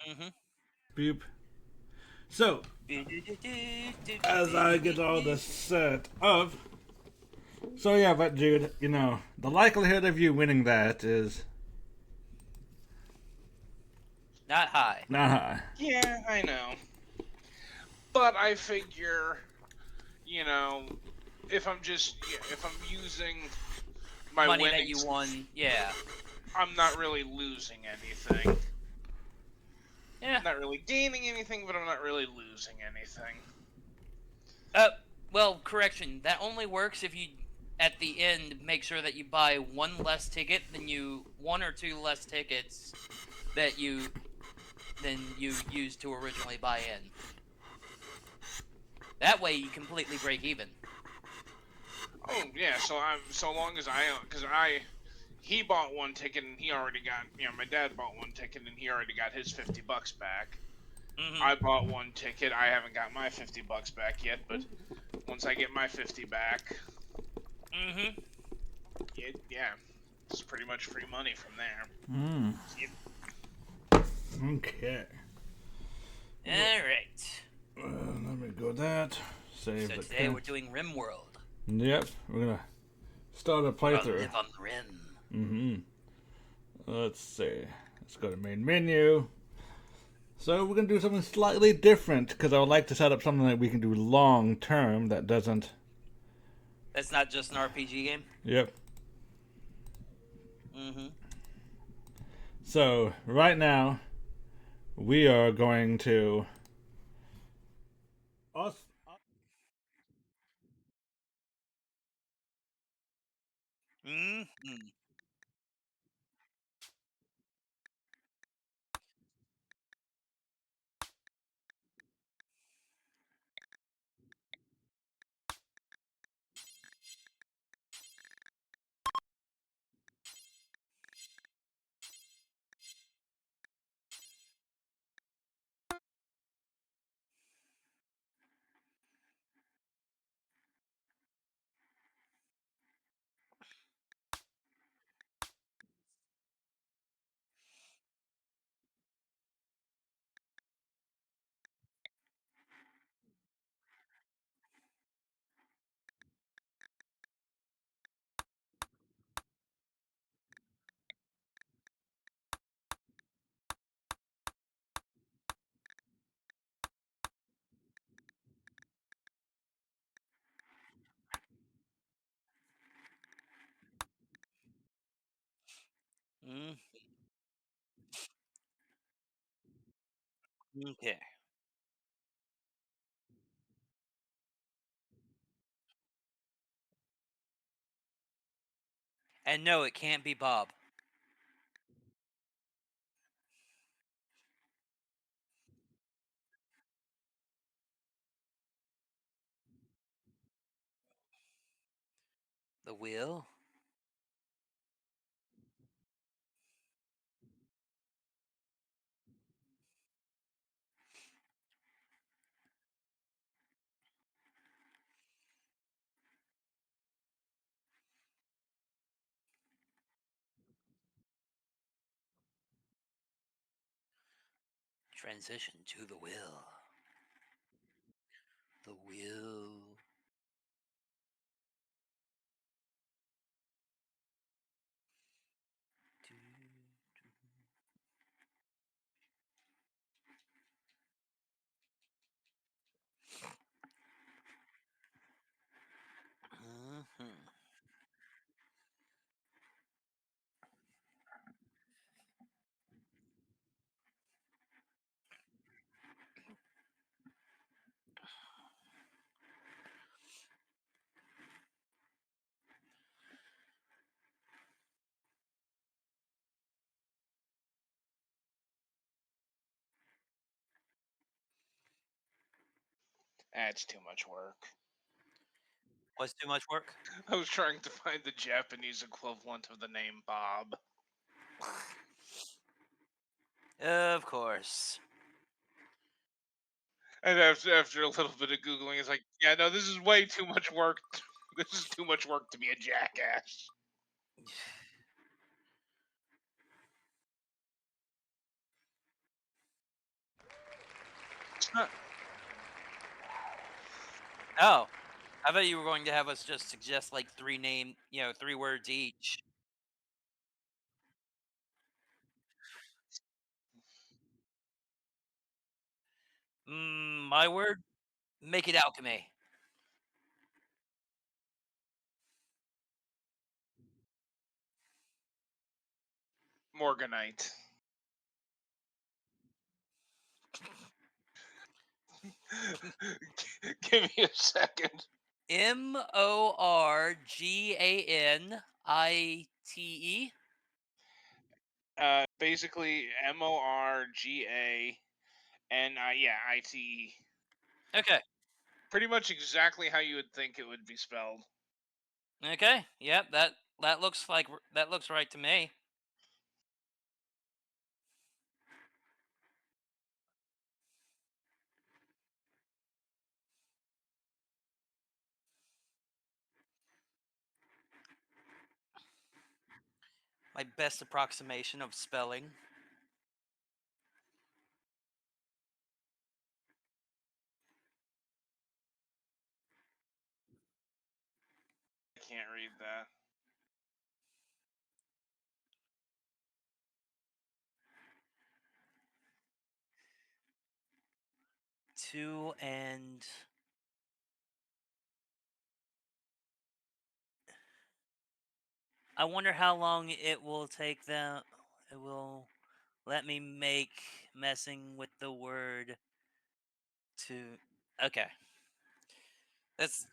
Mm-hmm. Boop. So, as I get all this set up, so yeah, but Jude, the likelihood of you winning that is Not high. not high. Yeah, I know. But I figure, you know, if I'm using my Money that you winnings, won, yeah. I'm not really losing anything. Yeah. I'm not really gaining anything, but I'm not really losing anything. Uh, well, correction. That only works if you, at the end, make sure that you buy one less ticket than one or two less tickets that you than you used to originally buy in. That way, you completely break even. Oh yeah, so long as because he bought one ticket and he already got, my dad bought one ticket and he already got his $50 back. Mm-hmm. I bought one ticket, I haven't got my $50 back yet, but once I get my 50 back, Mm-hmm. yeah, it's pretty much free money from there. Hmm. Okay. All right. Let me go that. Save So the today we're count. doing Rimworld. Yep, we're gonna start a We're gonna playthrough. live on the rim. Mm-hmm. Let's see. Let's go to main menu. So we're gonna do something slightly different because I would like to set up something that we can do long term that doesn't. That's not just an RPG game. Yep. Mm-hmm. So right now we are going to us. Mm-hmm. Mm. Okay. And no, it can't be Bob. The wheel? Transition to the wheel. The wheel. Mm-hmm. That's too much work. What's too much work? I was trying to find the Japanese equivalent of the name Bob. Of course. And after a little bit of Googling, it's like, yeah, no, this is way too much work. This is too much work to be a jackass. It's not. Oh, I thought you were going to have us just suggest like 3 words each. My word, make it alchemy. Morganite. Give me a second. Morganite. Basically, Morgane. Okay. Pretty much exactly how you would think it would be spelled. Okay. Yep. That looks right to me. My best approximation of spelling. I can't read that. Two and I wonder how long it will take them. It will let me make messing with the word to. Okay. That's.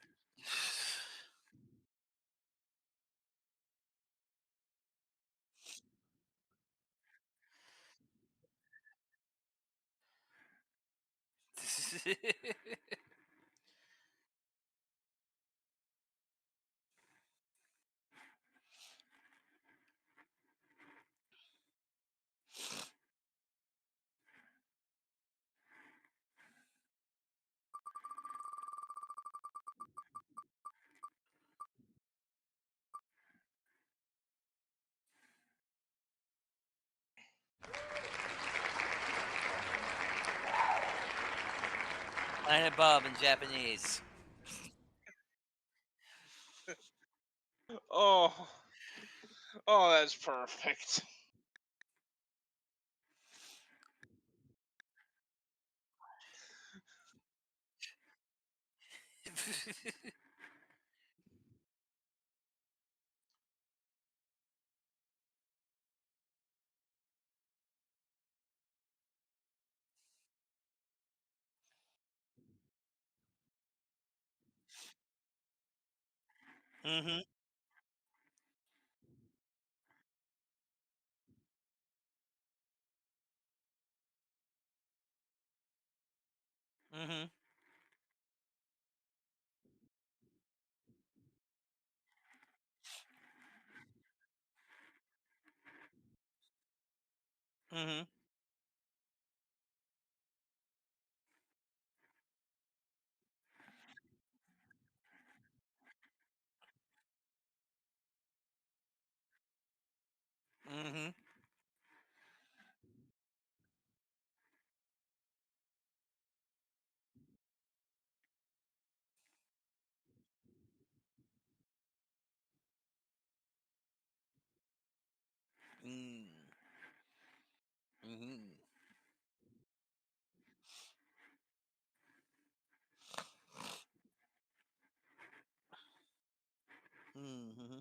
Planet Bob in Japanese. Oh, oh, that's perfect. Mm-hmm. Mm-hmm. Mm-hmm. Mm-hmm. Mm. Mm-hmm. Mm-hmm.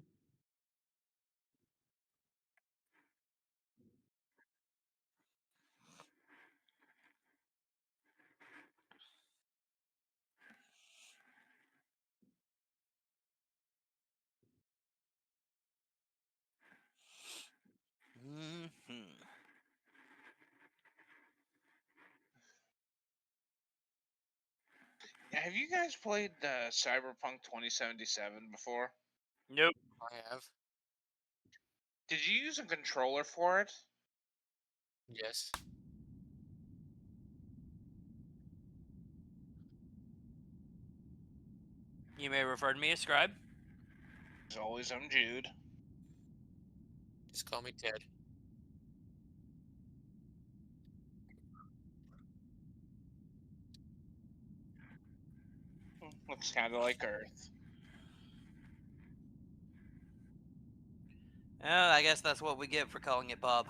Mm-hmm. Have you guys played Cyberpunk 2077 before? Nope. I have. Did you use a controller for it? Yes. You may refer to me as scribe. As always, I'm Jude. Just call me Ted. Looks kind of like Earth. Oh, I guess that's what we get for calling it Bob.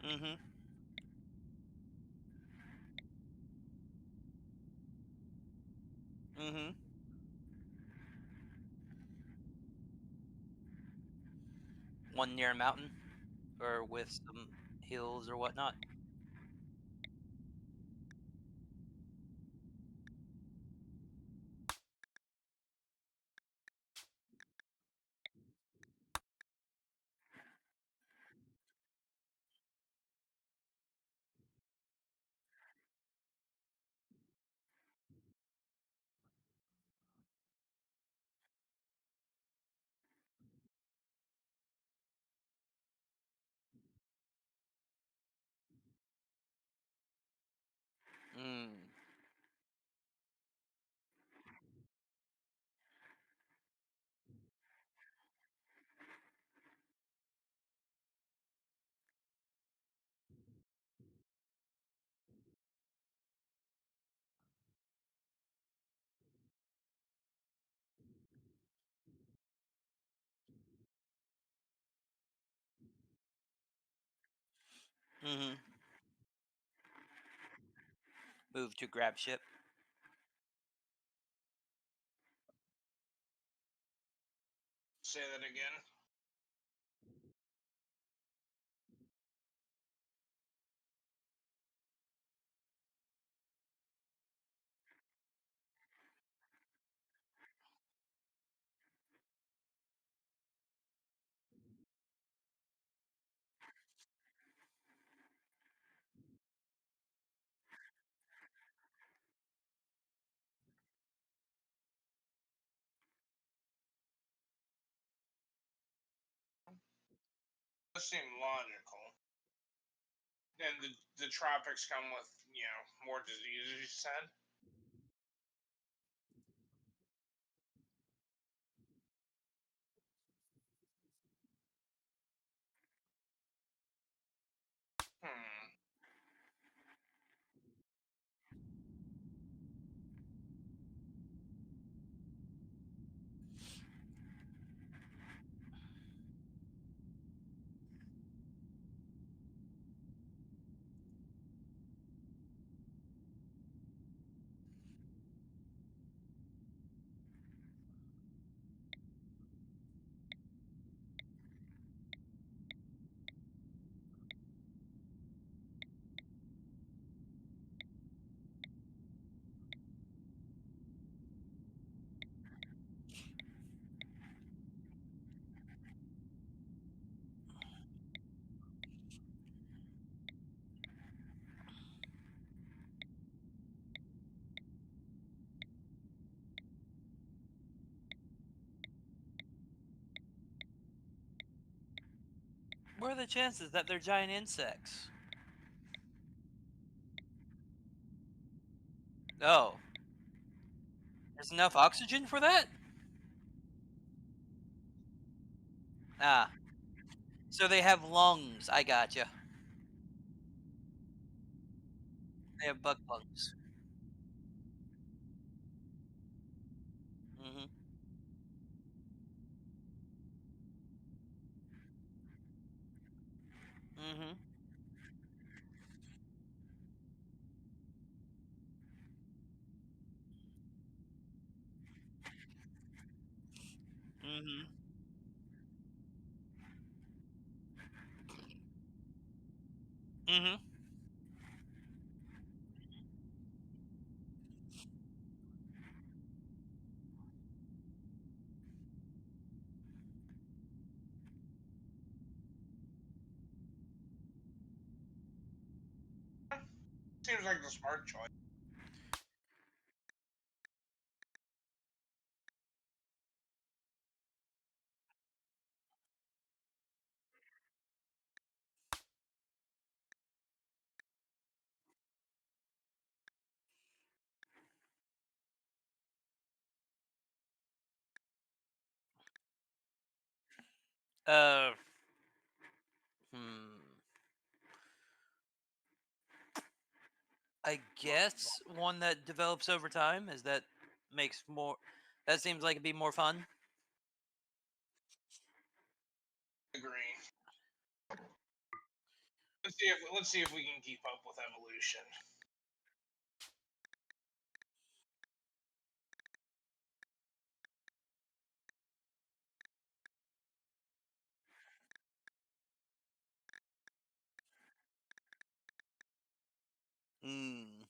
Mm-hmm. Mm-hmm. One near a mountain, or with some hills or whatnot. Mm. Mm-hmm. Move to grab ship. Say that again. That seemed logical. And the tropics come with, more diseases, you said? Hmm. What are the chances that they're giant insects? Oh, there's enough oxygen for that? Ah, so they have lungs. I gotcha. They have bug lungs. Mm-hmm. Mm-hmm. Mm-hmm. Mm-hmm. Seems like the smart choice. Uh, hmm. I guess one that develops over time, as that makes more. That seems like it'd be more fun. Agree. Let's see if we can keep up with evolution. Hmm.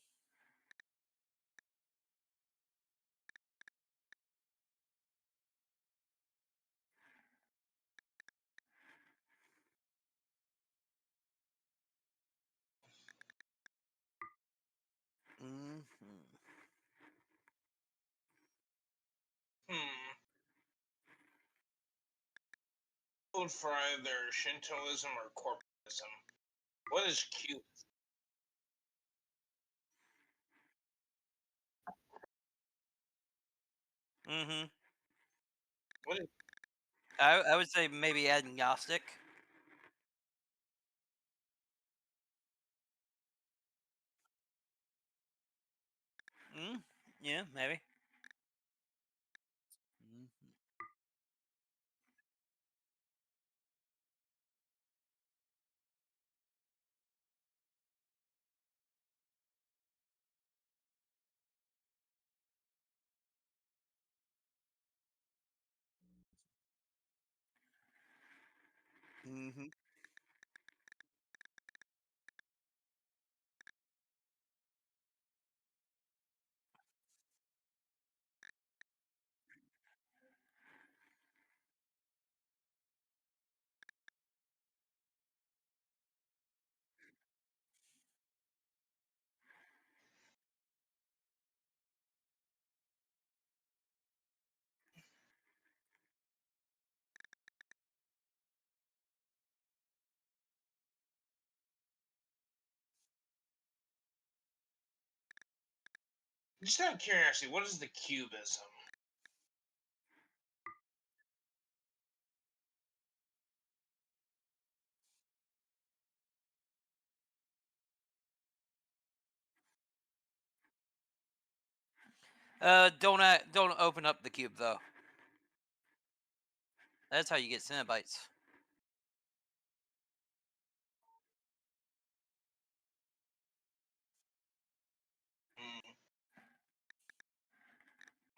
Hmm. Hmm. Vote for either Shintoism or corporatism. What is cute? Mm-hmm. What is I would say maybe agnostic. Mm. Yeah, maybe. Mm-hmm. Mm-hmm. Just out of curiosity, what is the cubism? Don't open up the cube though. That's how you get Cenobites. Hmm.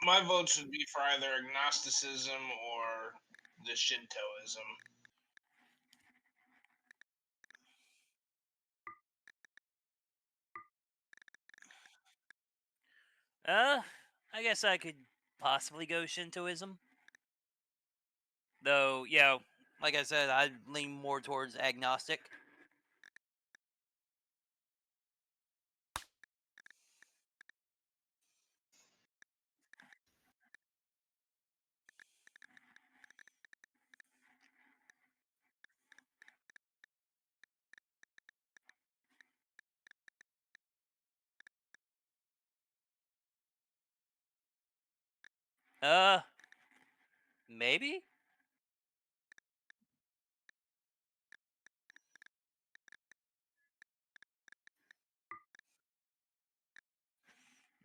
My votes would be for either agnosticism or the Shintoism. Uh, I guess I could possibly go Shintoism. Though, yeah, like I said, I'd lean more towards agnostic. Uh, maybe?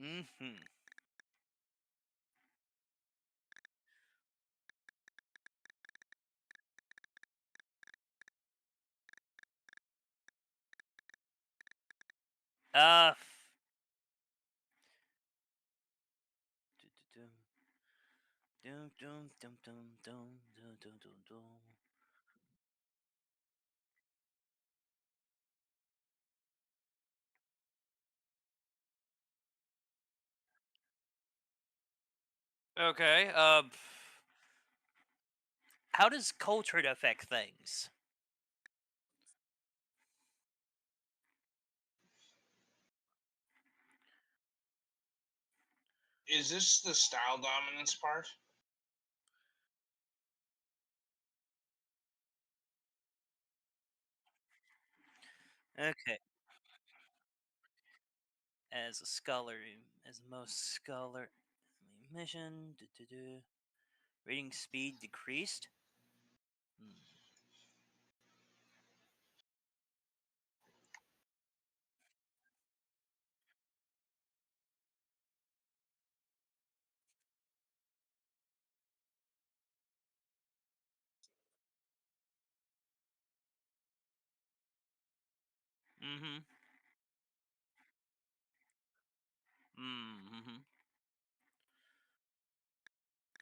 Mm-hmm. Uh, dum, dum, dum, dum, dum, dum, dum, dum, dum, dum. Okay, how does culture affect things? Is this the style dominance part? Okay, as a scholar, as most scholar, mission, reading speed decreased. Hmm. Mm-hmm. Mm-hmm.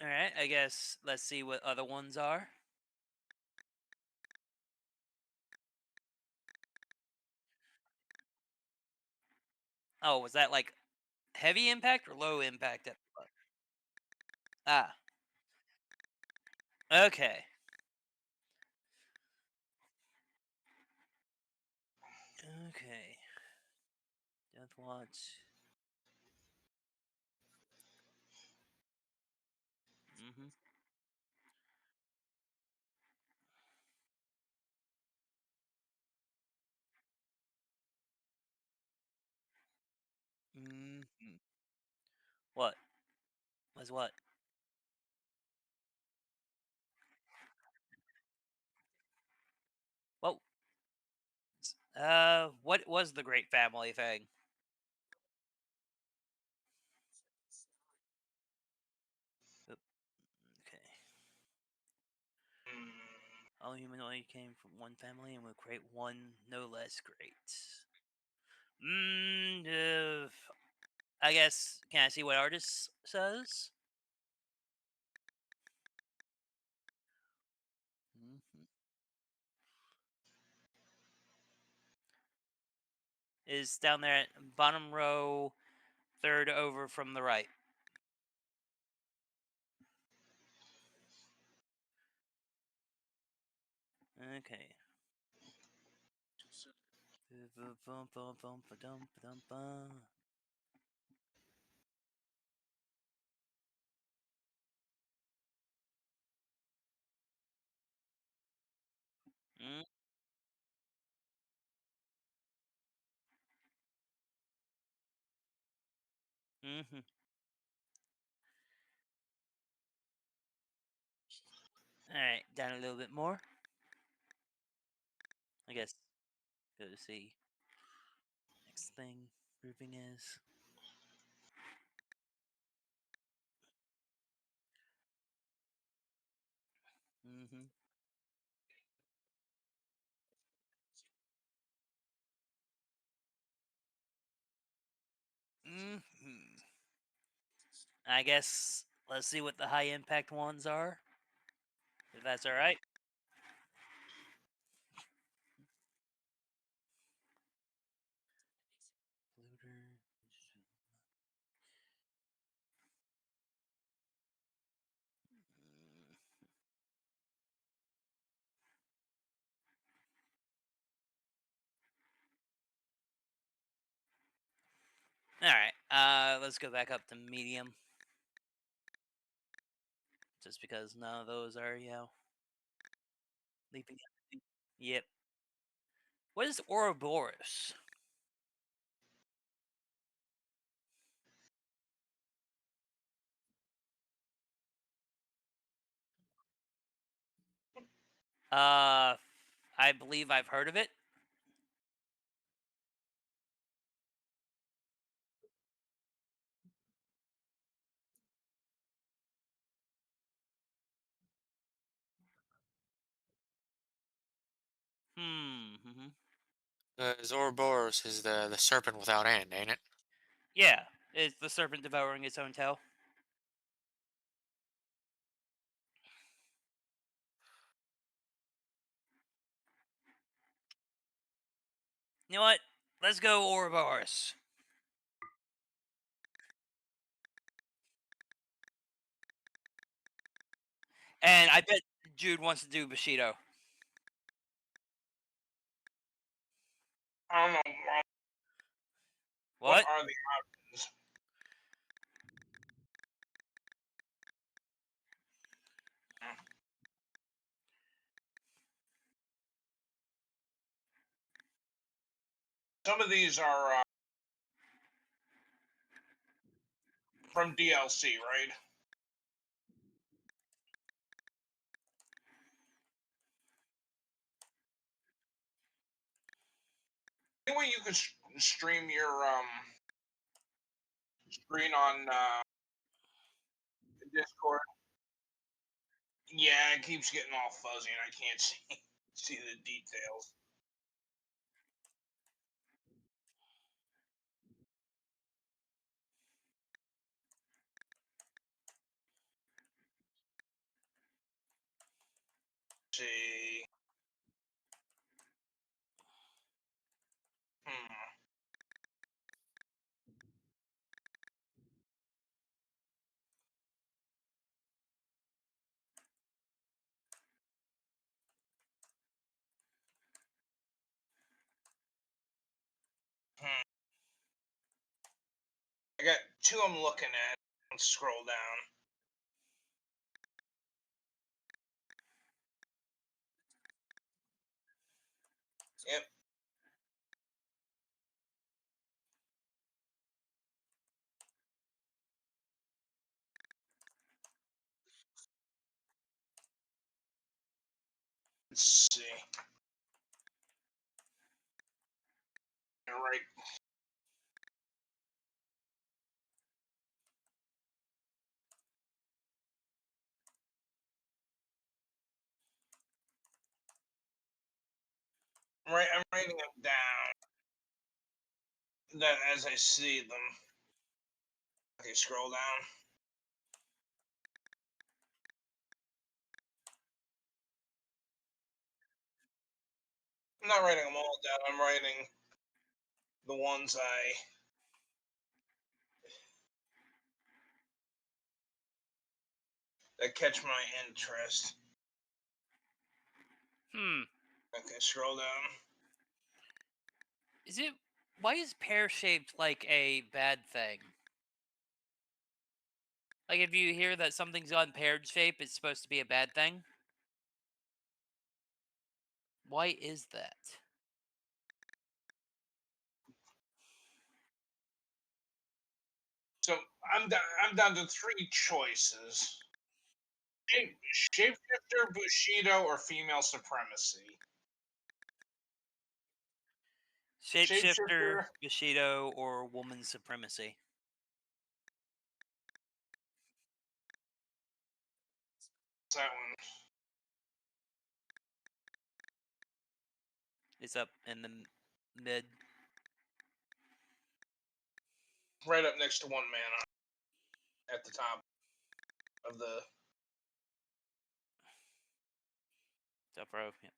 All right. I guess let's see what other ones are. Oh, was that like heavy impact or low impact? Ah. Okay. Okay. Death Watch. Mm-hmm. Mm-hmm. What? Was what? Well, what was the Great Family thing? Oop, okay. All humanoid came from one family and will create one no less great. Mm, I guess. Can I see what artist says? Mhm. Is down there at bottom row, third over from the right. Okay. Mm, mhm. All right, down a little bit more. I guess go to see next thing grouping is. Mhm. Mhm. I guess let's see what the high impact ones are. If that's all right. Looter. Mm, all right. Let's go back up to medium. Just because none of those are, leaping. Yep. What is Ouroboros? Uh, I believe I've heard of it. Hmm. Zoroboros is the serpent without end, ain't it? Yeah, it's the serpent devouring its own tail. You know what? Let's go Ouroboros. And I bet Jude wants to do Bushido. I don't know. What What? are the options? Some of these are from DLC, right? Anyway, you can stream your screen on Discord. Yeah, it keeps getting all fuzzy, and I can't see the details. see. Hmm. Hmm. I got two I'm looking at. Let's scroll down. Yep. Let's see. All right. Right. I'm writing them down. That as I see them. Okay. Scroll down. I'm not writing them all down. I'm writing the ones that catch my interest. Okay, scroll down. Is it? Why is pear shaped like a bad thing? Like if you hear that something's on pear shape, it's supposed to be a bad thing. Why is that? So I'm down to three choices: shapeshifter, bushido, or female supremacy. Shapeshifter, Shapeshifter. Bushido, or woman supremacy? That one. It's up in the mid. Right up next to one man at the top of the. Top row. Yep.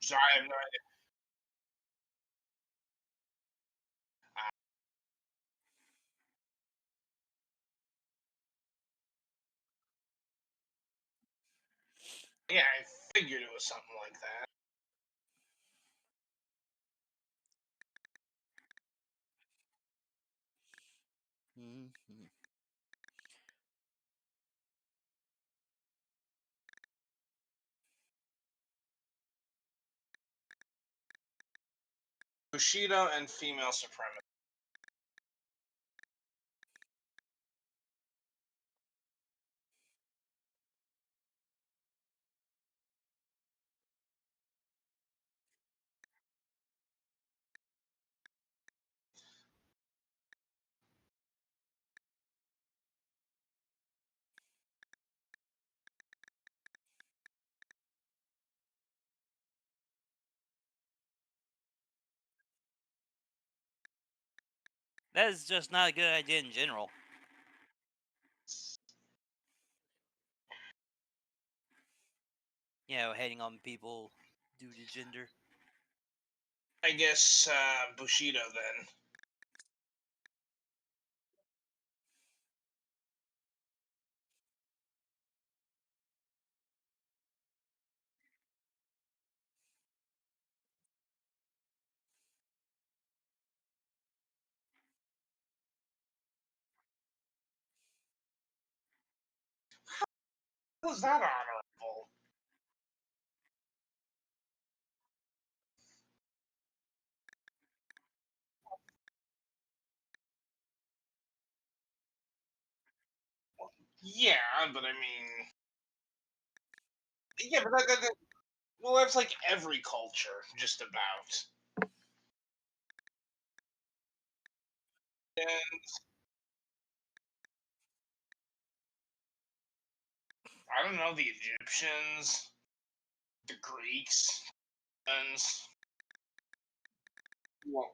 Sorry, I have no idea. Yeah, I figured it was something like that. Mm-hmm. Bushido and female supremacy. That is just not a good idea in general. You know, hating on people due to gender. I guess Bushido then. How was that honorable? Yeah, but I mean, yeah, but well, that's like every culture, just about. And I don't know, the Egyptians. The Greeks. And well,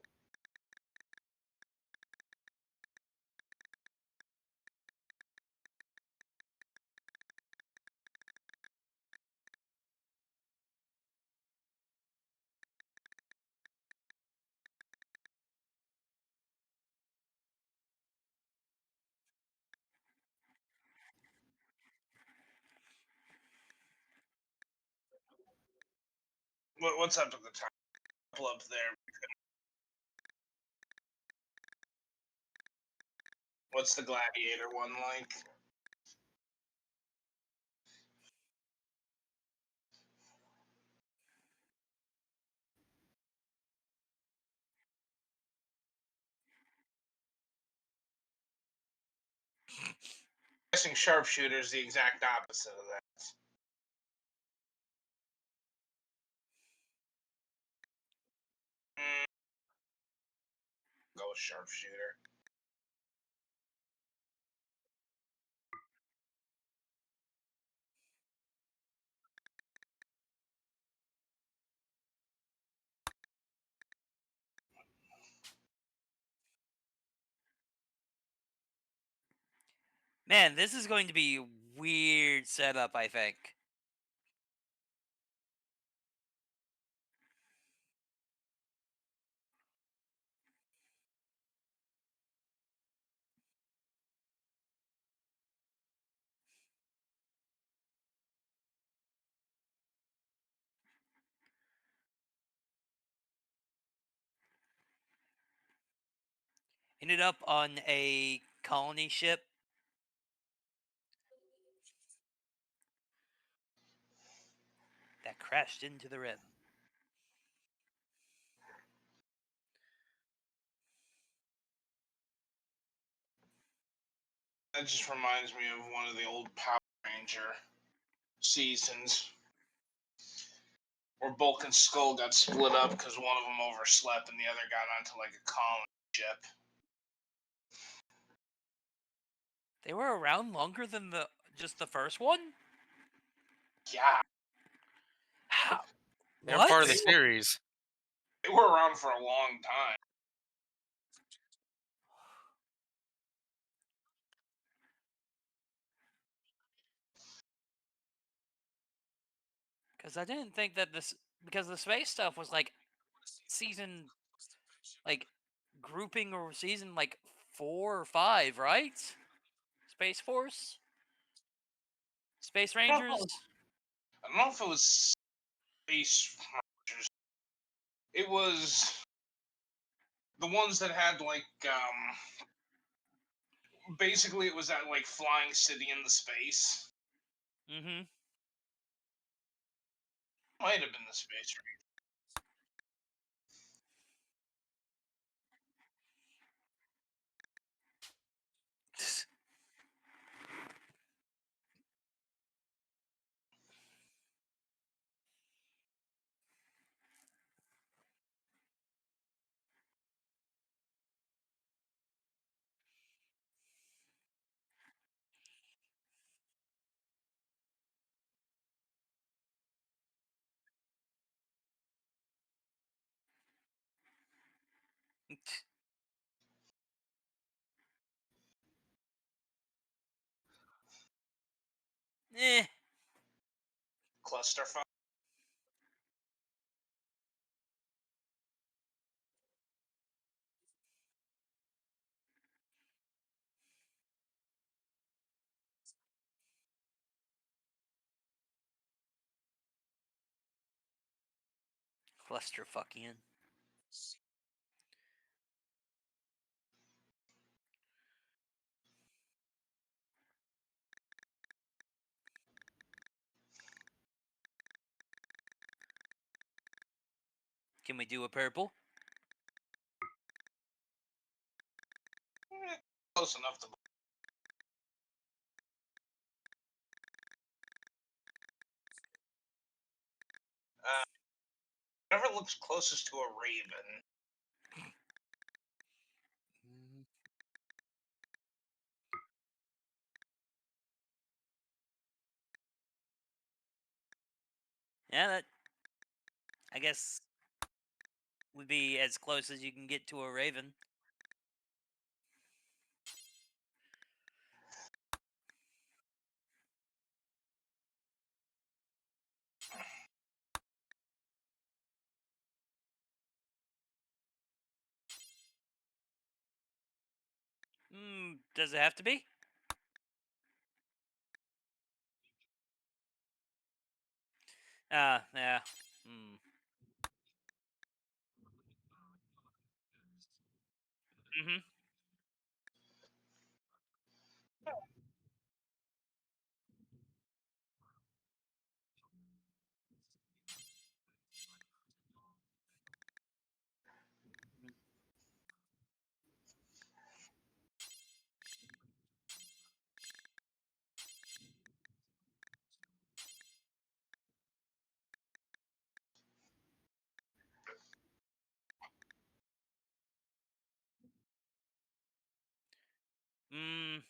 what's up at the top? Up there. What's the Gladiator one like? Guessing Sharpshooter is the exact opposite of that. Go with Sharpshooter. Man, this is going to be a weird setup, I think. Ended up on a colony ship. That crashed into the rim. That just reminds me of one of the old Power Ranger seasons where Bulk and Skull got split up because one of them overslept and the other got onto like a colony ship. They were around longer than just the first one? Yeah. How? They're What? part of the series. They were around for a long time. Because I didn't think that this... Because the space stuff was like season... Like grouping or season like 4 or 5, right? Space Force? Space Rangers? I don't know if it was Space Rangers. It was the ones that had like basically it was that like flying city in the space. Mm-hmm. Might have been the Space Rangers. Eh. Clusterfuck. Clusterfuckian. Can we do a purple? Close enough to. Whatever looks closest to a raven. Yeah, that I guess would be as close as you can get to a raven. Does it have to be? Yeah. Hmm. Mm-hmm. Mm.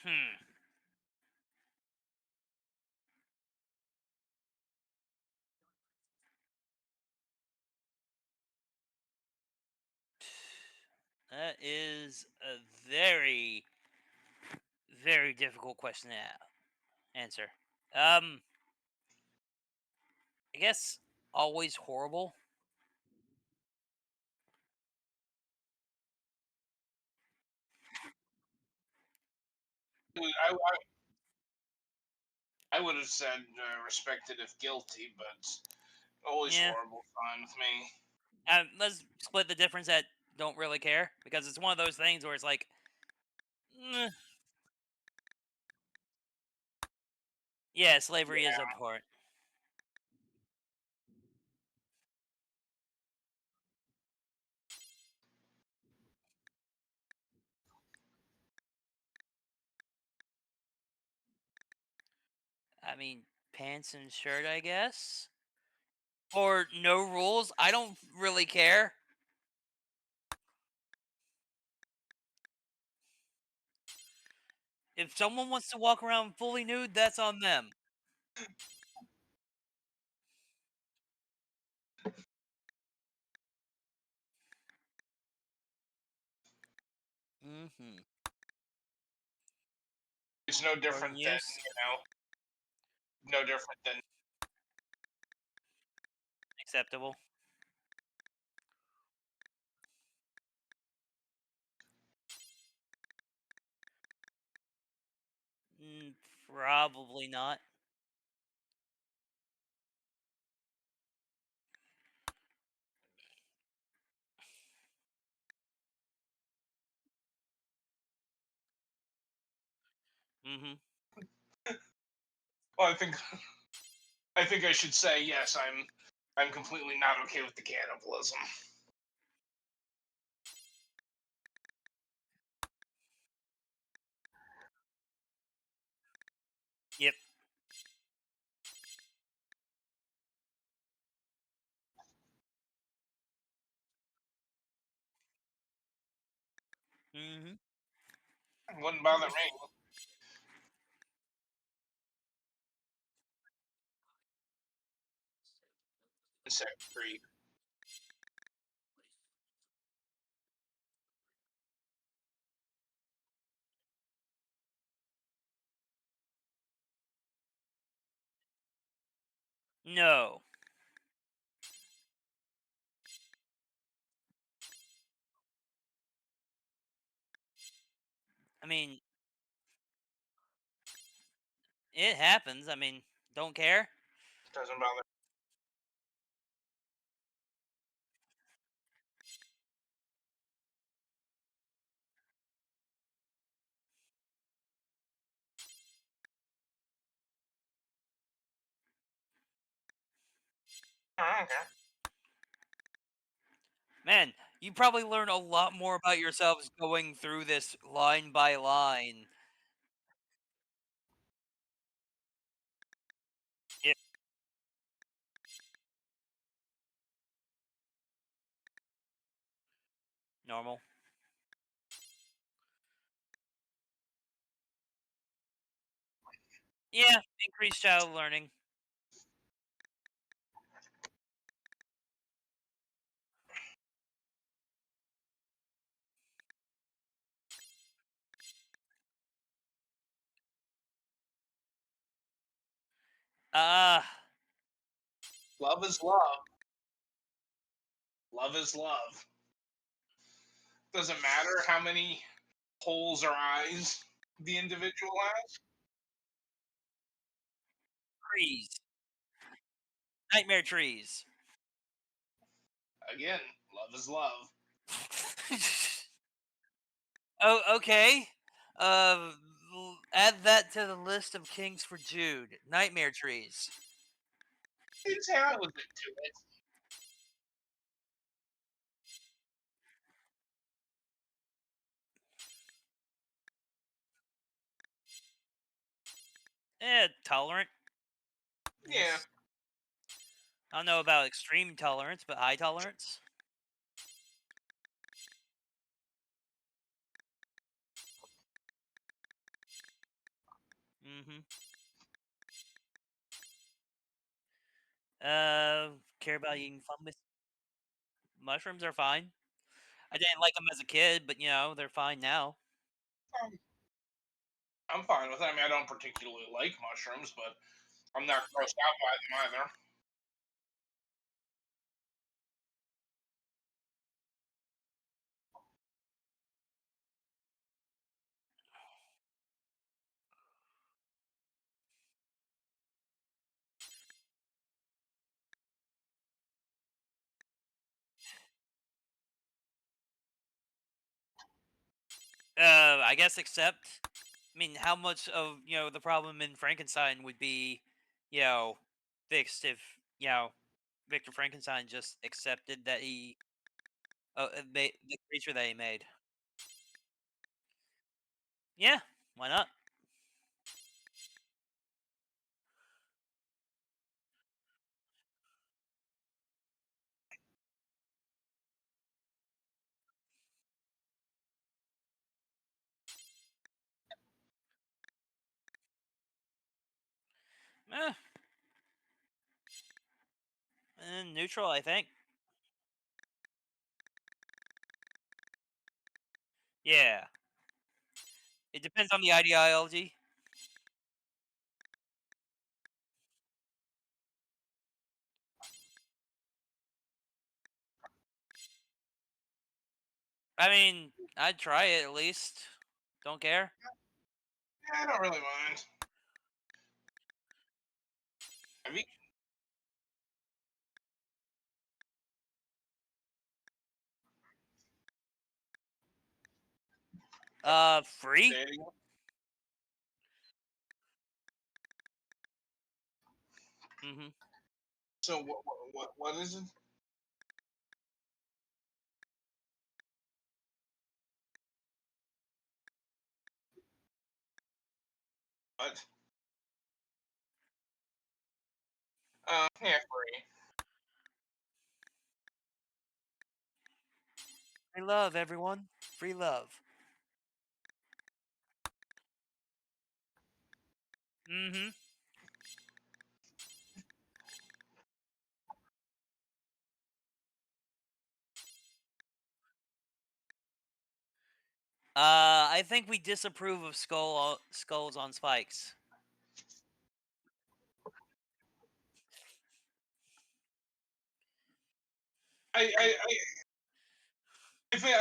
Hmm. That is a very, very difficult question to answer. Um, I guess always horrible. I would have said respected if guilty, but always Yeah. horrible. Fine with me. Let's split the difference that don't really care because it's one of those things where it's like, "Eh, yeah, slavery is Yeah. abhorrent. I mean, pants and shirt, I guess, or no rules. I don't really care. If someone wants to walk around fully nude, that's on them. Mm-hmm. It's no Modern different than use, no different than acceptable. Mm, probably not. Mm-hmm. well, I think I should say yes. I'm completely not okay with the cannibalism. Yep. Mm-hmm. Wouldn't bother me. Insect free. No. I mean, it happens. I mean, don't care. Doesn't bother. Oh, okay. Man, you probably learn a lot more about yourselves going through this line by line. Yep. Normal. Yeah, increased child learning. Uh, Love is love. Love is love. Doesn't matter how many holes or eyes the individual has. trees. Nightmare trees. Again, love is love. Oh, okay. Add that to the list of kings for Jude. Nightmare trees. It's how was it to it. Tolerant. Yeah. Yes. I don't know about extreme tolerance, but high tolerance. Mm-hmm. Care about eating fungus? Mushrooms are fine. I didn't like them as a kid, but they're fine now. Um, I'm fine with it. I mean, I don't particularly like mushrooms, but I'm not grossed out by them either. I guess except, I mean, how much of the problem in Frankenstein would be, you know, fixed if Victor Frankenstein just accepted that he made the creature that he made. Yeah, why not? Eh, neutral, I think. Yeah, it depends on the ideology. I mean, I'd try it at least. Don't care. Yeah, I don't really mind. Have you, Free. say it again? Mm-hmm. So what is it? What? Yeah, free. Free love, everyone. Free love. Mm-hmm. I think we disapprove of skulls on spikes. I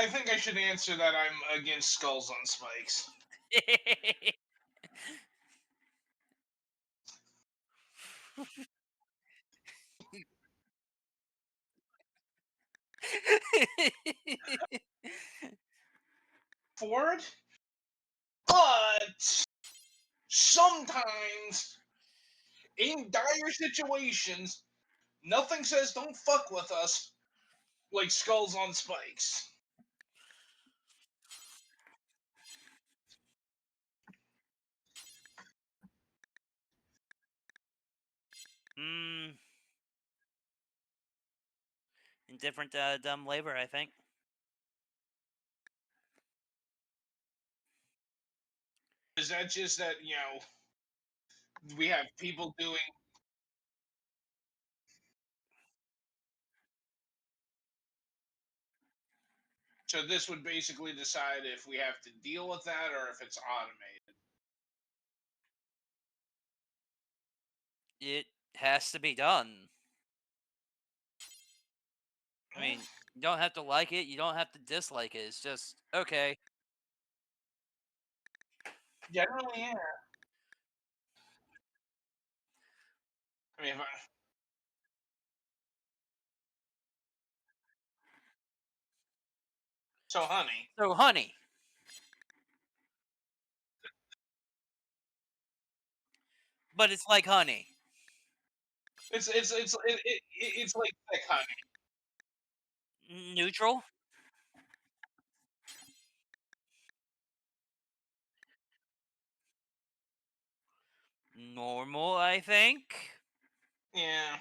think I should answer that I'm against skulls on spikes. For it, but sometimes in dire situations, nothing says don't fuck with us like skulls on spikes. mm, Indifferent dumb labor, I think. Is that just that we have people doing. So this would basically decide if we have to deal with that or if it's automated. It has to be done. I mean, you don't have to like it, you don't have to dislike it. It's just okay. Generally, yeah. I mean, so honey, So, honey, but it's like honey. it's like thick honey. Neutral, normal, I think. Yeah.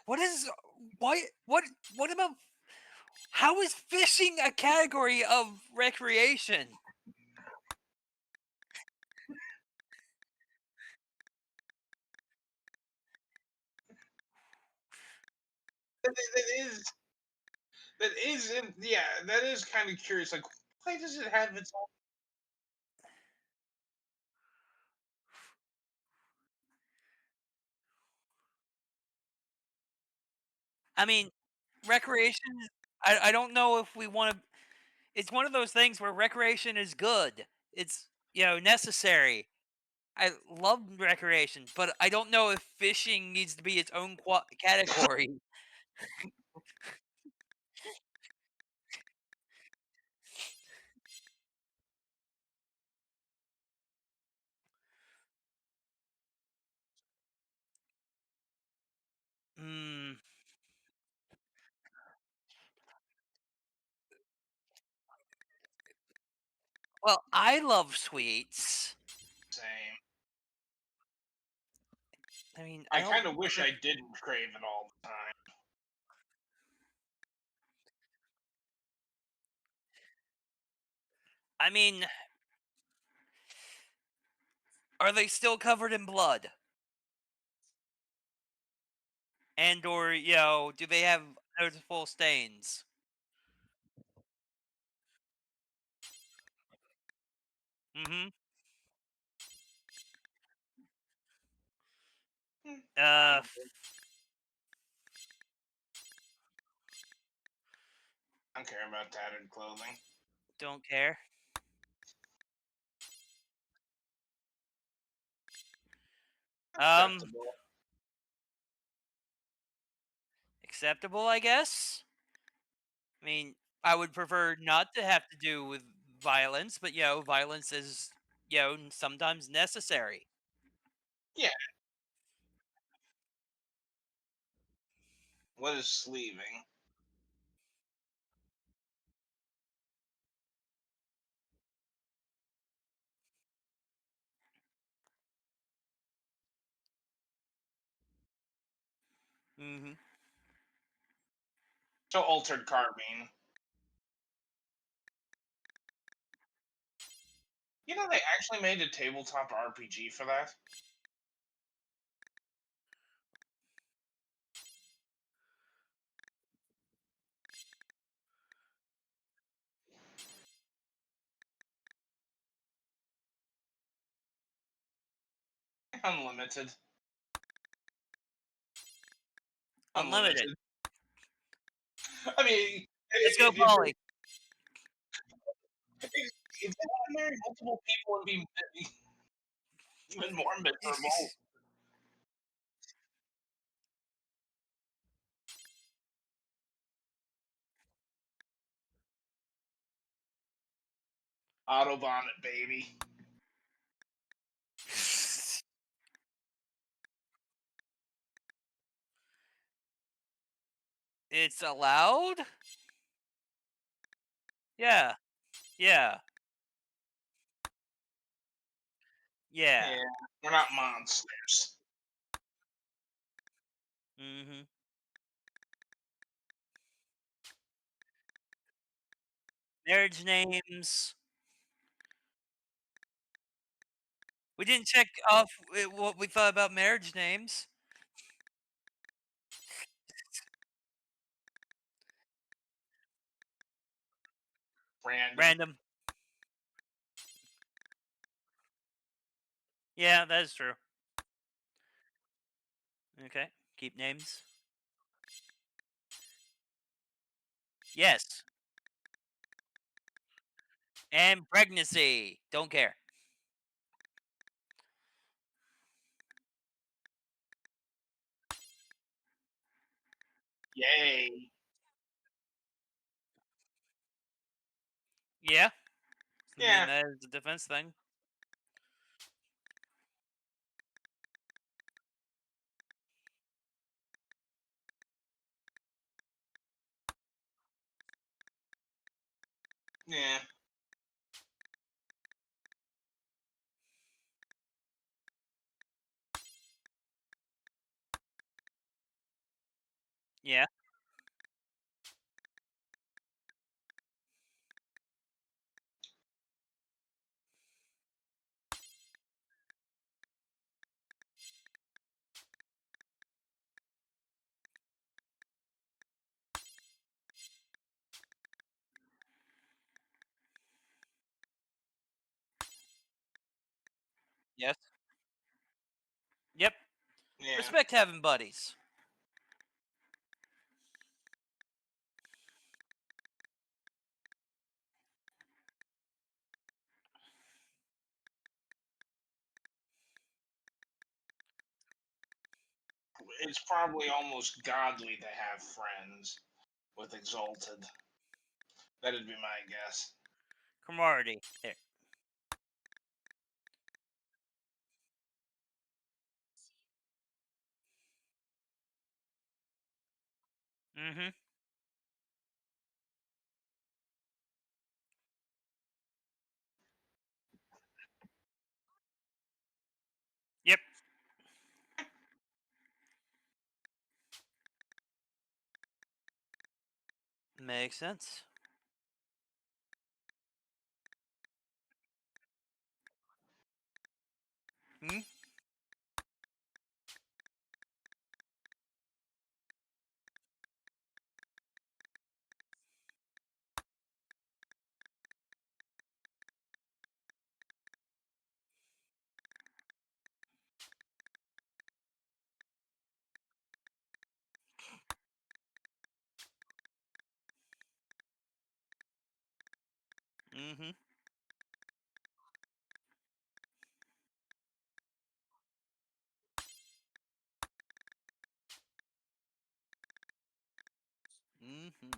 What is why? What about? How is fishing a category of recreation? That is yeah, that is kind of curious. Like, why does it have its own? I mean, recreation. I don't know if we want to. It's one of those things where recreation is good. It's necessary. I love recreation, but I don't know if fishing needs to be its own category. Hmm. Well, I love sweets. Same. I mean, I I don't. kind of wish I didn't crave it all the time. I mean, are they still covered in blood? And or do they have noticeable stains? Mm-hmm. Uh, Kind of. I don't care about tattered clothing. don't care. Um, Acceptable. acceptable, I guess. I mean, I would prefer not to have to do with violence, but violence is sometimes necessary. Yeah. What is sleeving? Mm-hmm. So altered carbine. You know they actually made a tabletop RPG for that. Unlimited. Unlimited. Unlimited. I mean, Let's go, if Polly. they want to marry multiple people and be even more miserable, Autobahn it, baby. It's allowed. Yeah. Yeah. Yeah. Yeah, we're not monsters. Mm-hmm. Marriage names. We didn't check off what we thought about marriage names. Random. Random. Yeah, that is true. Okay. Keep names. Yes. And pregnancy. Don't care. Yay. Yeah. I mean, Yeah. that is a defense thing. Yeah. Yeah. Yes. Yep. Yeah. Respect having buddies. It's probably almost godly to have friends with Exalted. That'd be my guess. Camaraderie. There. Mm-hmm. Yep. Makes sense. Hmm? Mm-hmm. Mm-hmm.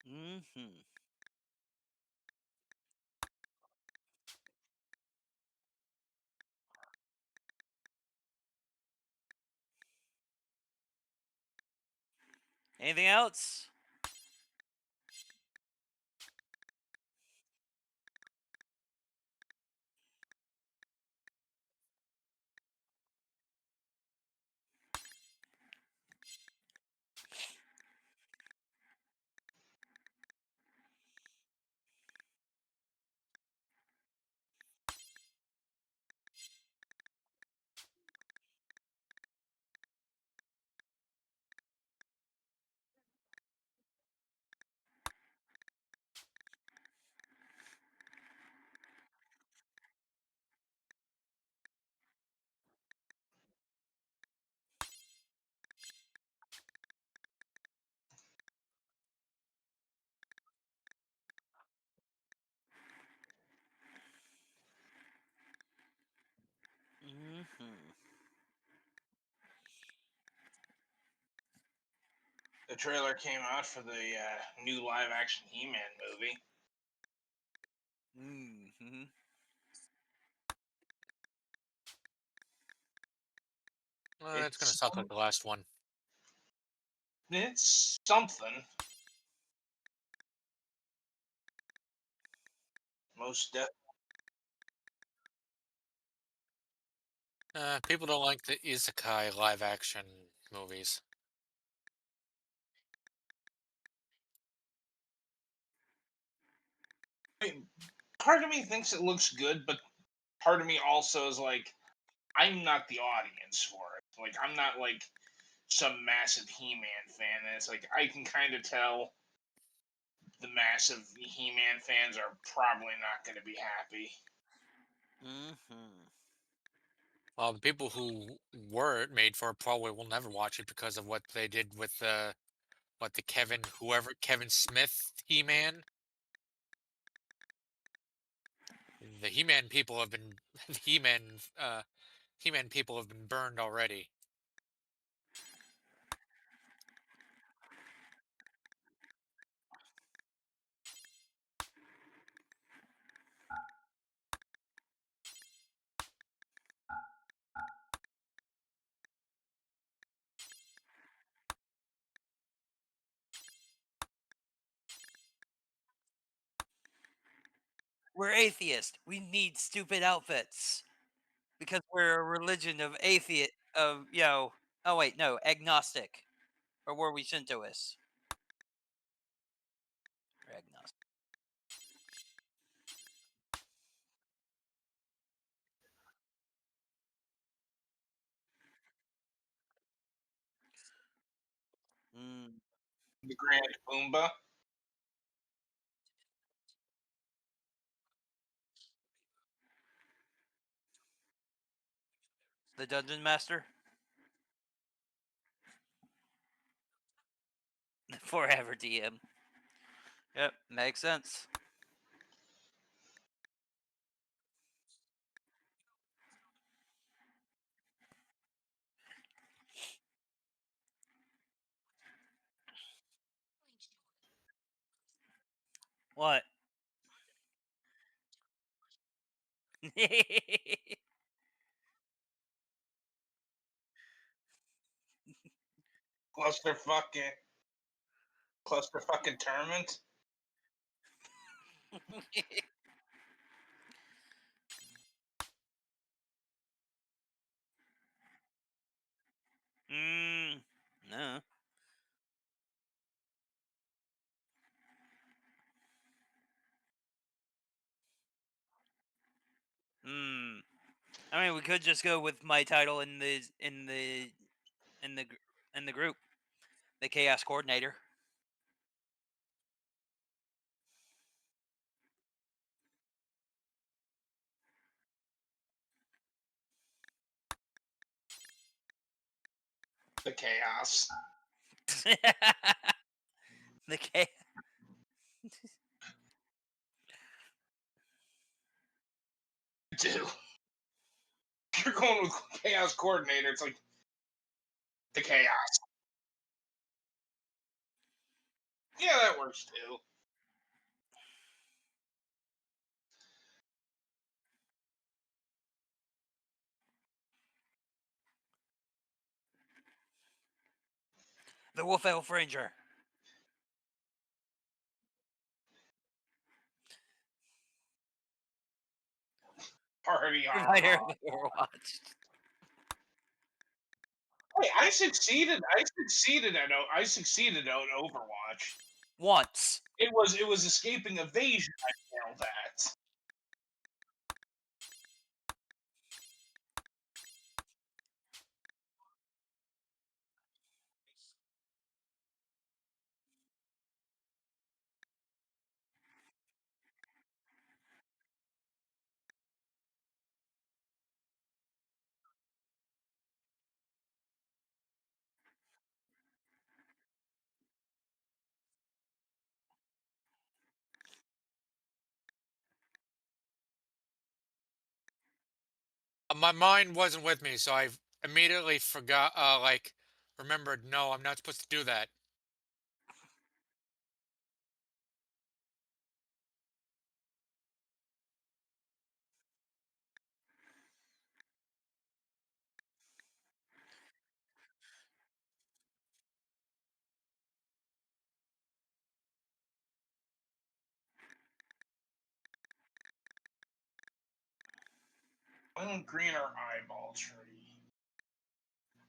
Mm-hmm. Anything else? The trailer came out for the new live-action He-Man movie. Mm-hmm. It's gonna suck like the last one. It's something. Most definitely. People don't like the isekai live action movies. Part of me thinks it looks good, but part of me also is like, I'm not the audience for it. Like, I'm not like some massive He-Man fan. And it's like I can kind of tell the massive He-Man fans are probably not going to be happy. Mm-hmm. Well, the people who were made for it probably will never watch it because of what they did with the Kevin Smith He-Man. The He-Man people have been the He-Man people have been burned already. We're atheists. We need stupid outfits because we're a religion of atheist. Oh wait, no, agnostic, or were we Shintoists? Or agnostic. Mm, The Grand Pumbaa. the dungeon master. Forever DM. Yep, makes sense. What? Cluster fucking tournament. No. Hmm. I mean, we could just go with my title in the gr- in the group, the chaos coordinator. The chaos. the chaos. Do. If you're going with chaos coordinator, it's like the chaos. Yeah, that works too. The Wolf Elf Ranger. Party armor. Provider of Overwatch. Hey, I succeeded at Overwatch. Once. It was escaping evasion. I failed at. My mind wasn't with me, so I immediately forgot. Remembered. No, I'm not supposed to do that. Soylent Green or Eyeball Tree?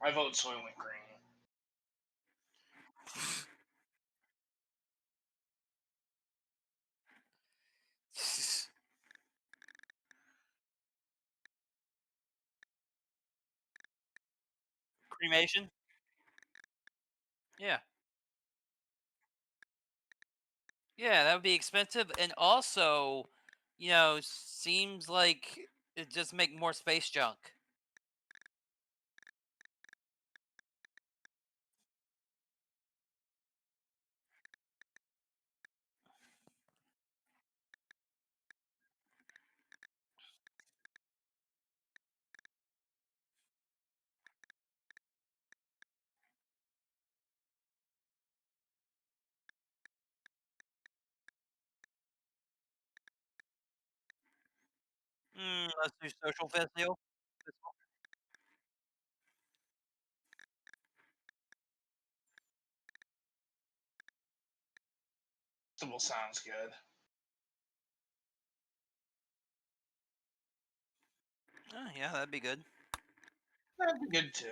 I vote Soylent Green. Cremation? Yeah. Yeah, that would be expensive, and also, seems like it just make more space junk. Let's do social festival. Festival sounds good. Oh, yeah, that'd be good. That'd be good too.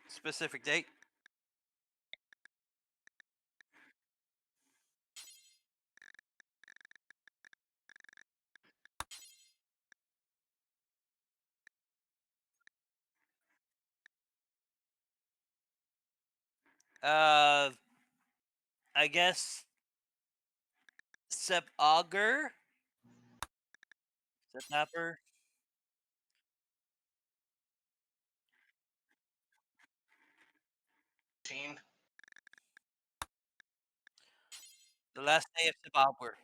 Specific date. Uh, I guess September. September. Teen. The last day of September.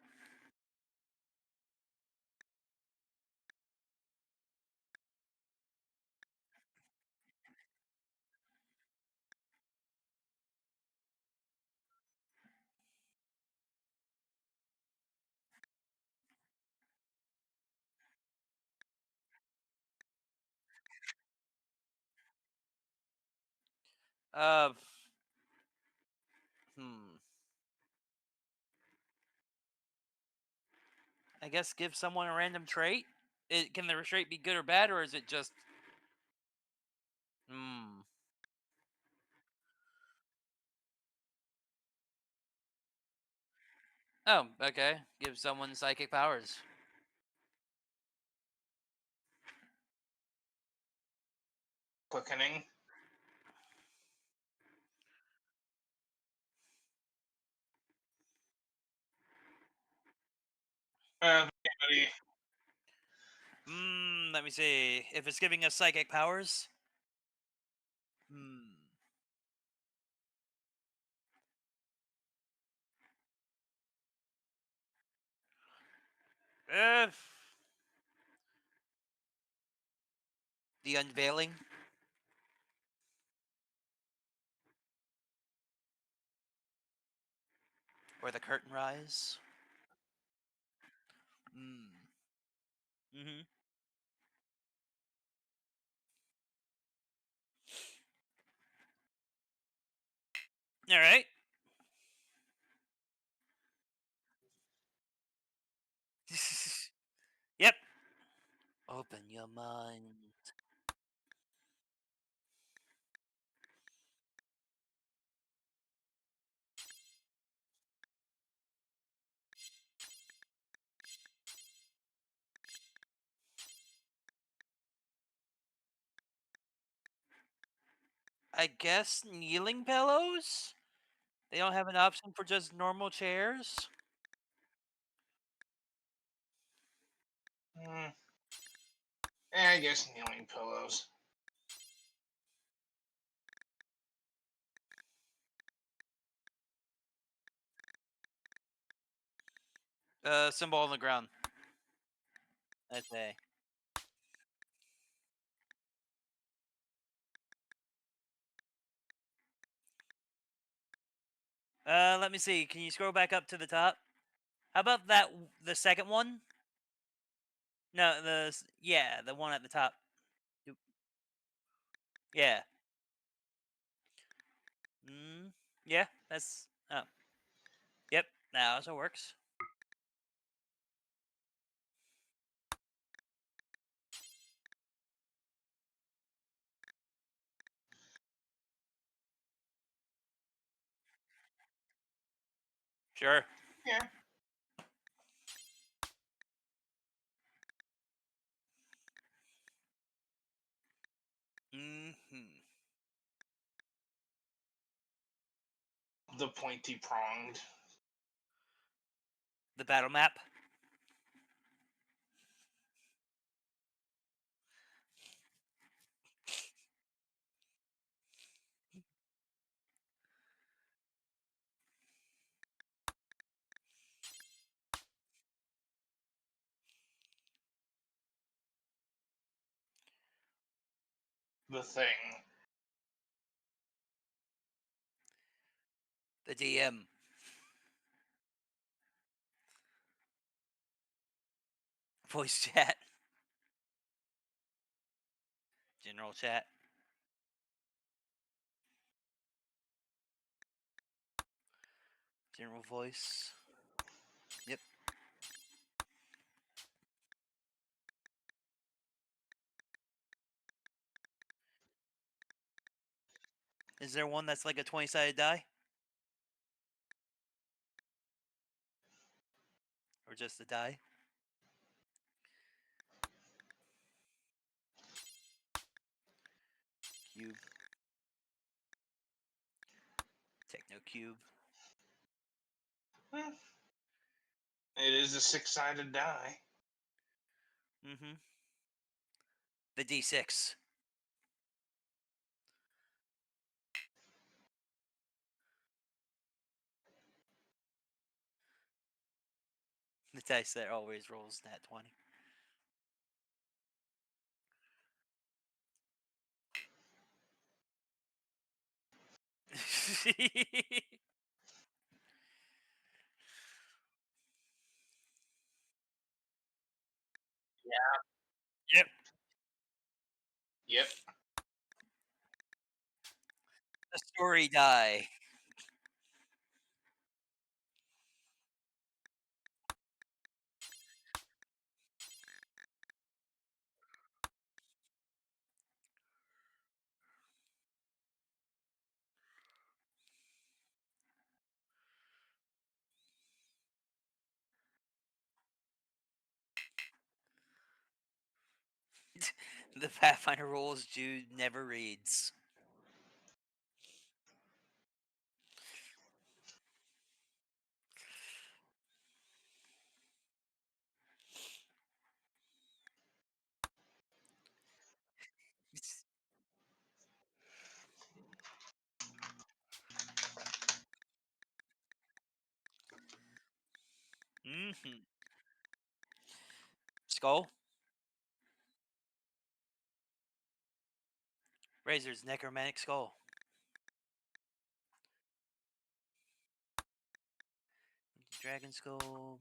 Uh, hmm. I guess give someone a random trait. Can the trait be good or bad, or is it just? Hmm. Oh, okay. Give someone psychic powers. Quickening. Anybody. Let me see. If it's giving us psychic powers. Hmm. Uh, the unveiling. Or the curtain rise. Hmm. Mm-hmm. All right. Yep. Open your mind. I guess kneeling pillows? They don't have an option for just normal chairs? Hmm. I guess kneeling pillows. Symbol on the ground. I'd say. Let me see. Can you scroll back up to the top? How about the second one? No, the one at the top. Yeah. Yeah, that's. Oh. Yep, that also works. Sure. Yeah. Mm-hmm. The pointy pronged. The battle map. The thing. The DM. Voice chat. General chat. General voice. Yep. Is there one that's like a 20-sided die? Or just a die? Cube. Techno cube. Hmm. It is a 6-sided die. Mm-hmm. The D6. The dice that always rolls nat 20. Yep. Yep. The story die. The Pathfinder rules Jude never reads. Mm-hmm. Skull. Razor's necromantic skull. Dragon skull.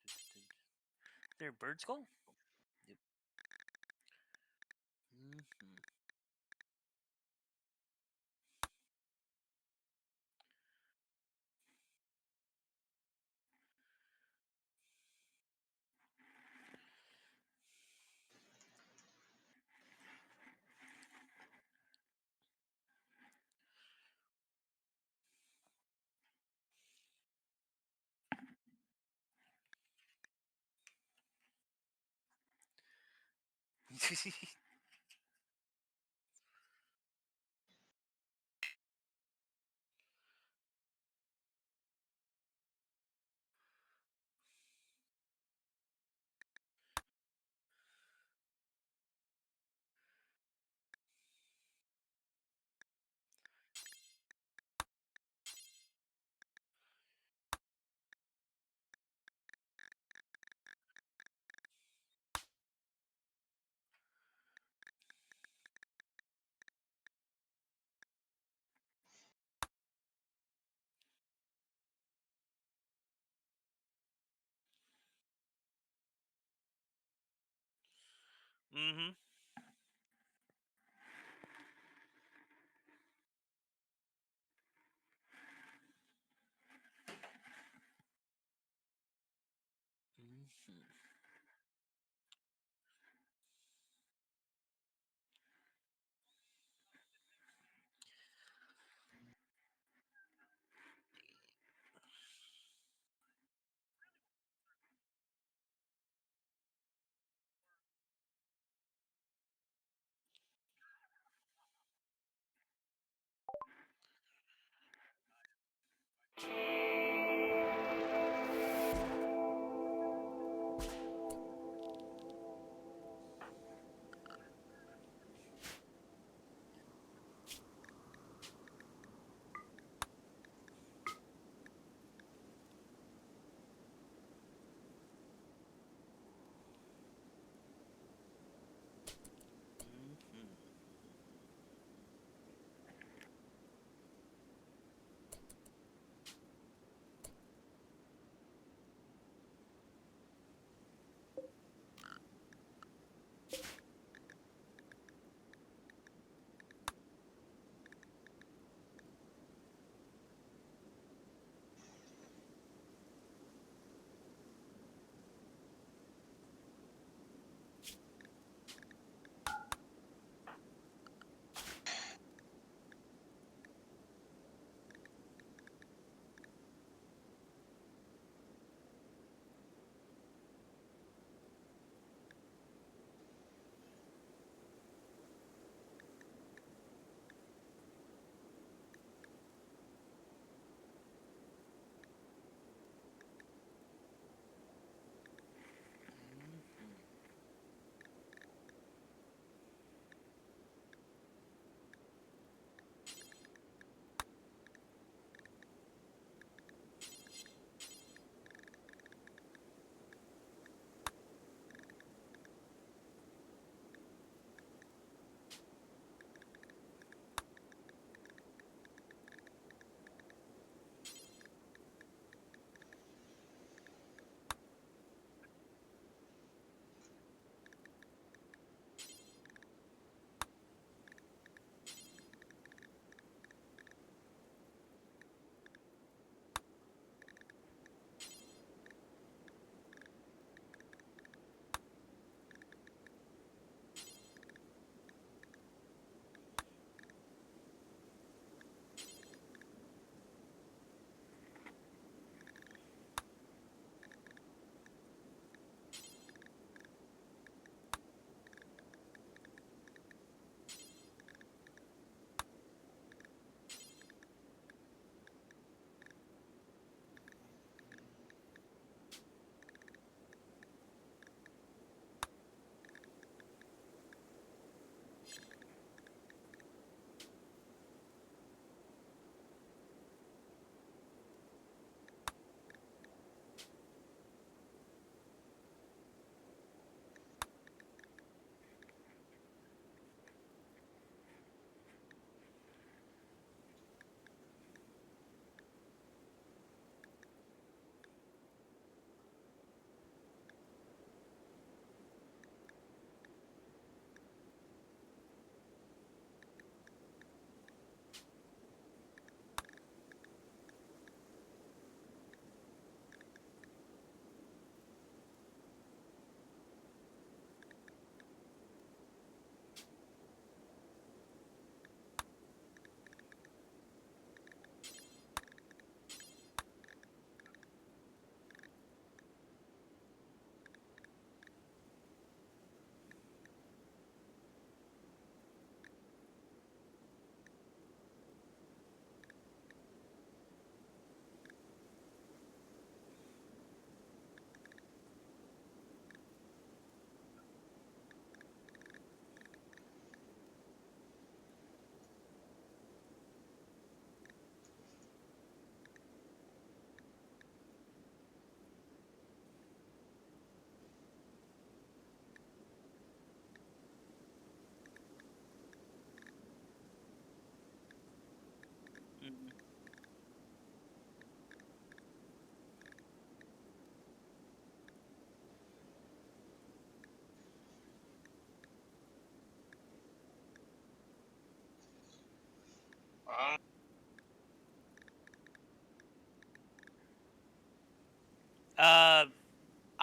Is there a bird skull? Yep. Mm-hmm. Mm-hmm. Mm-hmm.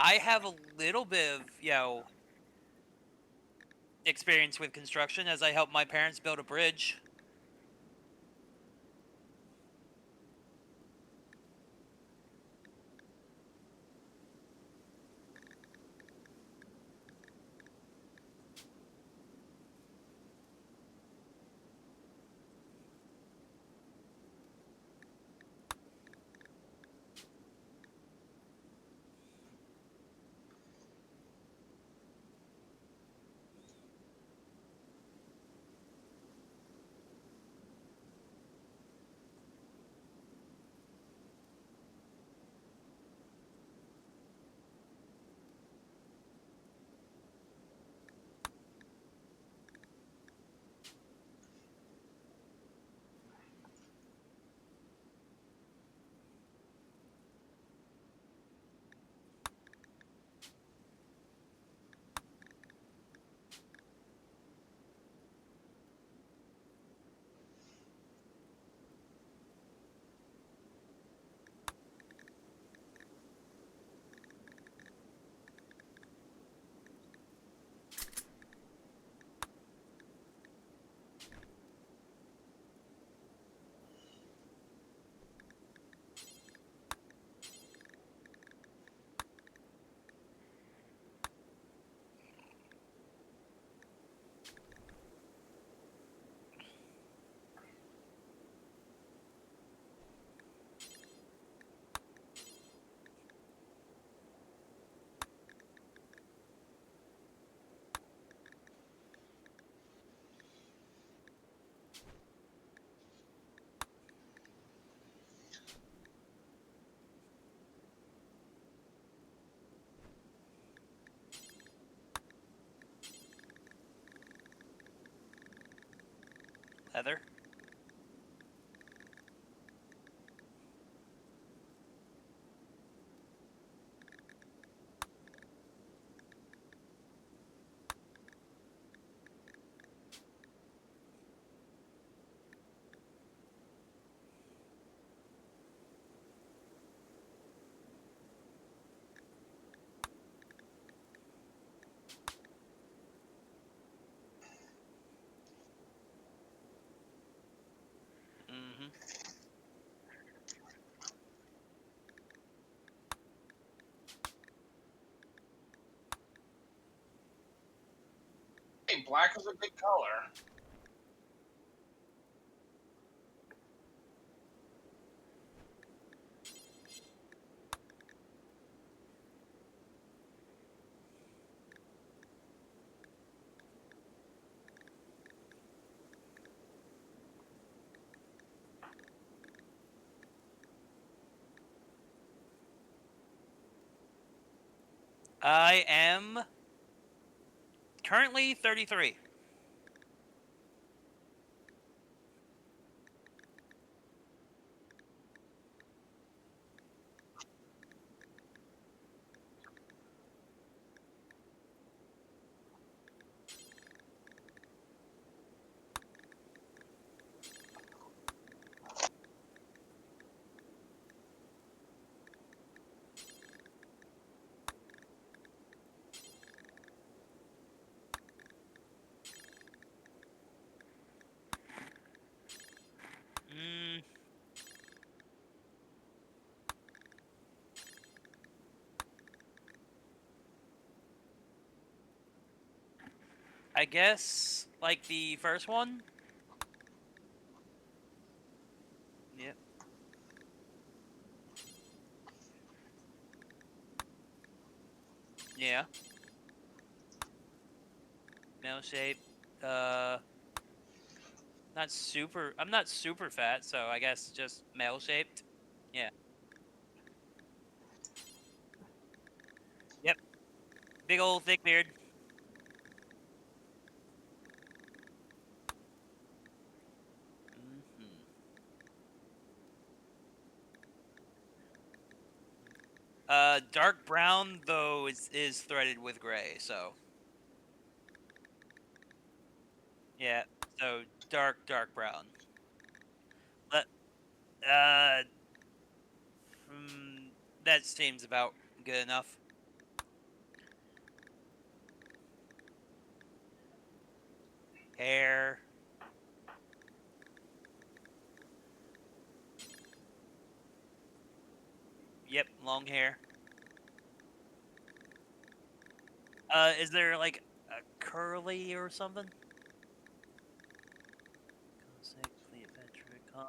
I have a little bit of, experience with construction as I helped my parents build a bridge. Heather? Mm-hmm. Hey, black is a good color. I am currently 33. Mm, I guess, like the first one? Yep. Yeah. Male shape. Uh, I'm not super fat, so I guess just male shaped. Yeah. Yep. Big old thick beard. Hmm. Dark brown though is threaded with gray, so yeah. So dark brown. But uh, that seems about good enough. Hair. Yep, long hair. Is there like a curly or something? Cossack, fleet adventure, con.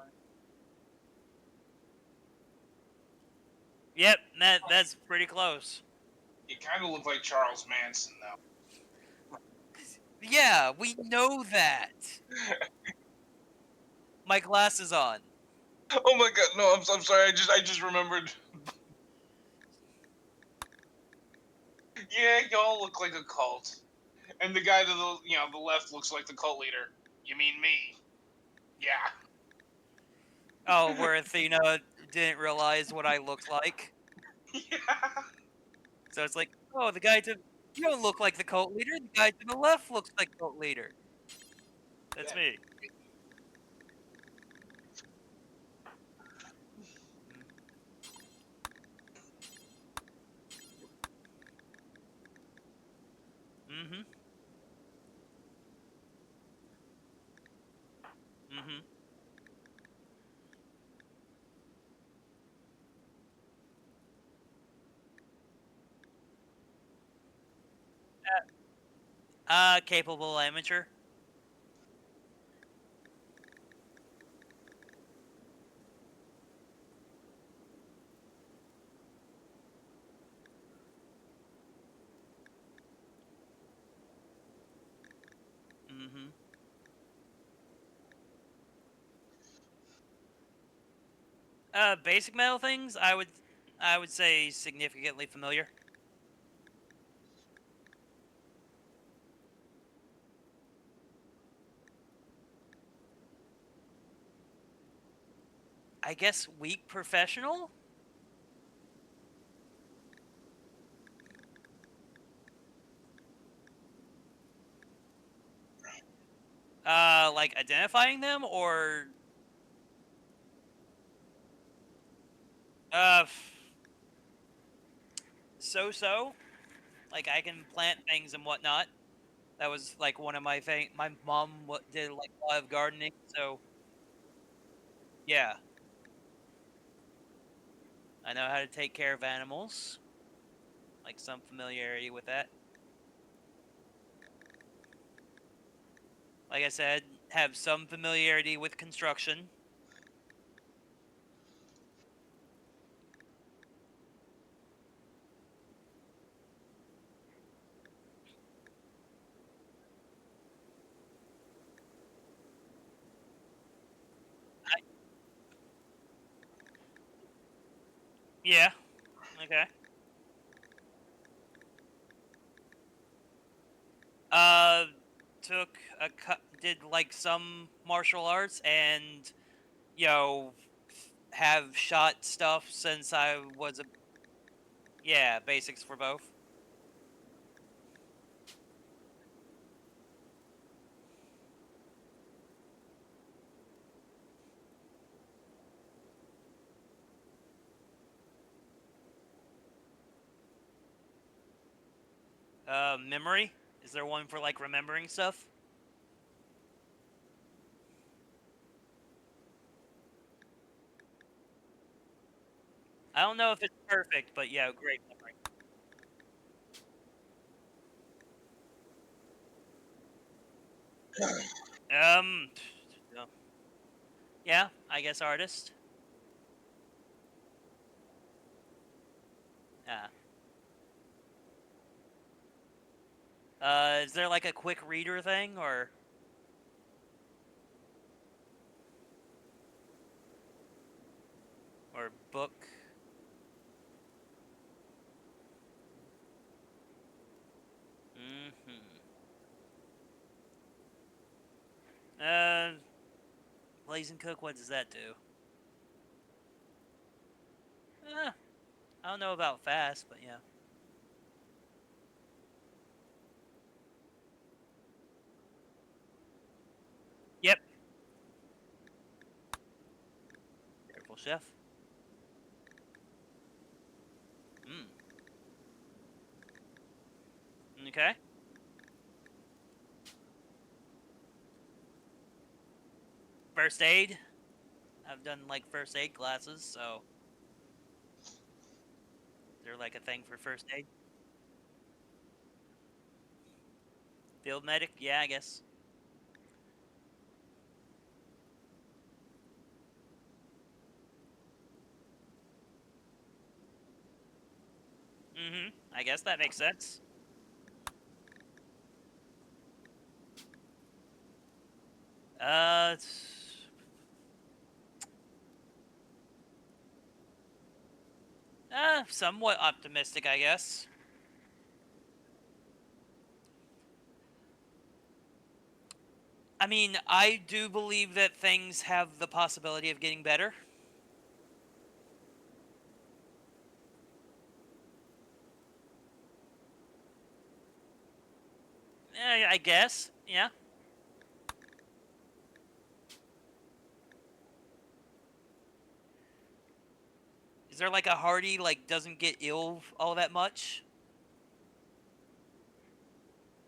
Yep, that's pretty close. You kind of look like Charles Manson, though. Yeah, we know that. My glasses on. Oh my god, no, I'm sorry. I just remembered. Yeah, y'all look like a cult, and the guy to the left looks like the cult leader. You mean me? Yeah. Oh, where Athena didn't realize what I looked like. Yeah. So it's like, oh, the guy to you don't look like the cult leader. The guy to the left looks like cult leader. That's me. Mm-hmm. Mm-hmm. Capable amateur. Mm-hmm. Basic metal things, I would say significantly familiar. I guess weak professional? Like identifying them or uh so. Like I can plant things and whatnot. That was like one of my thing. My mom did like a lot of gardening, so yeah, I know how to take care of animals. Like some familiarity with that. Like I said, have some familiarity with construction. Yeah. Okay. Uh, took did like some martial arts and you know have shot stuff since I was a yeah basics for both. Memory. Is there one for like remembering stuff? I don't know if it's perfect, but yeah, great memory. No. Yeah, I guess artist. Yeah. Is there like a quick reader thing or book? Mm-hmm. Uh, Blazing Cook. What does that do? Eh, I don't know about fast, but yeah. Yep. Careful, chef. Mm. Okay. First aid. I've done like first aid classes, so is there like a thing for first aid? Field medic? Yeah, I guess. Mm-hmm. I guess that makes sense. It's- somewhat optimistic, I guess. I mean, I do believe that things have the possibility of getting better. I guess, yeah. Is there like a Hardy like doesn't get ill all that much?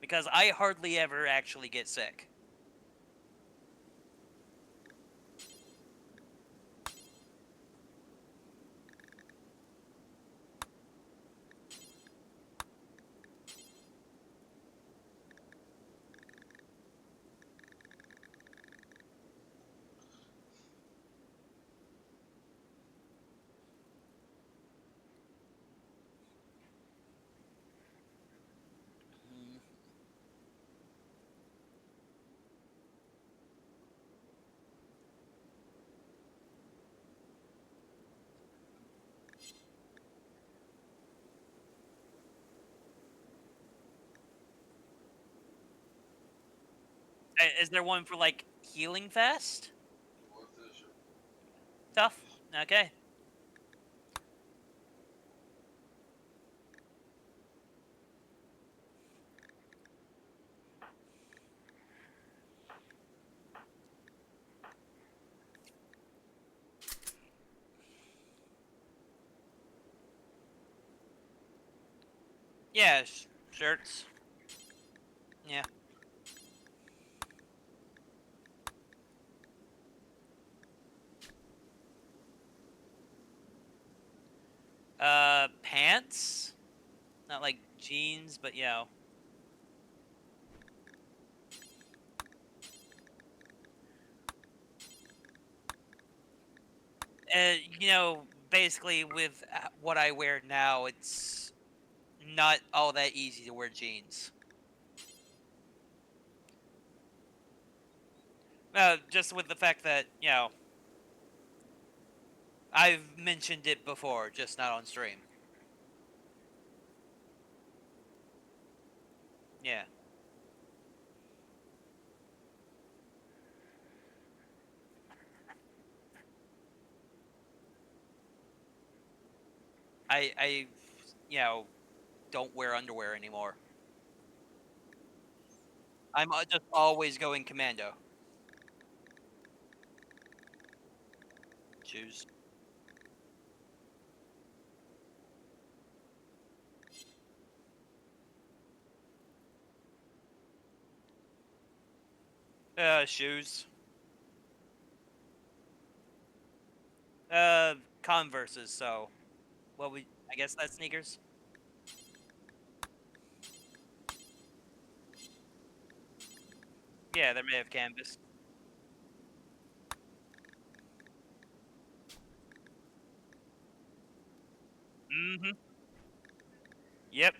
Because I hardly ever actually get sick. Mm. Is there one for like healing fast? Tough. Okay. Yeah, shirts. Yeah. Pants. Not like jeans, but you know. You know, basically with what I wear now, it's not all that easy to wear jeans. Just with the fact that, you know, I've mentioned it before, just not on stream. Yeah. I, you know, don't wear underwear anymore. I'm just always going commando. Shoes. Shoes. Converses, so, well, I guess that's sneakers? Yeah, they're made of canvas. Mm-hmm. Yep.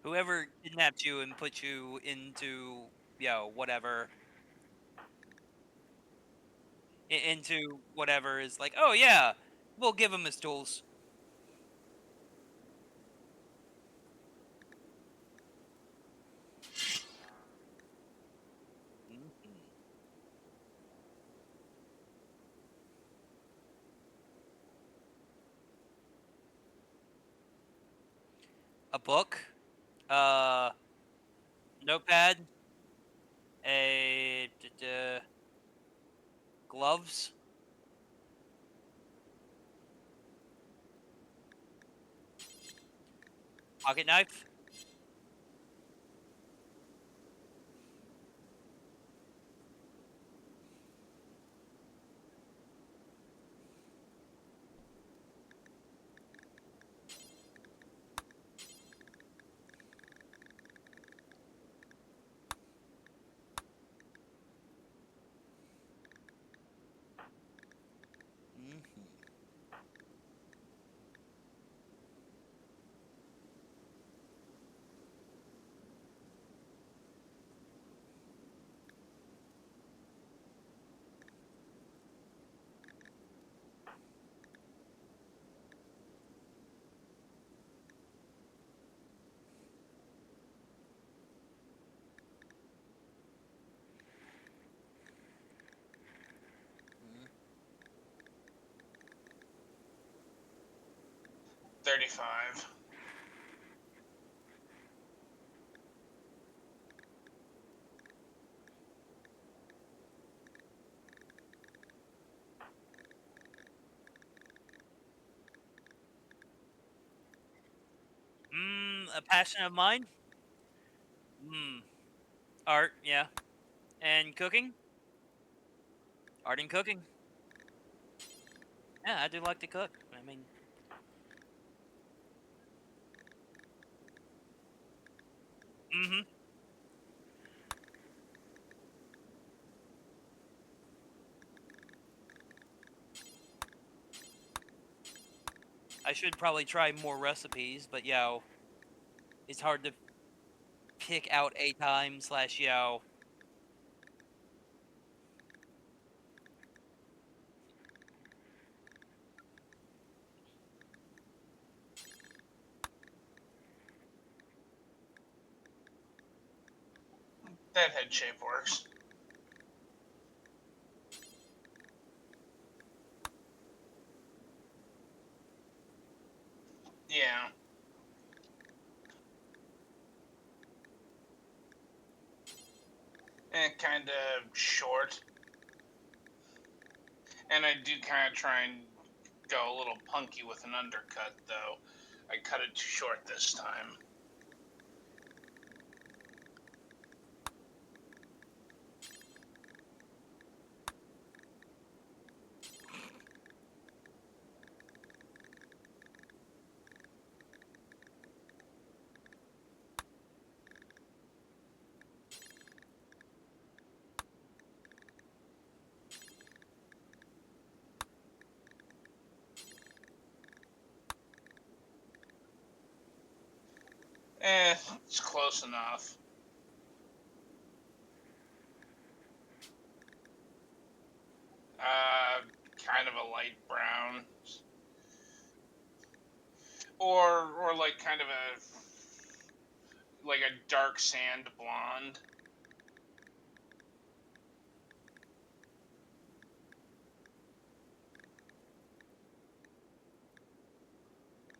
Whoever kidnapped you and put you into, you know, whatever, into whatever is like, oh yeah, we'll give him his tools. a book, notepad, a gloves, pocket knife. Mhm. Mhm. 35. A passion of mine. Art, yeah, and cooking. Art and cooking. Yeah, I do like to cook. I mean, hmm I should probably try more recipes, but it's hard to pick out a time slash That head shape works. Yeah. And kind of short. And I do kind of try and go a little punky with an undercut, though. I cut it too short this time. It's close enough. Uh, Kind of a light brown, or like kind of a dark sand blonde.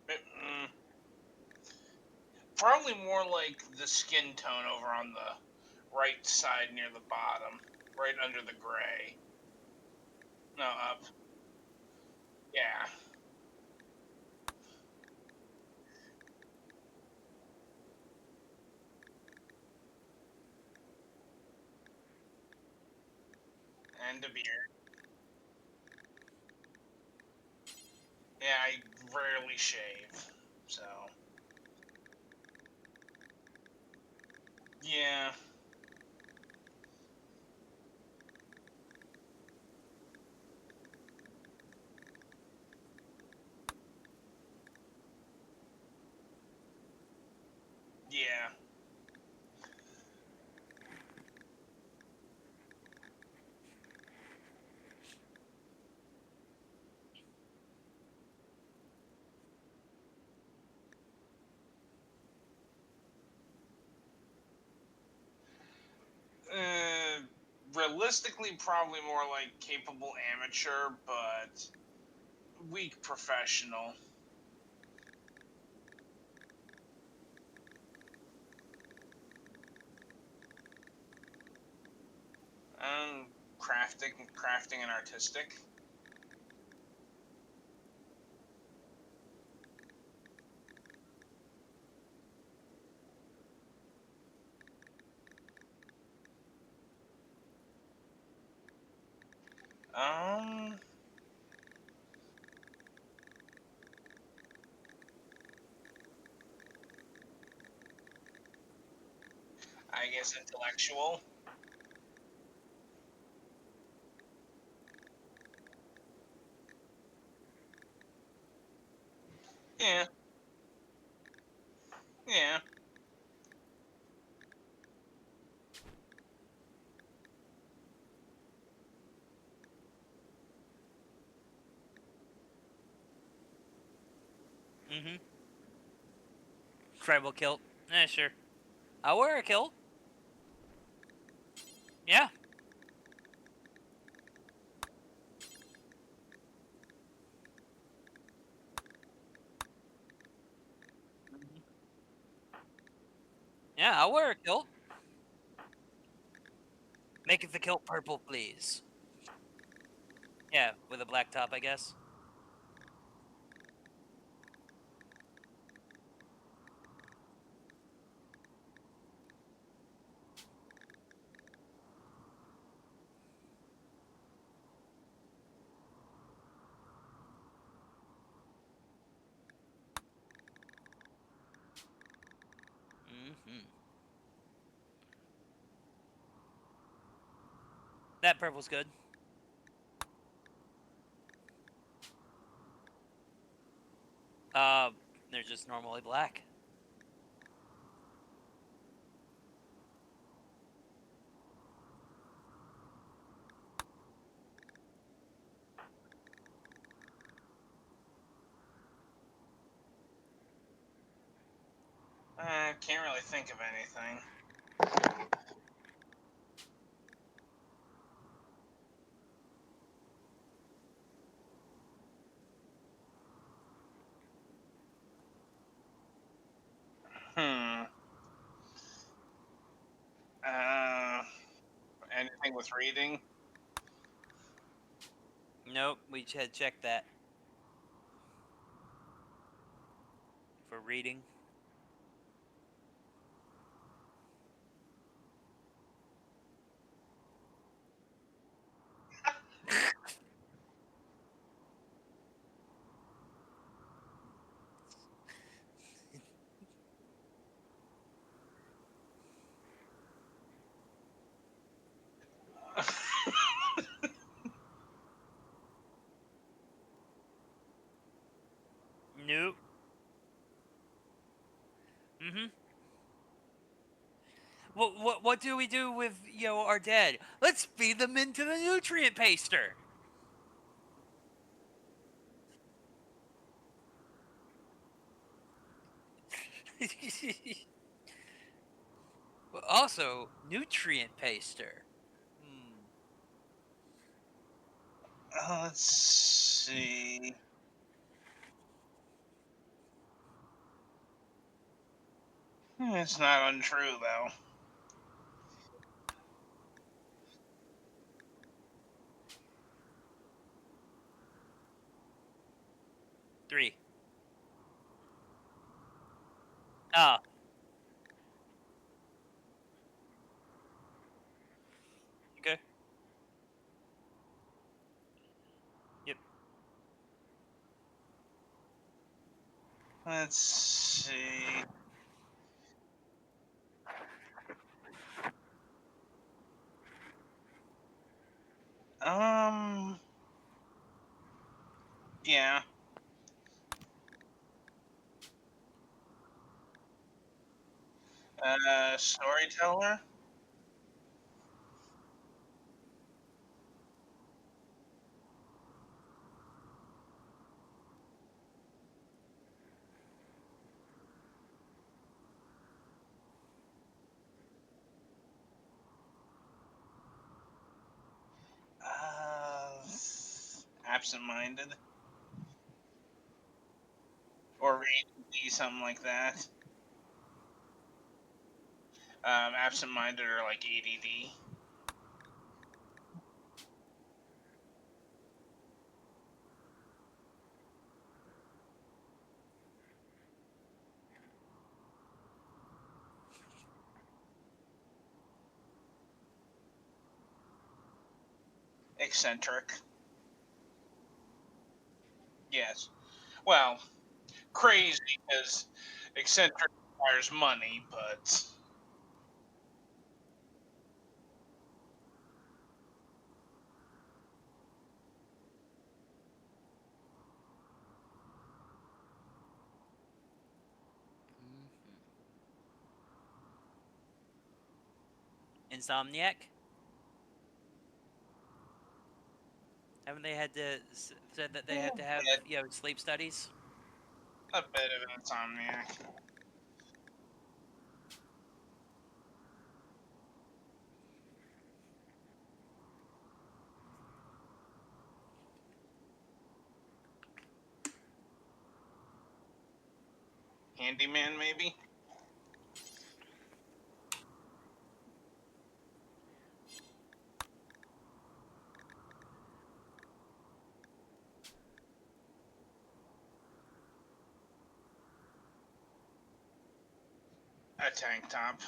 Mm, Probably more like the skin tone over on the right side near the bottom, right under the gray. No, up. Yeah, and a beard. Yeah, I rarely shave, so yeah, yeah. Uh, Realistically, probably more like capable amateur, but weak professional. crafting and artistic. I guess intellectual. Yeah. Yeah. Mm-hmm. Tribal kilt. Sure. I'll wear a kilt. Yeah. Mhm. Yeah, I'll wear a kilt. Make it the kilt purple, please. Yeah, with a black top, I guess. Mm-hmm. That purple's good. Uh, they're just normally black. Can't really think of anything. Hmm. Anything with reading? Nope, we had checked that for reading. Nope. Mm-hmm. What do we do with our dead? Let's feed them into the nutrient paster. Also, nutrient paster. Hmm. Let's see. It's not untrue though. Three. Ah. Okay. Yep. Let's see. Um. Yeah. Storyteller. Uh, Absent-minded or ADD, something like that. Absent-minded or like ADD. eccentric. Yes. Well, crazy because eccentric requires money, but Mhm. Insomniac? Haven't they had to said that they have to have sleep studies? a bit of an insomniac. Handyman, maybe? A tank top.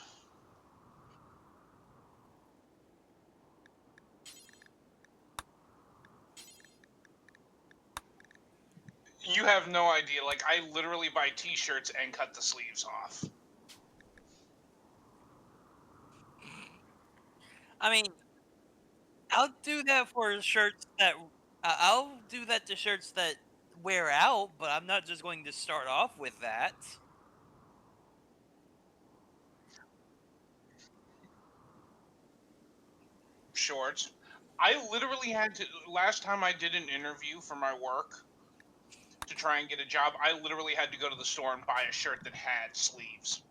You have no idea. Like, I literally buy t-shirts and cut the sleeves off. I mean, I'll do that for shirts that I'll do that to shirts that wear out, but I'm not just going to start off with that. Shorts. I literally had to, last time I did an interview for my work to try and get a job, I literally had to go to the store and buy a shirt that had sleeves.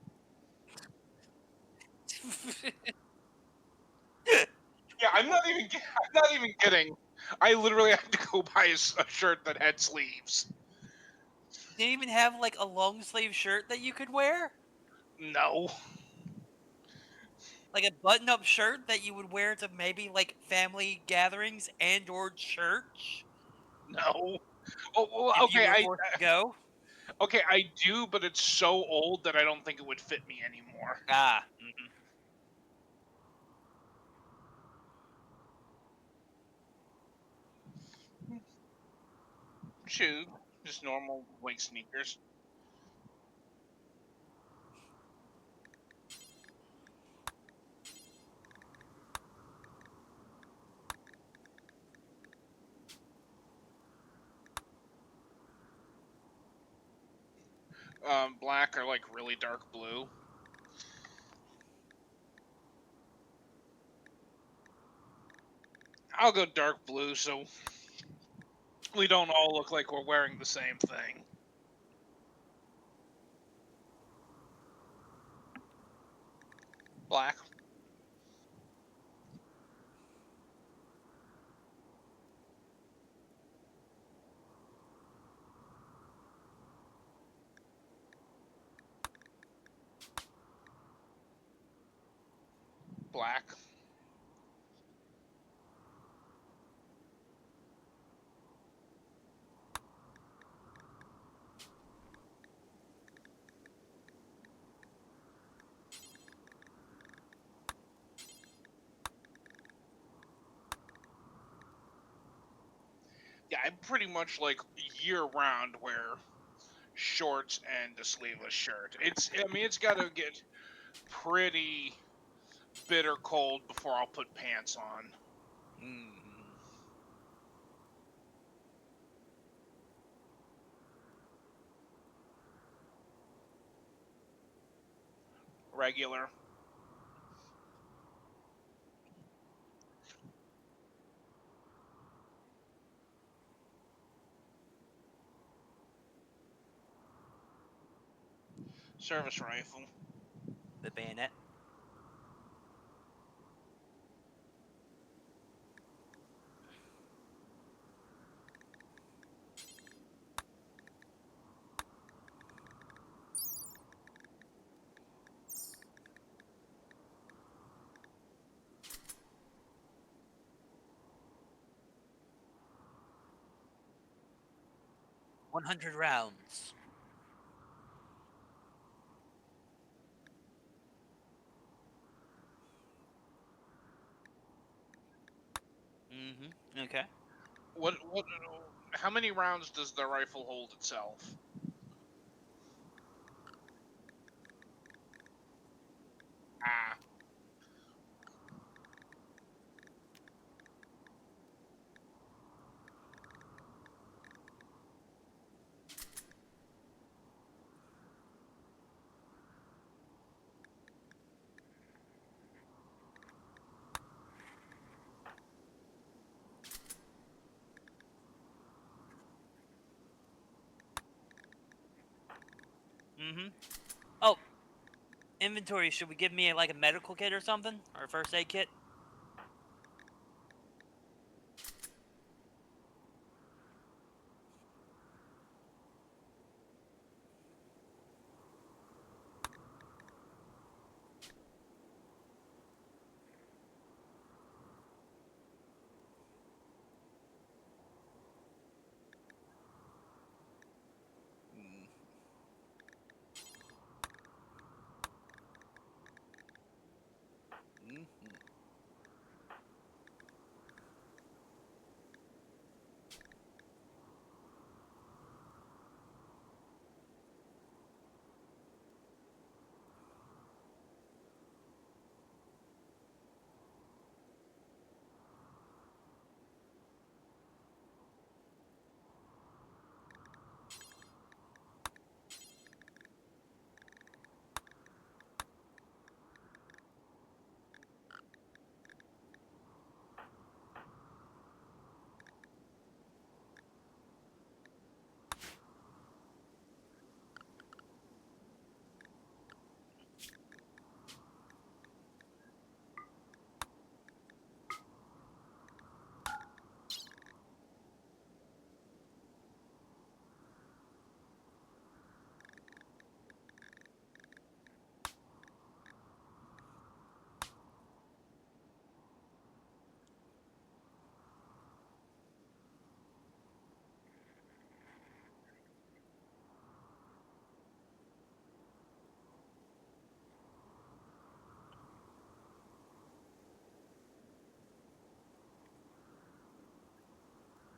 Yeah, I'm not even kidding. I literally had to go buy a shirt that had sleeves. Do you even have like a long sleeve shirt that you could wear? No. Like a button up shirt that you would wear to maybe like family gatherings and or church No. Oh, well, if you were forced to go? okay, I do, but it's so old that I don't think it would fit me anymore. Ah. Mhm. Shoe, just normal like sneakers. Black or like really dark blue. I'll go dark blue so we don't all look like we're wearing the same thing. Black. Black. Yeah, I pretty much like year round wear shorts and a sleeveless shirt. I mean, it's got to get pretty bitter cold before I'll put pants on. Mhm. Regular. Service rifle. The bayonet. $100. Okay. What? How many rounds does the rifle hold itself? Ah, Oh, inventory. Should we give me like a medical kit or something, or a first aid kit? Mm. Mhm.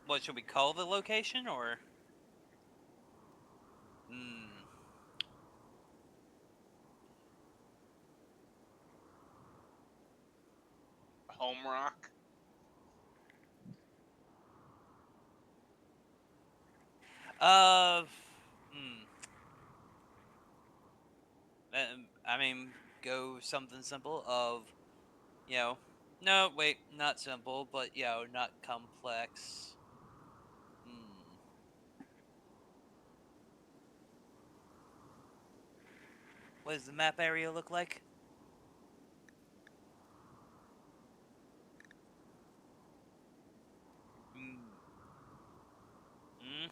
What should we call the location, or? Hmm. home rock. Uh. Hmm. I mean, go something simple. You know. No, wait, not simple, but not complex. Hmm. What does the map area look like? Hmm. Hmm.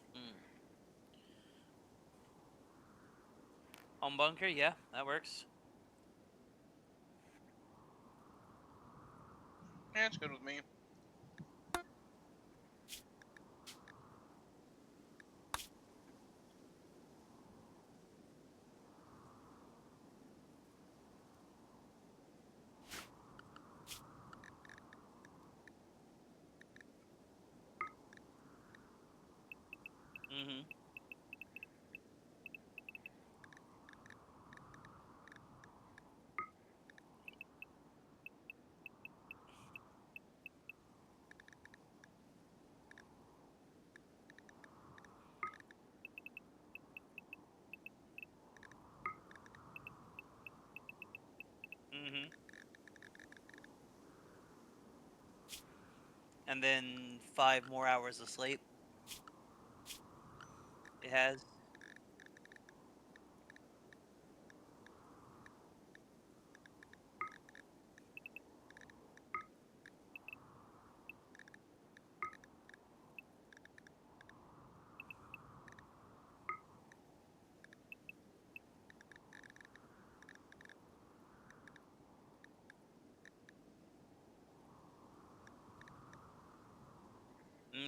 Home bunker, yeah, that works. Yeah, it's good with me. Mm-hmm. Mm-hmm. And then 5 more hours of sleep. It has.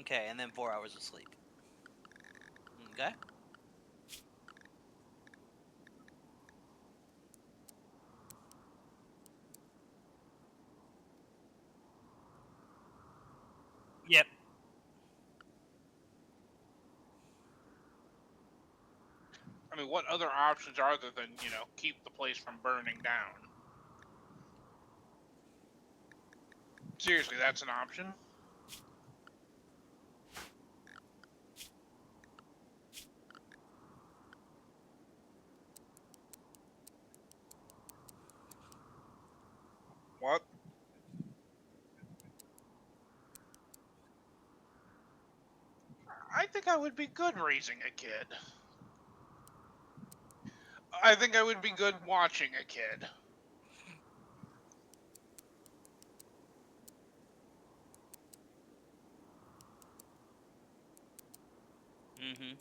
Okay, and then 4 hours of sleep. Okay. mean, what other options are there than, keep the place from burning down? Seriously, that's an option? What? I think I would be good raising a kid. I think I would be good watching a kid. Mm-hmm.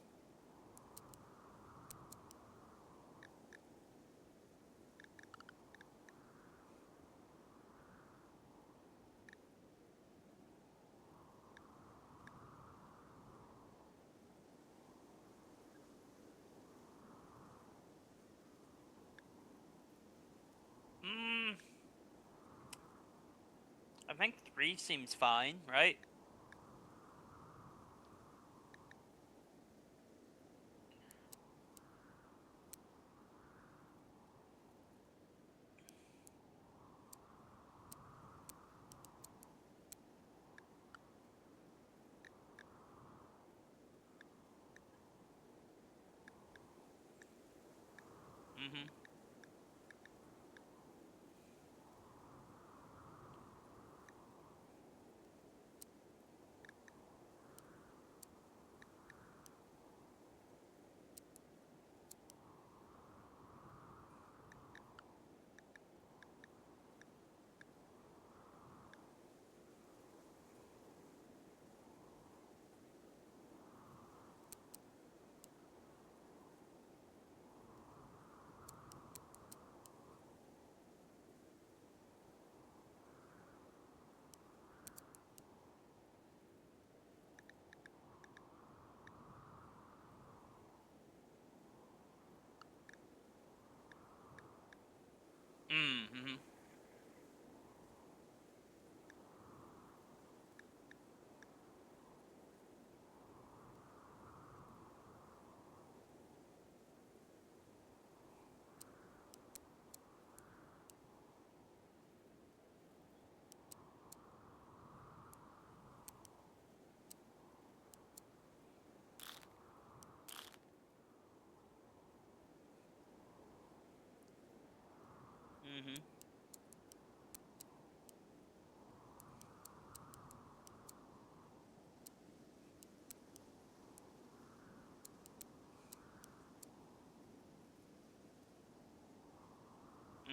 Mm, I think 3 seems fine, right? Mm-hmm. Mm-hmm. Mm-hmm.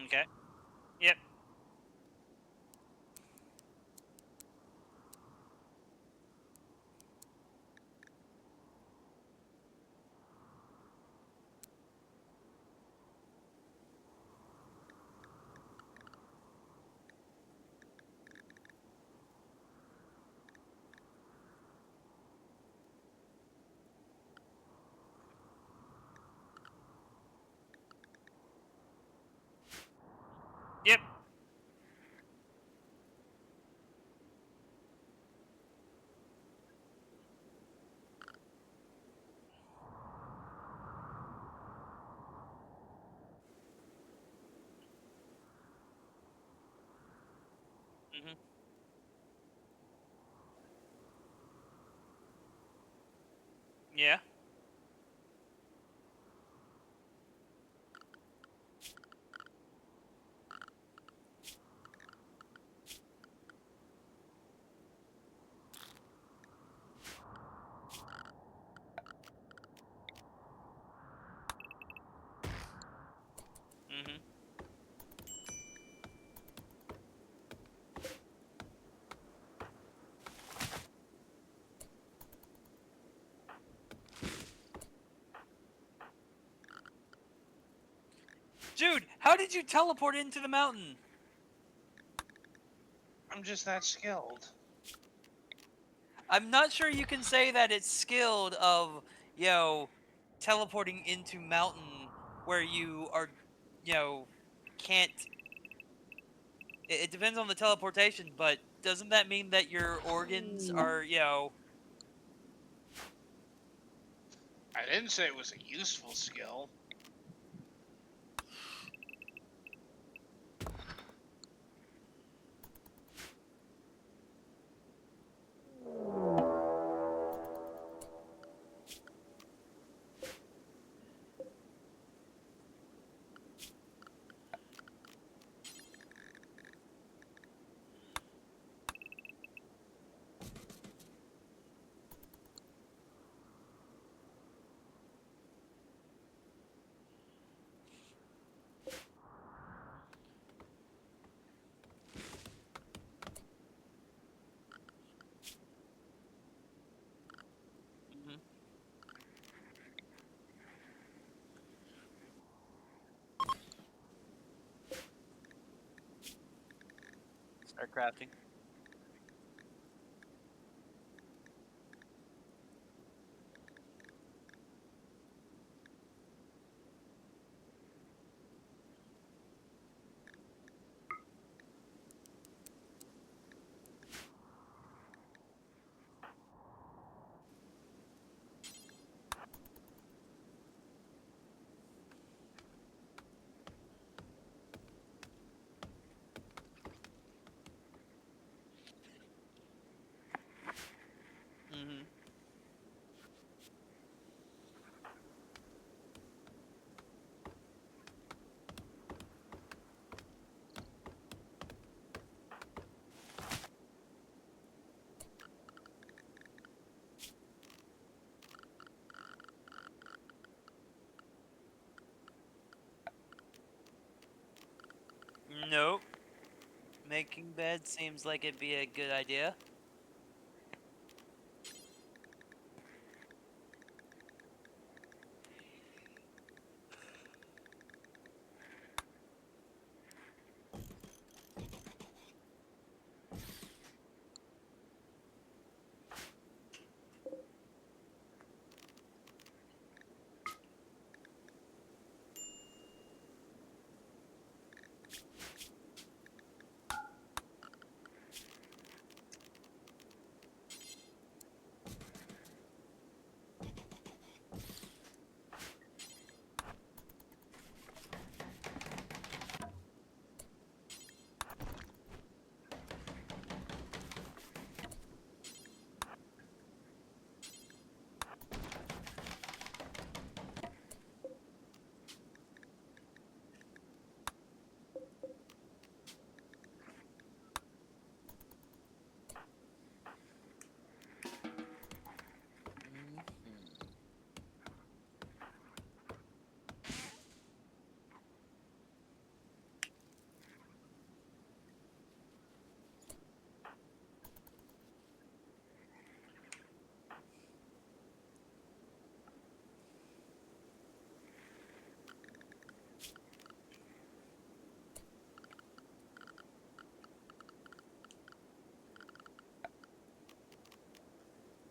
Okay. Yep. Yep. Mm-hmm. Yeah. Mm-hmm. Dude, how did you teleport into the mountain? I'm just that skilled. I'm not sure you can say that it's skilled of, you know, teleporting into mountain where you are, you know, can't. It depends on the teleportation, but doesn't that mean that your organs are, I didn't say it was a useful skill. Mhm. Start crafting. Mhm. Nope. Making bed seems like it'd be a good idea.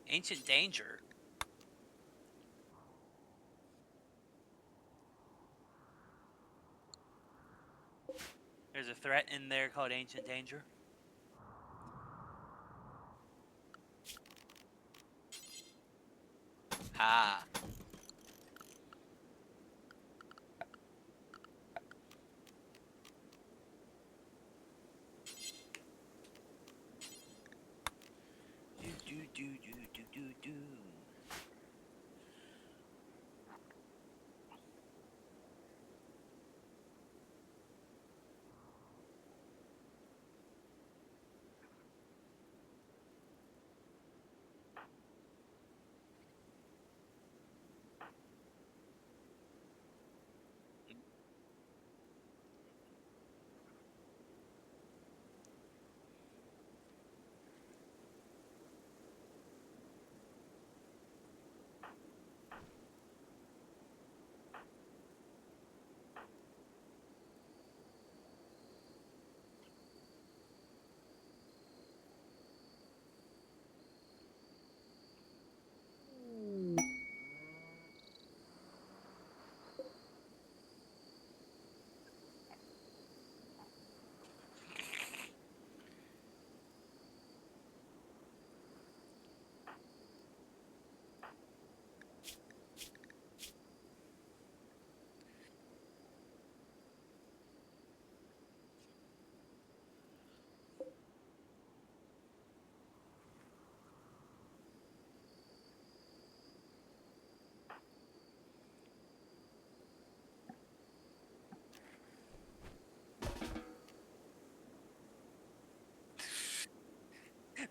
Ancient danger. There's a threat in there called ancient danger. Ah. Do do do do do do do.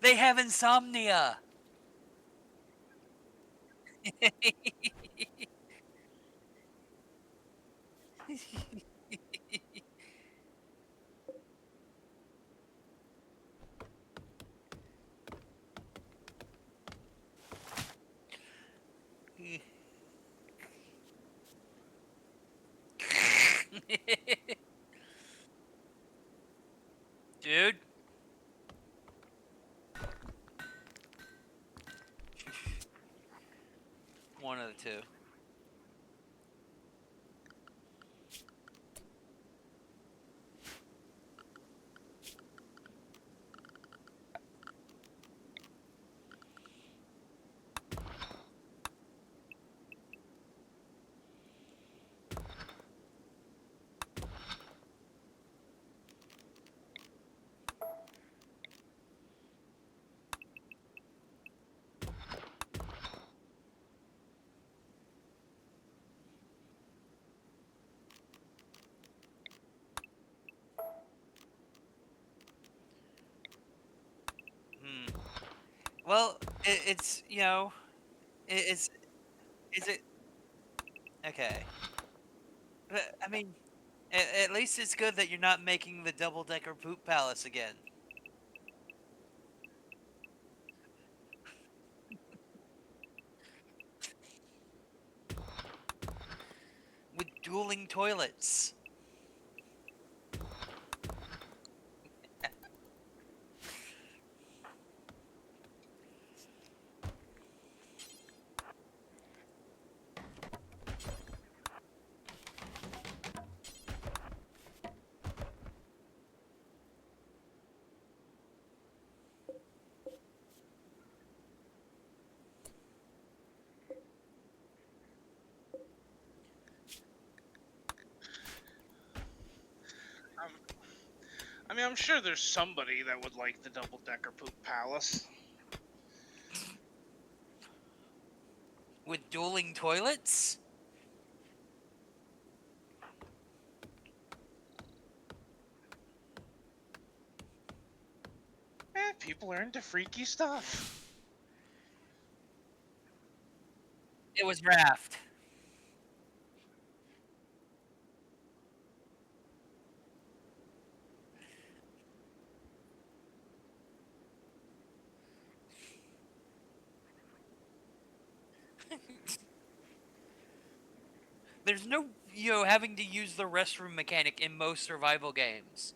They have insomnia. Dude. One of the two. Hmm. Well, it's it's is it okay? But I mean, at least it's good that you're not making the double-decker poop palace again with dueling toilets. I mean, I'm sure there's somebody that would like the double decker poop palace. With dueling toilets? People are into freaky stuff. It was Raft. There's no, having to use the restroom mechanic in most survival games.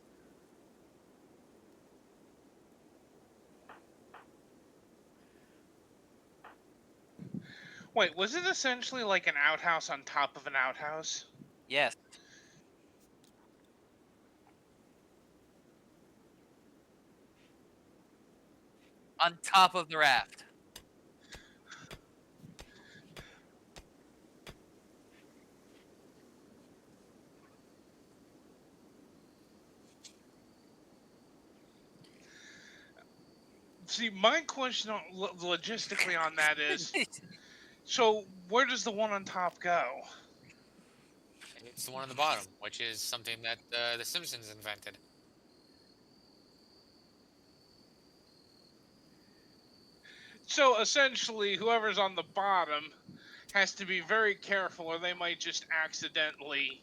Wait, was it essentially like an outhouse on top of an outhouse? Yes. On top of the raft. See, my question logistically on that is, so where does the one on top go? It's the one on the bottom, which is something that the Simpsons invented. So essentially, whoever's on the bottom has to be very careful, or they might just accidentally.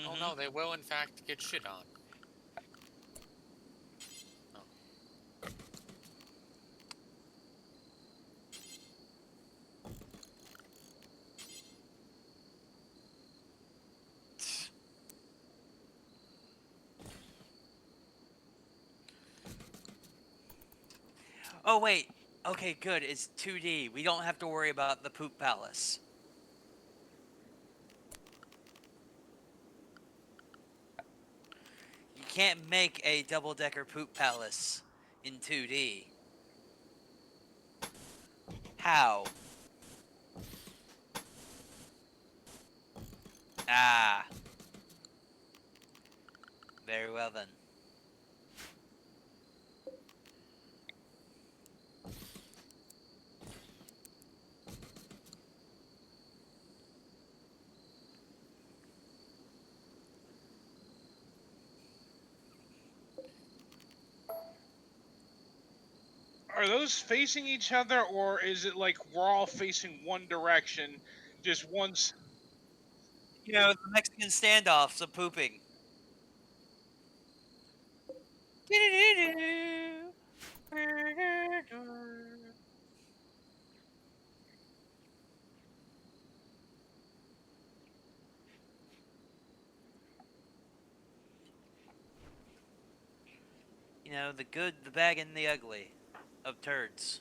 Oh Mm-hmm. no, they will in fact get shit on. Oh. Oh, wait. Okay, good. It's 2D. We don't have to worry about the poop palace. You can't make a double-decker poop palace in 2D. How? Ah. Very well then. are those facing each other, or is it like we're all facing one direction, just once? You know, the Mexican standoffs of pooping. You know, the good, the bad, and the ugly of turds.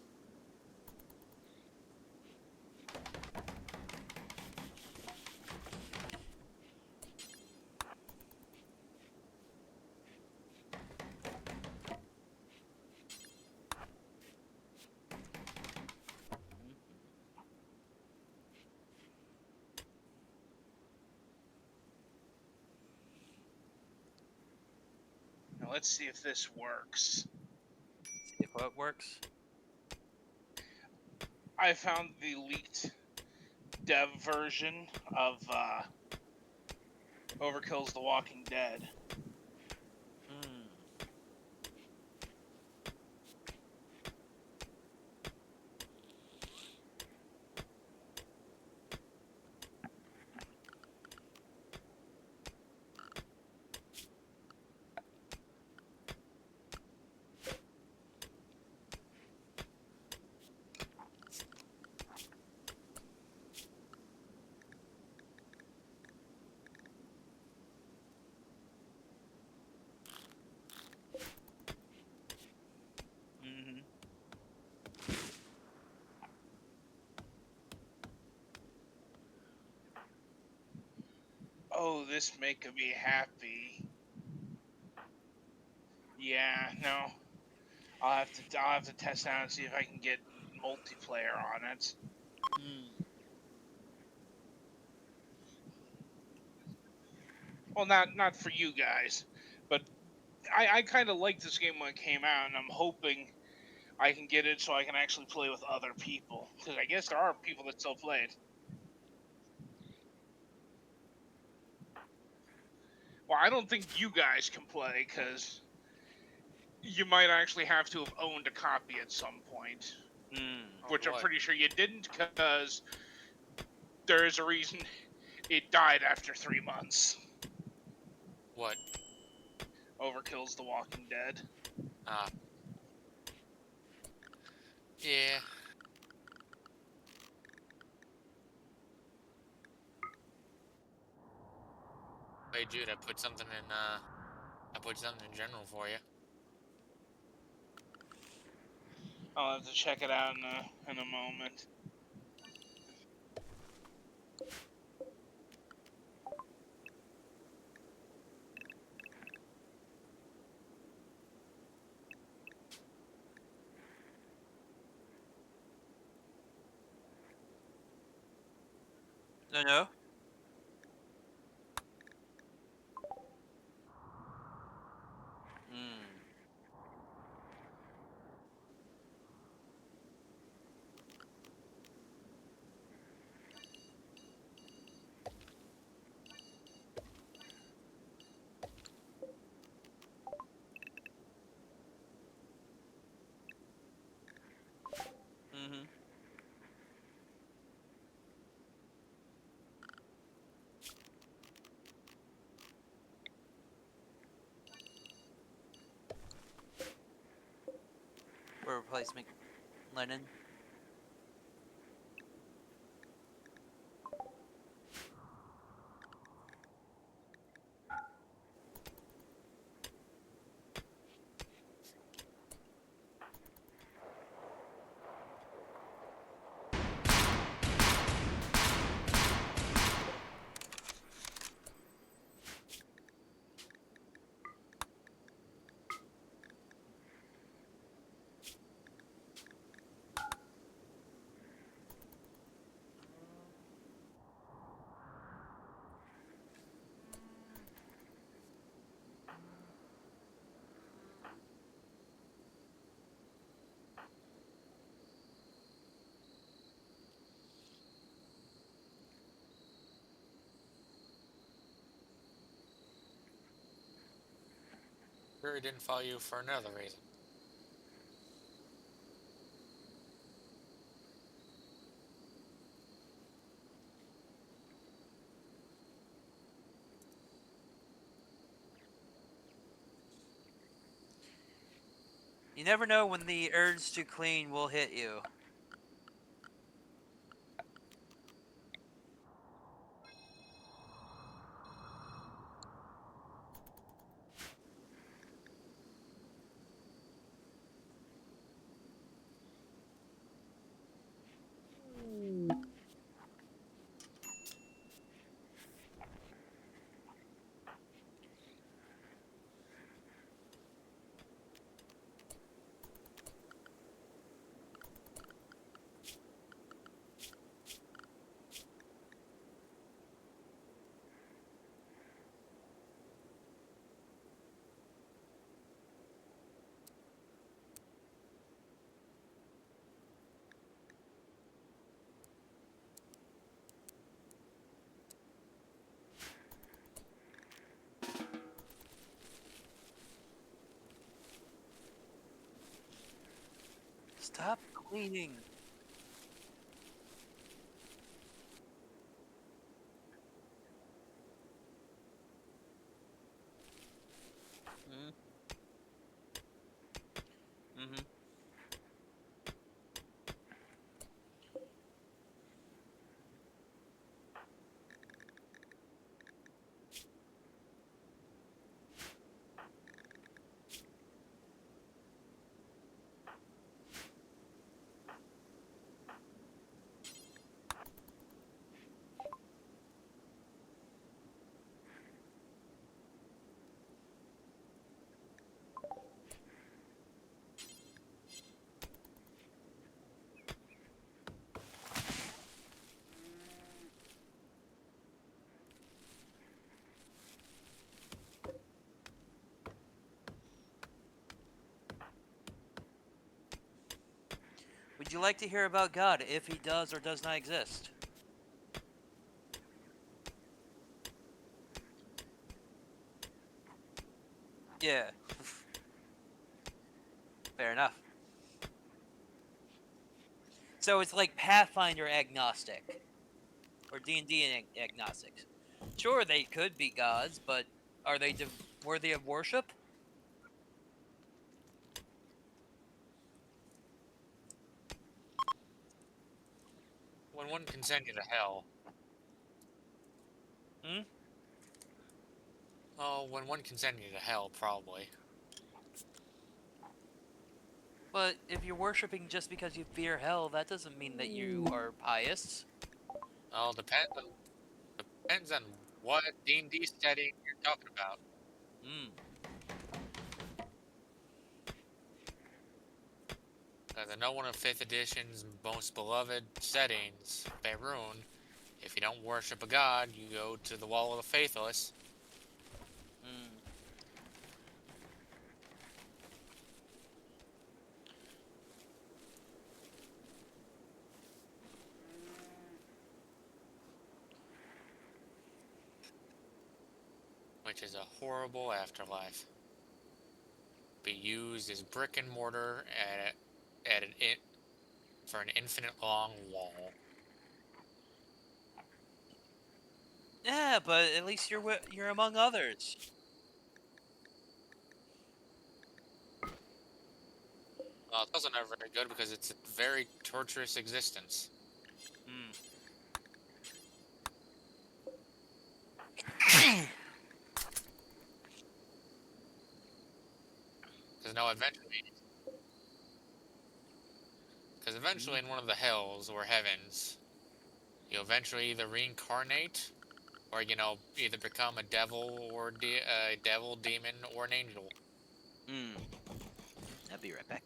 Now let's see if this works. See if what works. I found the leaked dev version of Overkill's The Walking Dead. Hmm. Mm-hmm. Oh, this making me happy. Yeah, no. I'll have to test out and see if I can get multiplayer on it. Mm. Well, not for you guys, but I kind of liked this game when it came out, and I'm hoping I can get it so I can actually play with other people. Because I guess there are people that still play it. Well, I don't think you guys can play because you might actually have to have owned a copy at some point, Mm. which I'm What? pretty sure you didn't because there is a reason it died after 3 months. What? Overkill's The Walking Dead. Ah. Yeah. Hey, Jude, I put something in. I put something in general for you. I'll have to check it out in a moment. No, no. Mm. Mm-hmm. For replacement linen. Sure, it didn't follow you for another reason. You never know when the urge to clean will hit you. Stop cleaning. Mm. Mm-hmm. Would you like to hear about God if he does or does not exist? Yeah. Fair enough. So it's like Pathfinder agnostic. Or D&D agnostics. Sure, they could be gods, but are they worthy of worship? When one can send you to hell. Hmm? Oh, when one can send you to hell, probably. But if you're worshipping just because you fear hell, that doesn't mean that you are pious. Oh, depends on what D&D setting you're talking about. Hmm. Because I know one of 5th edition's most beloved settings, Faerun, if you don't worship a god, you go to the Wall of the Faithless. Hmm. Which is a horrible afterlife. Be used as brick and mortar for an infinite long wall. Yeah, but at least you're among others. Well, it's also not very good because it's a very torturous existence. Hmm. Because eventually in one of the hells or heavens, you eventually either reincarnate or either become a devil or a devil, demon, or an angel. Hmm. I'll be right back.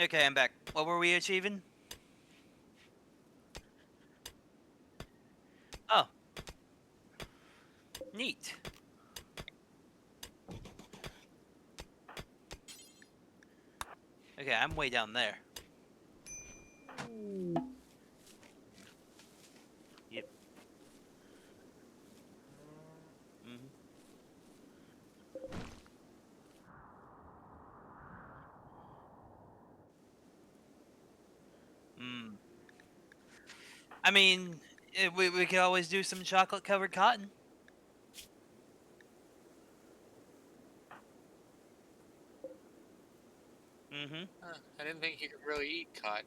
Okay, I'm back. What were we achieving? Oh. Neat. Okay, I'm way down there. Yep. Mm-hmm. Mm. I mean, we could always do some chocolate-covered cotton. Mm-hmm. I didn't think you could really eat cotton.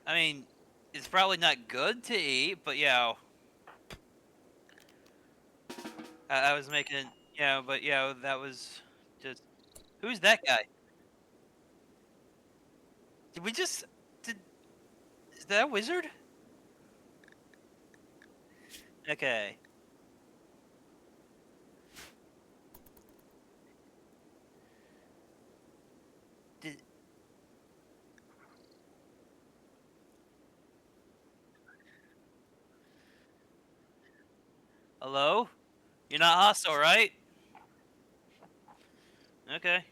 I mean, it's probably not good to eat, but I was making, but that was just. Who's that guy? Did we just? Did is that a wizard? Okay. Did hello? You're not hostile, right? Okay.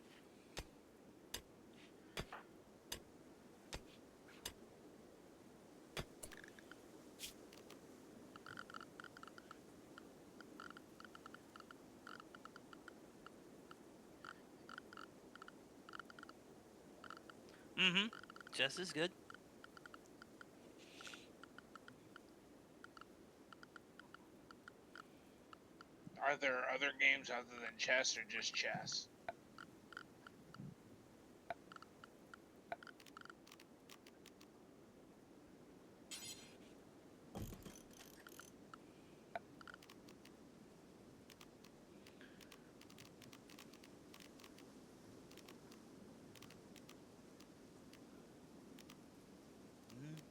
Mm-hmm. Just as good. Are there other games other than chess or just chess?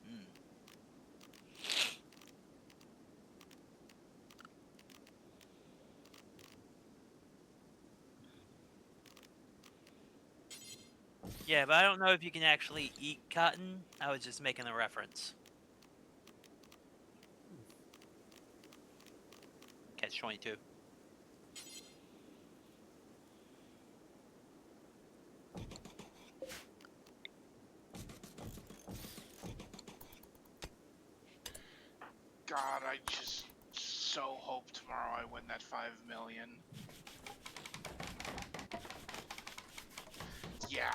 Mm-hmm. Yeah, but I don't know if you can actually eat cotton. I was just making a reference. Catch 22. God, I just so hope tomorrow I win that 5 million. Yeah.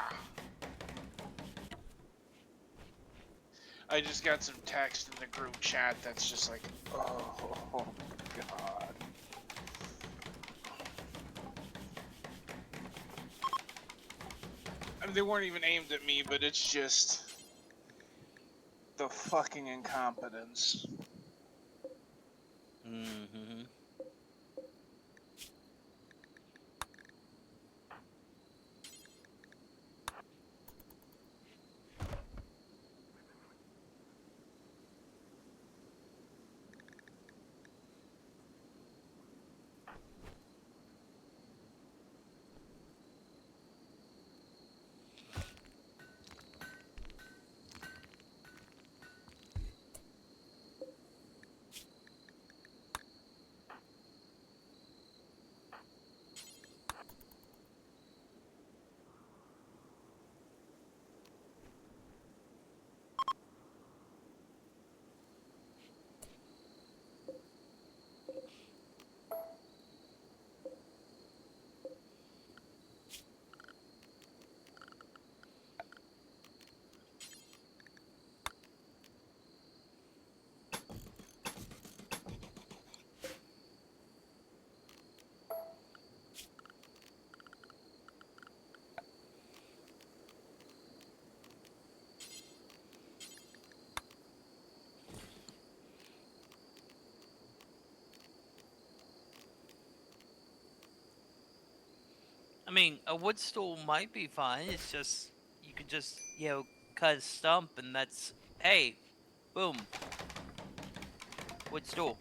I just got some text in the group chat that's just like, oh God. I mean, they weren't even aimed at me, but it's just the fucking incompetence. Mm-hmm. I mean, a wood stool might be fine. It's just you could just cut a stump and that's hey, boom, wood stool.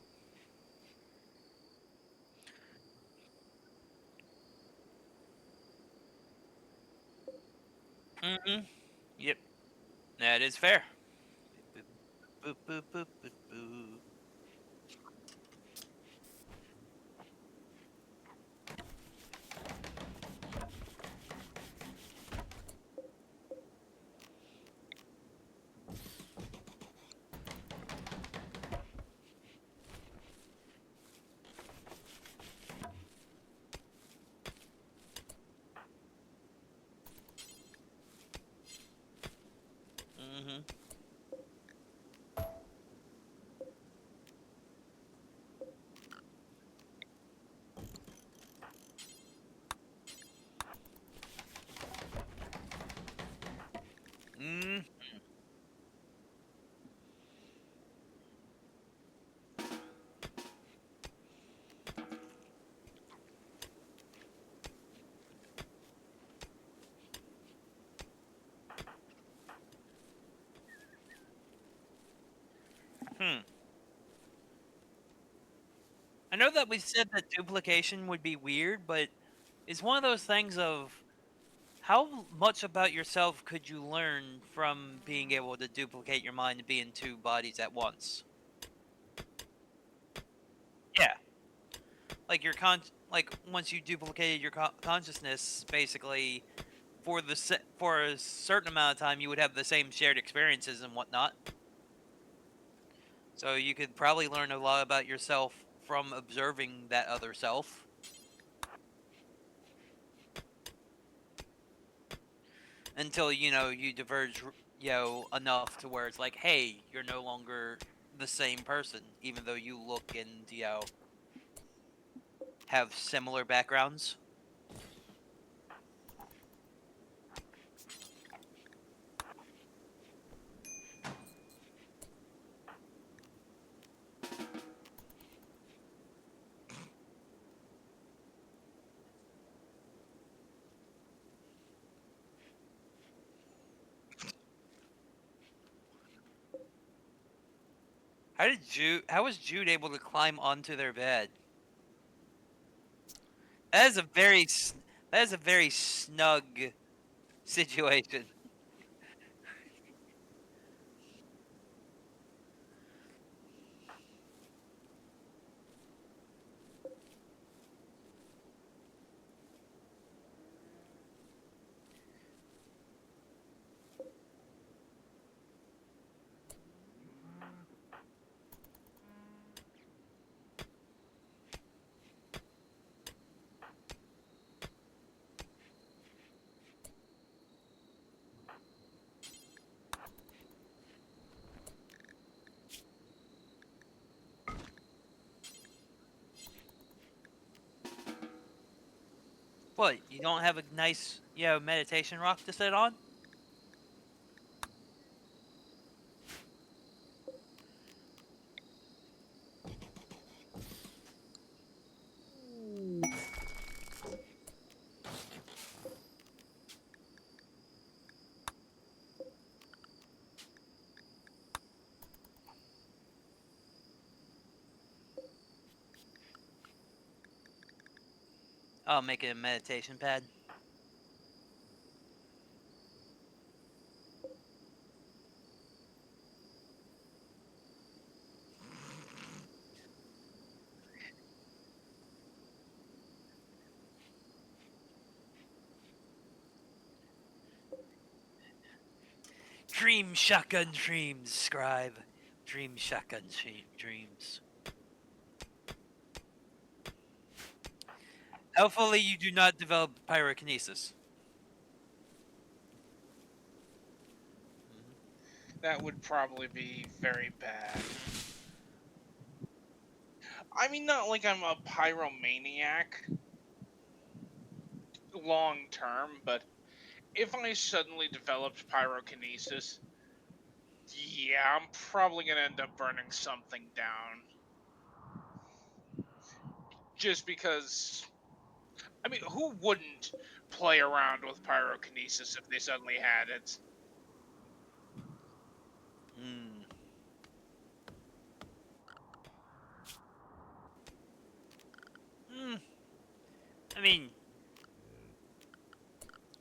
Mm-hmm. Yep, that is fair. Boop, boop, boop, boop, boop, boop. Mm-hmm. Mm. Hmm. I know that we said that duplication would be weird, but it's one of those things of how much about yourself could you learn from being able to duplicate your mind and be in two bodies at once? Yeah, like like once you duplicated your consciousness, basically for a certain amount of time, you would have the same shared experiences and whatnot. So you could probably learn a lot about yourself from observing that other self until you diverge, enough to where it's like, hey, you're no longer the same person, even though you look and have similar backgrounds. How was Jude able to climb onto their bed? That is a that is a very snug situation. What, you don't have a nice, meditation rock to sit on? I'll make it a meditation pad. Dream shotgun dreams, scribe. Dream shotgun dreams. Hopefully you do not develop pyrokinesis. That would probably be very bad. I mean, not like I'm a pyromaniac long term, but if I suddenly developed pyrokinesis, yeah, I'm probably gonna end up burning something down. Just because, I mean, who wouldn't play around with pyrokinesis if they suddenly had it? Hmm. Hmm. I mean,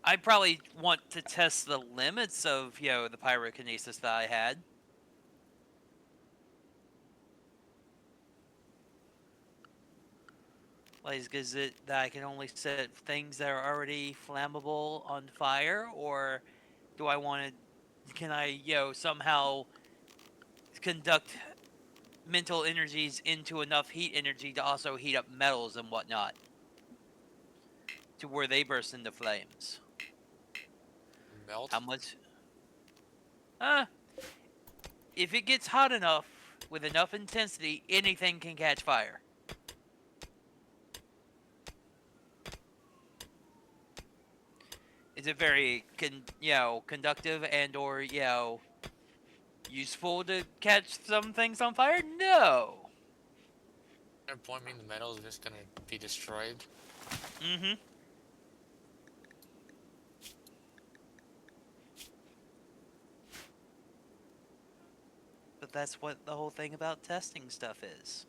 I'd probably want to test the limits of, the pyrokinesis that I had. Like, is it that I can only set things that are already flammable on fire, or do I want to? Can I, somehow conduct mental energies into enough heat energy to also heat up metals and whatnot, to where they burst into flames? How Melt. much? Uh, if it gets hot enough with enough intensity, anything can catch fire. Is it very conductive and or useful to catch some things on fire? No. Your point being the metal is just gonna be destroyed. Mm-hmm. But that's what the whole thing about testing stuff is.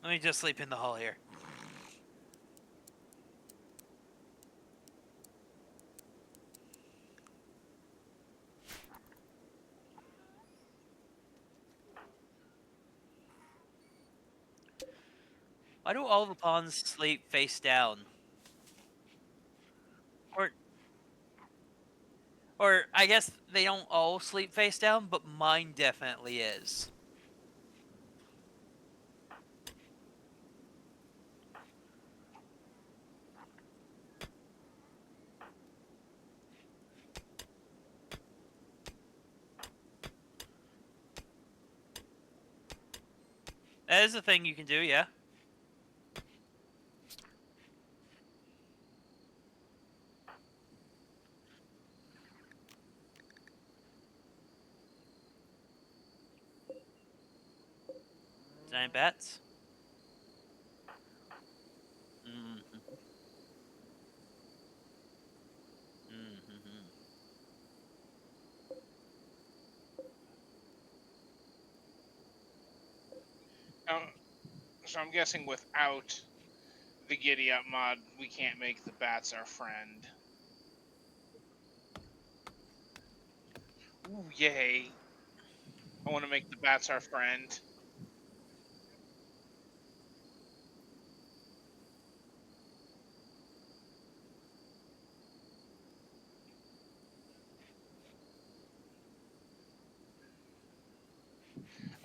Let me just sleep in the hall here. Why do all the pawns sleep face down? Or, or I guess they don't all sleep face down, but mine definitely is. That is a thing you can do, yeah. Giant bats. Mm-hmm. Mm-hmm. Now, so I'm guessing without the Giddy Up mod, we can't make the bats our friend. Ooh, yay. I want to make the bats our friend.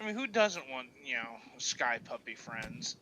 I mean, who doesn't want, sky puppy friends?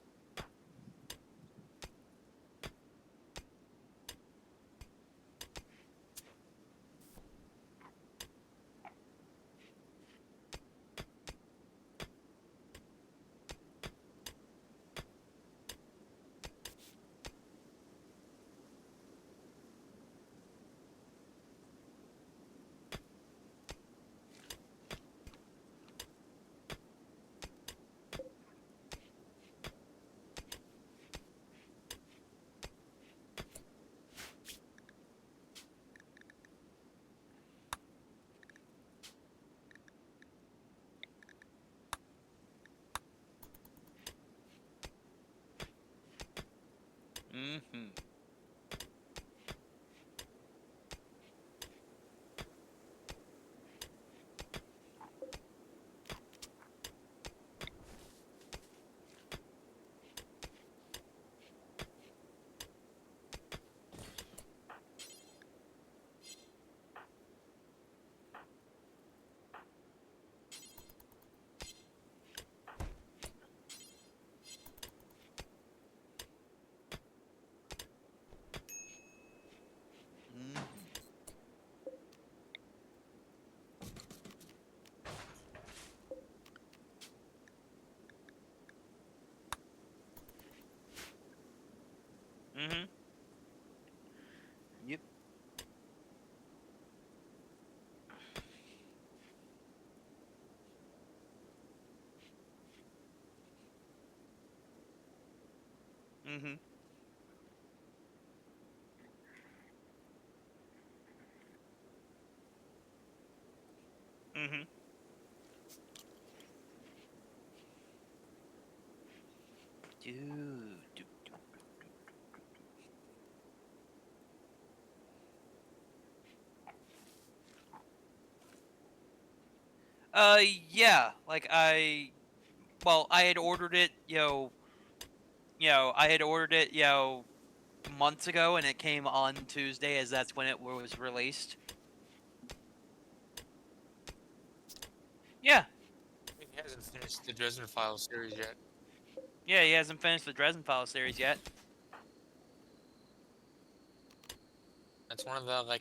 Mm-hmm. Mm-hmm. Yep. Mm-hmm. Mm-hmm. Dude. Yeah. Like I had ordered it. I had ordered it. Months ago, and it came on Tuesday, as that's when it was released. Yeah. He hasn't finished the Dresden Files series yet. Yeah, he hasn't finished the Dresden Files series yet. That's one of the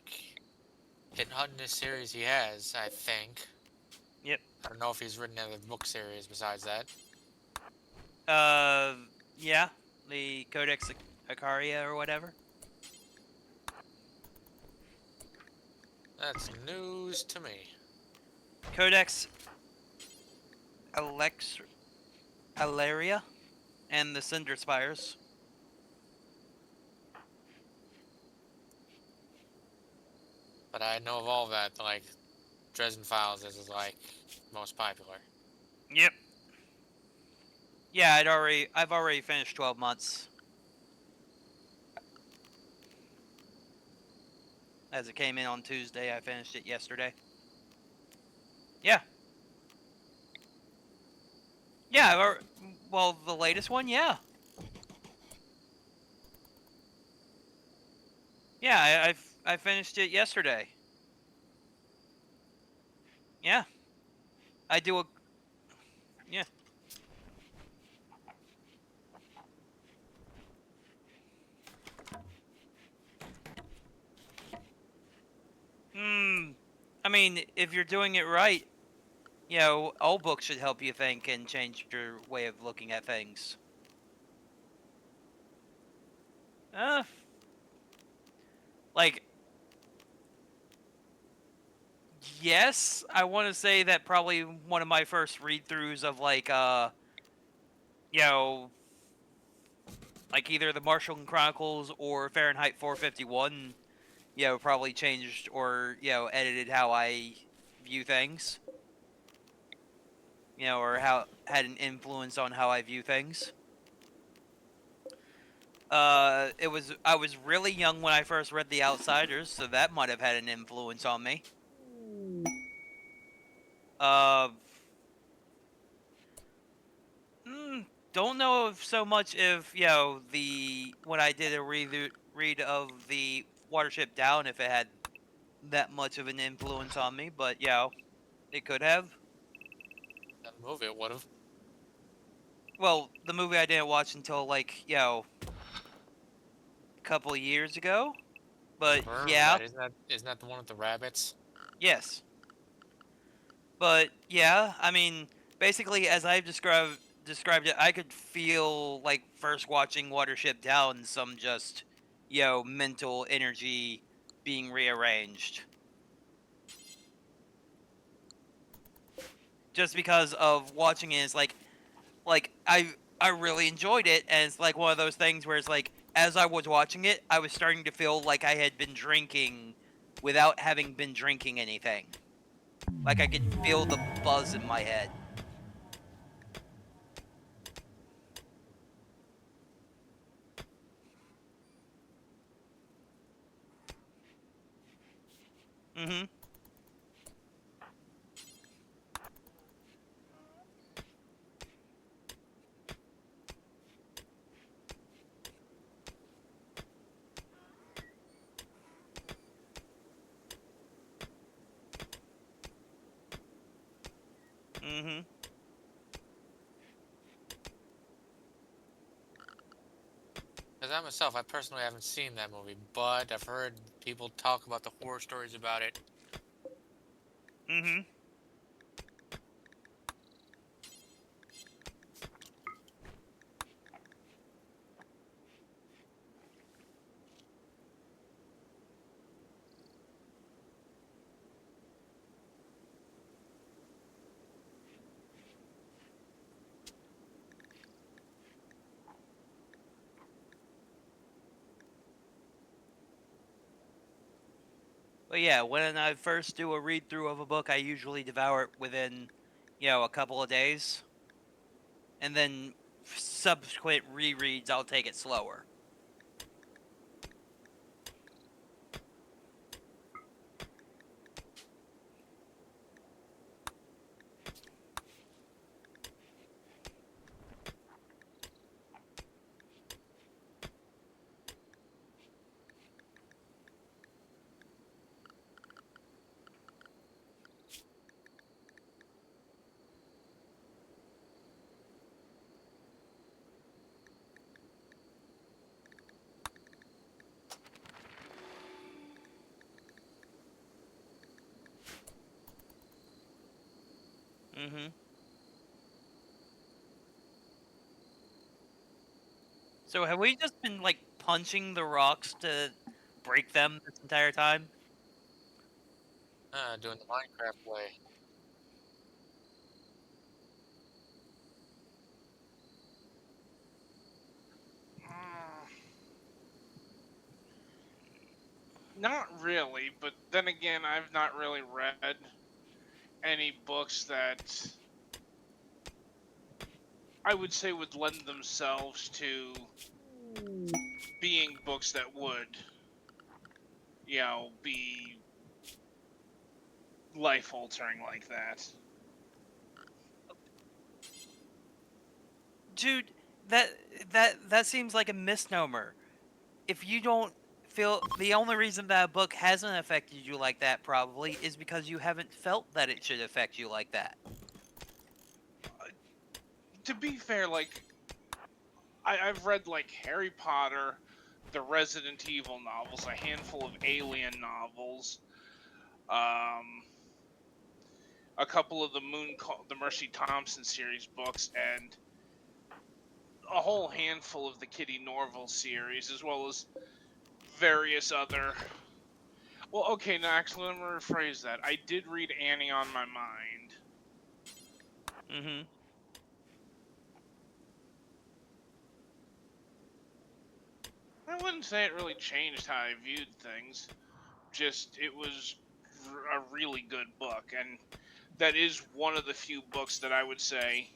hit huntingest series he has, I think. Yep. I don't know if he's written any book series besides that. Yeah, the Codex Icaria or whatever. That's news to me. Codex Alaria and the Cinder Spires. But I know of all that, Dresden Files is most popular. Yep. Yeah, I've already finished 12 months. As it came in on Tuesday, I finished it yesterday. Yeah. Yeah, well, the latest one, yeah. Yeah, I finished it yesterday. Yeah. I do a yeah. I mean, if you're doing it right, all books should help you think and change your way of looking at things. Uh, like, yes, I want to say that probably one of my first read-throughs of you know, either the Martian Chronicles or Fahrenheit 451, probably changed or edited how I view things. Or how had an influence on how I view things. I was really young when I first read The Outsiders, so that might have had an influence on me. Uh, don't know if so much if when I did a read of the Watership Down, if it had that much of an influence on me, but it could have. That movie it would have. Well, the movie I didn't watch until a couple of years ago, but yeah, Isn't that the one with the rabbits? yes. But yeah, I mean, basically, as I've described it, I could feel like first watching Watership Down, some just mental energy being rearranged, just because of watching it. It's like I really enjoyed it, and it's like one of those things where it's like as I was watching it, I was starting to feel like I had been drinking without having been drinking anything. Like I could feel the buzz in my head. Mm-hmm. Mm-hmm. Because I personally haven't seen that movie, but I've heard people talk about the horror stories about it. Mm-hmm. But But yeah, when I first do a read through of a book, I usually devour it within, a couple of days. And then subsequent rereads, I'll take it slower. Mm-hmm. So have we just been like punching the rocks to break them this entire time? Doing the Minecraft way. Mm, not really, but then again, I've not really read any books that I would say would lend themselves to being books that would, be life altering like that. Dude, that seems like a misnomer. If you don't feel the only reason that a book hasn't affected you like that probably is because you haven't felt that it should affect you like that. To be fair, like I've read like Harry Potter, the Resident Evil novels, a handful of Alien novels, um, a couple of the Mercy Thompson series books, and a whole handful of the Kitty Norville series, as well as various other. Well, okay, no, actually, let me rephrase that. I did read Annie on My Mind. Mm-hmm. I wouldn't say it really changed how I viewed things. Just it was a really good book, and that is one of the few books that I would say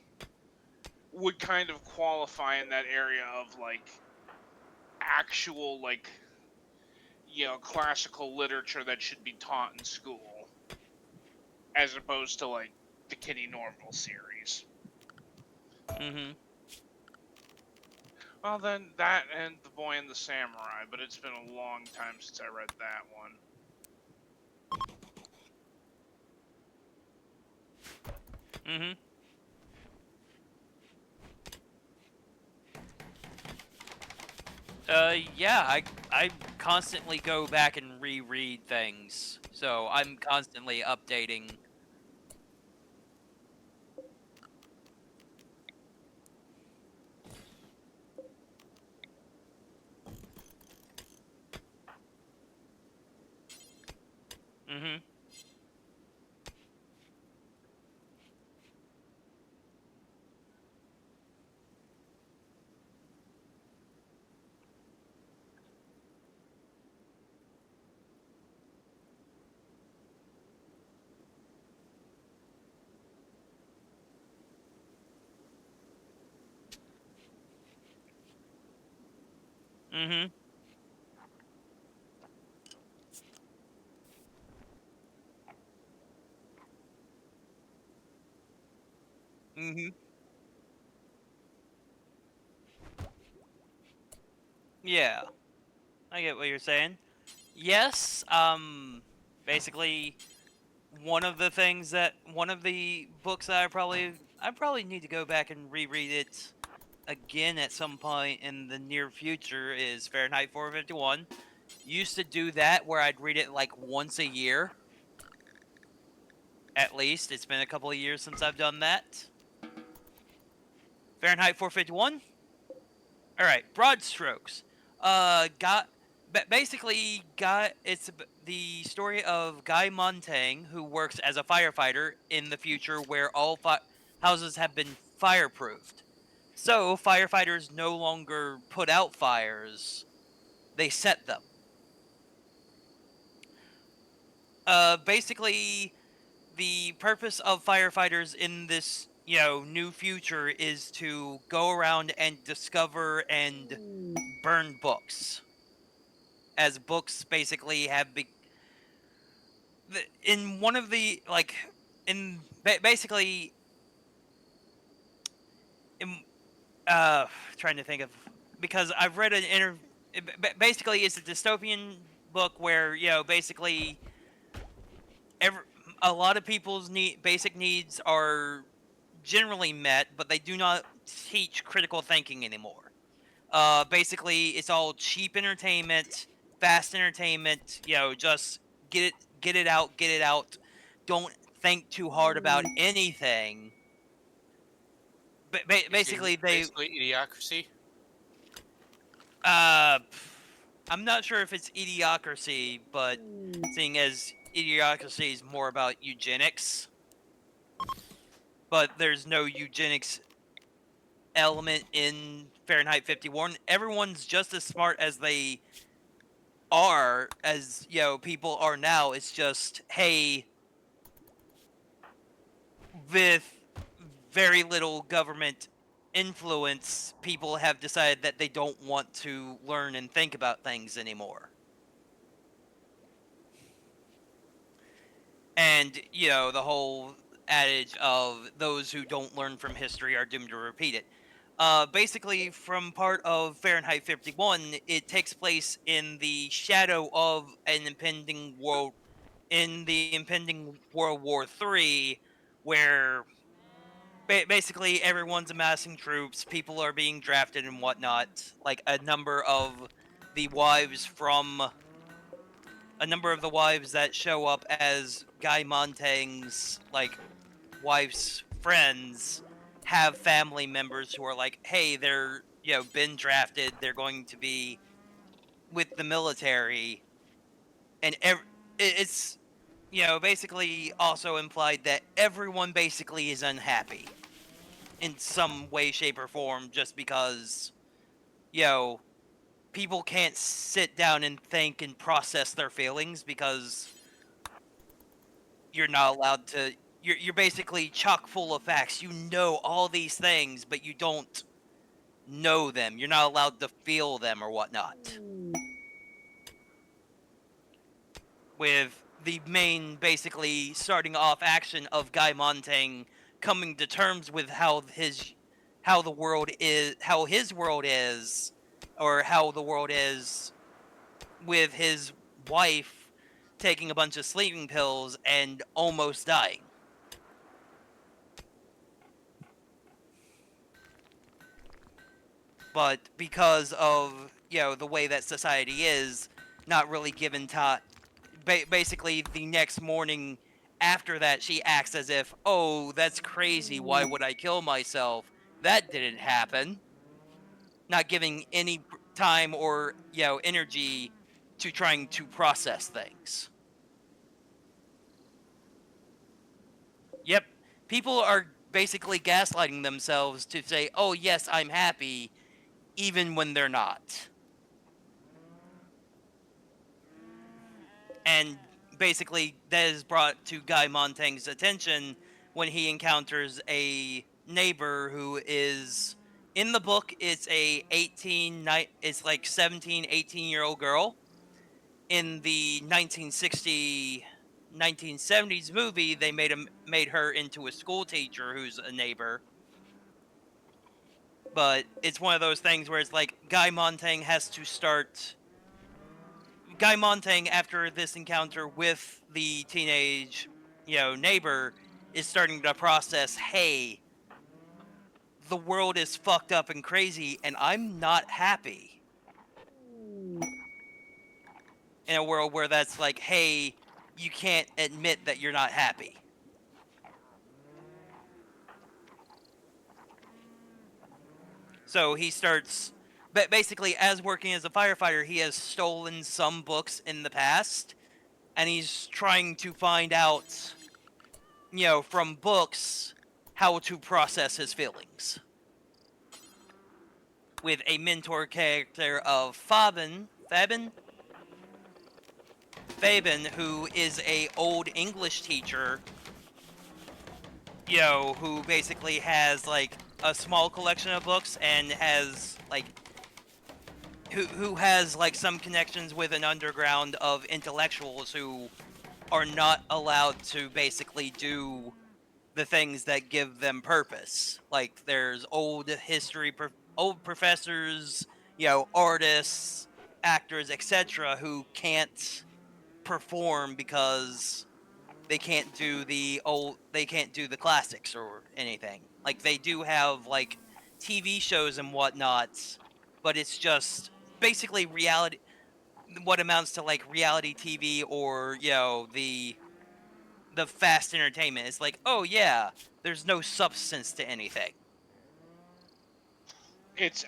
would kind of qualify in that area of like actual like classical literature that should be taught in school, as opposed to like the Kitty Norville series. Mm-hmm. Well, then that and The Boy and the Samurai, but it's been a long time since I read that one. Mm-hmm. Yeah, I constantly go back and reread things, so I'm constantly updating. Mm-hmm. Mm-hmm. Mm-hmm. Yeah, I get what you're saying. Yes, basically one of the books that I probably need to go back and reread it again at some point in the near future is Fahrenheit 451. Used to do that where I'd read it like once a year at least. It's been a couple of years since I've done that. Fahrenheit 451. All right, broad strokes. Got basically got the story of Guy Montaigne who works as a firefighter in the future where all houses have been fireproofed. So firefighters no longer put out fires; they set them. Basically, the purpose of firefighters in this, new future is to go around and discover and burn books. As books basically have in one of the like in basically in trying to think of, because I've read an basically it's a dystopian book where basically every a lot of people's basic needs are generally met, but they do not teach critical thinking anymore. Basically, it's all cheap entertainment, fast entertainment. Just get it out, get it out. Don't think too hard about anything. Basically, they. Basically, idiocracy. Uh, I'm not sure if it's idiocracy, but seeing as idiocracy is more about eugenics, but there's no eugenics element in Fahrenheit 51. Everyone's just as smart as they are, as people are now. It's just, hey, with very little government influence, people have decided that they don't want to learn and think about things anymore. And the whole adage of those who don't learn from history are doomed to repeat it. Basically, from part of Fahrenheit 51, it takes place in the shadow of an impending world, in the impending World War III, where basically everyone's amassing troops, people are being drafted and whatnot. Like a number of the wives that show up as Guy Montag's wife's friends have family members who are like, hey, they're been drafted, they're going to be with the military, and it's basically also implied that everyone basically is unhappy in some way, shape, or form, just because people can't sit down and think and process their feelings because you're not allowed to. You're basically chock full of facts. You know all these things, but you don't know them. You're not allowed to feel them or whatnot. With the main, basically, starting off action of Guy Montang coming to terms with how his world is, or how the world is with his wife taking a bunch of sleeping pills and almost dying. But because of the way that society is, not really given time. Basically, the next morning after that, she acts as if, oh, that's crazy. Why would I kill myself? That didn't happen. Not giving any time or energy to trying to process things. Yep, people are basically gaslighting themselves to say, oh yes, I'm happy, even when they're not. And basically, that is brought to Guy Montag's attention when he encounters a neighbor who is, in the book, it's it's like 17, 18-year-old girl. In the 1970s movie, they made her into a school teacher who's a neighbor. But it's one of those things where it's like Guy Montang, after this encounter with the teenage, neighbor, is starting to process, hey, the world is fucked up and crazy, and I'm not happy. In a world where that's like, hey, you can't admit that you're not happy. So he starts, but basically, as working as a firefighter, he has stolen some books in the past, and he's trying to find out, from books, how to process his feelings. With a mentor character of Fabin, Fabian, who is a old English teacher, you know, who basically has like a small collection of books and has like who has like some connections with an underground of intellectuals who are not allowed to basically do the things that give them purpose. Like there's old professors, you know, artists, actors, etc., who can't perform because they can't do the classics or anything. Like they do have like TV shows and whatnot, but it's just basically reality, what amounts to like reality TV, or you know, the fast entertainment. It's like, oh yeah, there's no substance to anything. It's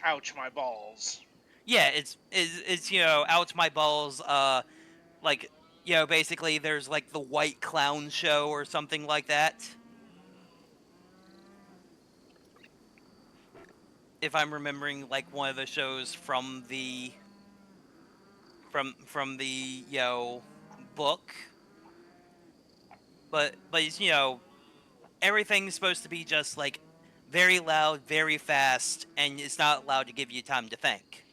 ouch my balls. Yeah, it's you know, out my balls. Like, you know, basically there's like the White Clown Show or something like that. If I'm remembering like one of the shows from the you know, book, but it's, you know, everything's supposed to be just like very loud, very fast, and it's not allowed to give you time to think.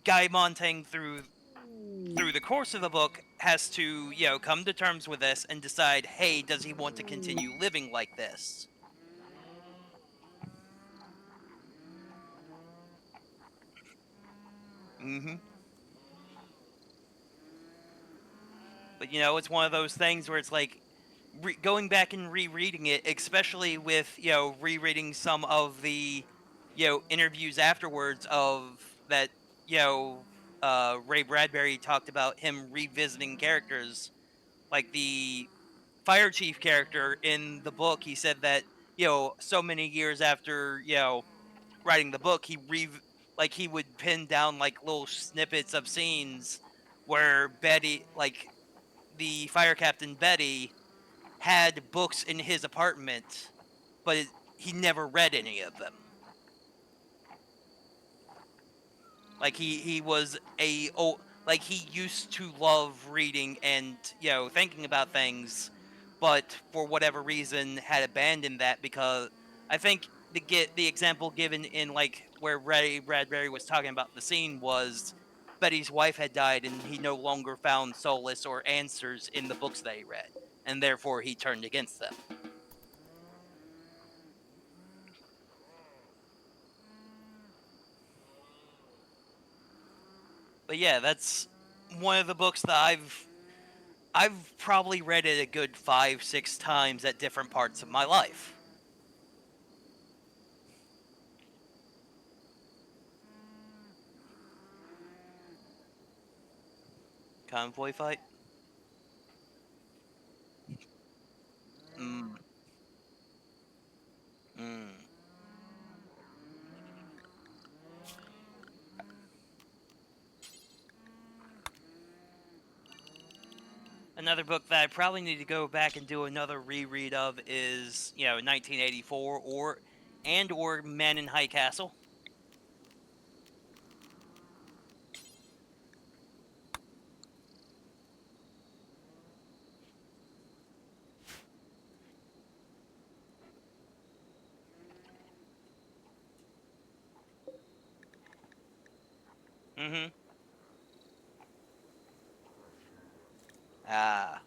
Guy Montaigne through the course of the book has to, you know, come to terms with this and decide, hey, does he want to continue living like this? Mm-hmm. But you know, it's one of those things where it's like going back and rereading it, especially with, you know, rereading some of the, you know, interviews afterwards of that, you know, Ray Bradbury talked about him revisiting characters like the fire chief character in the book. He said that, you know, so many years after, you know, writing the book, like he would pin down like little snippets of scenes where Betty, like the fire captain Betty, had books in his apartment, but he never read any of them. Like he was like he used to love reading and, you know, thinking about things, but for whatever reason had abandoned that because I think the example given in like where Ray Bradbury was talking about the scene was Betty's wife had died and he no longer found solace or answers in the books that he read, and therefore he turned against them. But yeah, that's one of the books that I've probably read it a good 5-6 times at different parts of my life. Convoy fight. Mm. Mm. Another book that I probably need to go back and do another reread of is, you know, 1984 or Men in High Castle. Mm-hmm. Ah.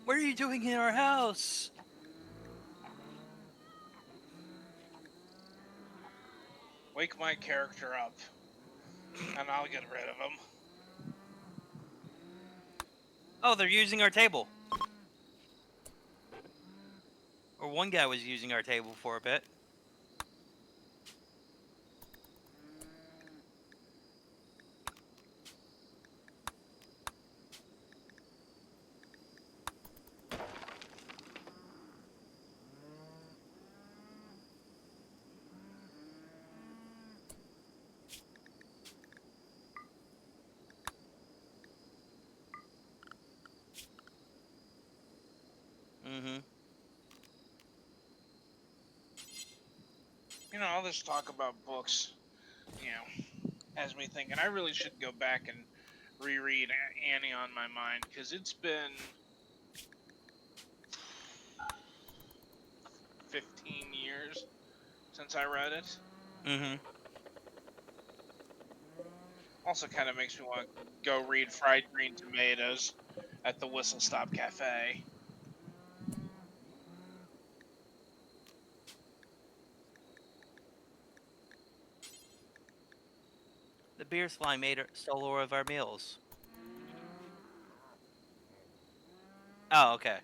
What are you doing in our house? Wake my character up, and I'll get rid of him. Oh, they're using our table. Or one guy was using our table for a bit. Mm-hmm. All this talk about books, has me thinking I really should go back and reread Annie on My Mind, because it's been 15 years since I read it. Mm-hmm. Also, kind of makes me want to go read Fried Green Tomatoes at the Whistle Stop Cafe. The beer slime stole all of our meals. Oh, okay.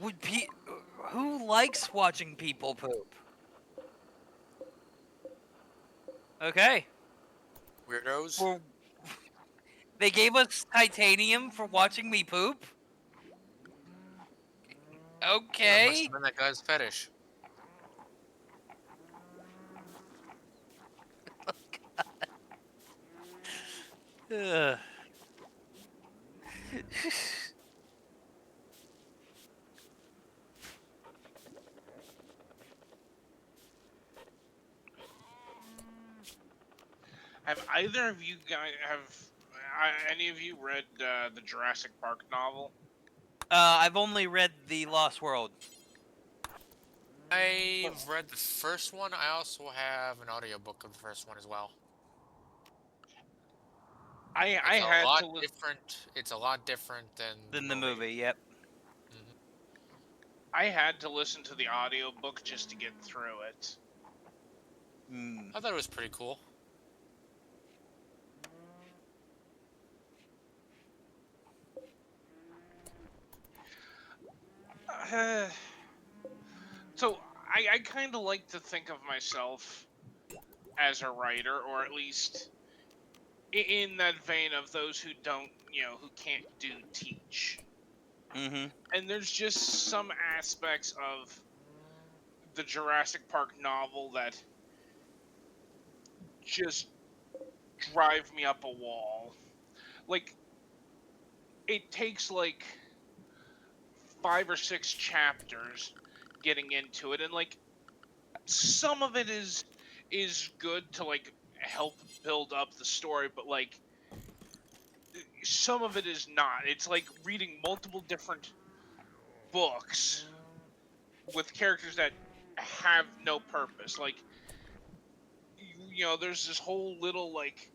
Would who likes watching people poop? Okay. Weirdos. Well, they gave us titanium for watching me poop. That must Okay. have been that guy's fetish. Ugh. Have either of you guys any of you read the Jurassic Park novel? I've only read The Lost World. I've read the first one. I also have an audiobook of the first one as well. I It's a had lot to listen. different. It's a lot different than Than the movie, yep. Mhm. I had to listen to the audiobook just to get through it. Mm. I thought it was pretty cool. So I kind of like to think of myself as a writer, or at least in that vein of those who don't, who can't do teach. Mm-hmm. And there's just some aspects of the Jurassic Park novel that just drive me up a wall. Like, it takes like 5 or 6 chapters getting into it, and like some of it is good to like help build up the story, but like some of it is not. It's like reading multiple different books with characters that have no purpose. Like, there's this whole little like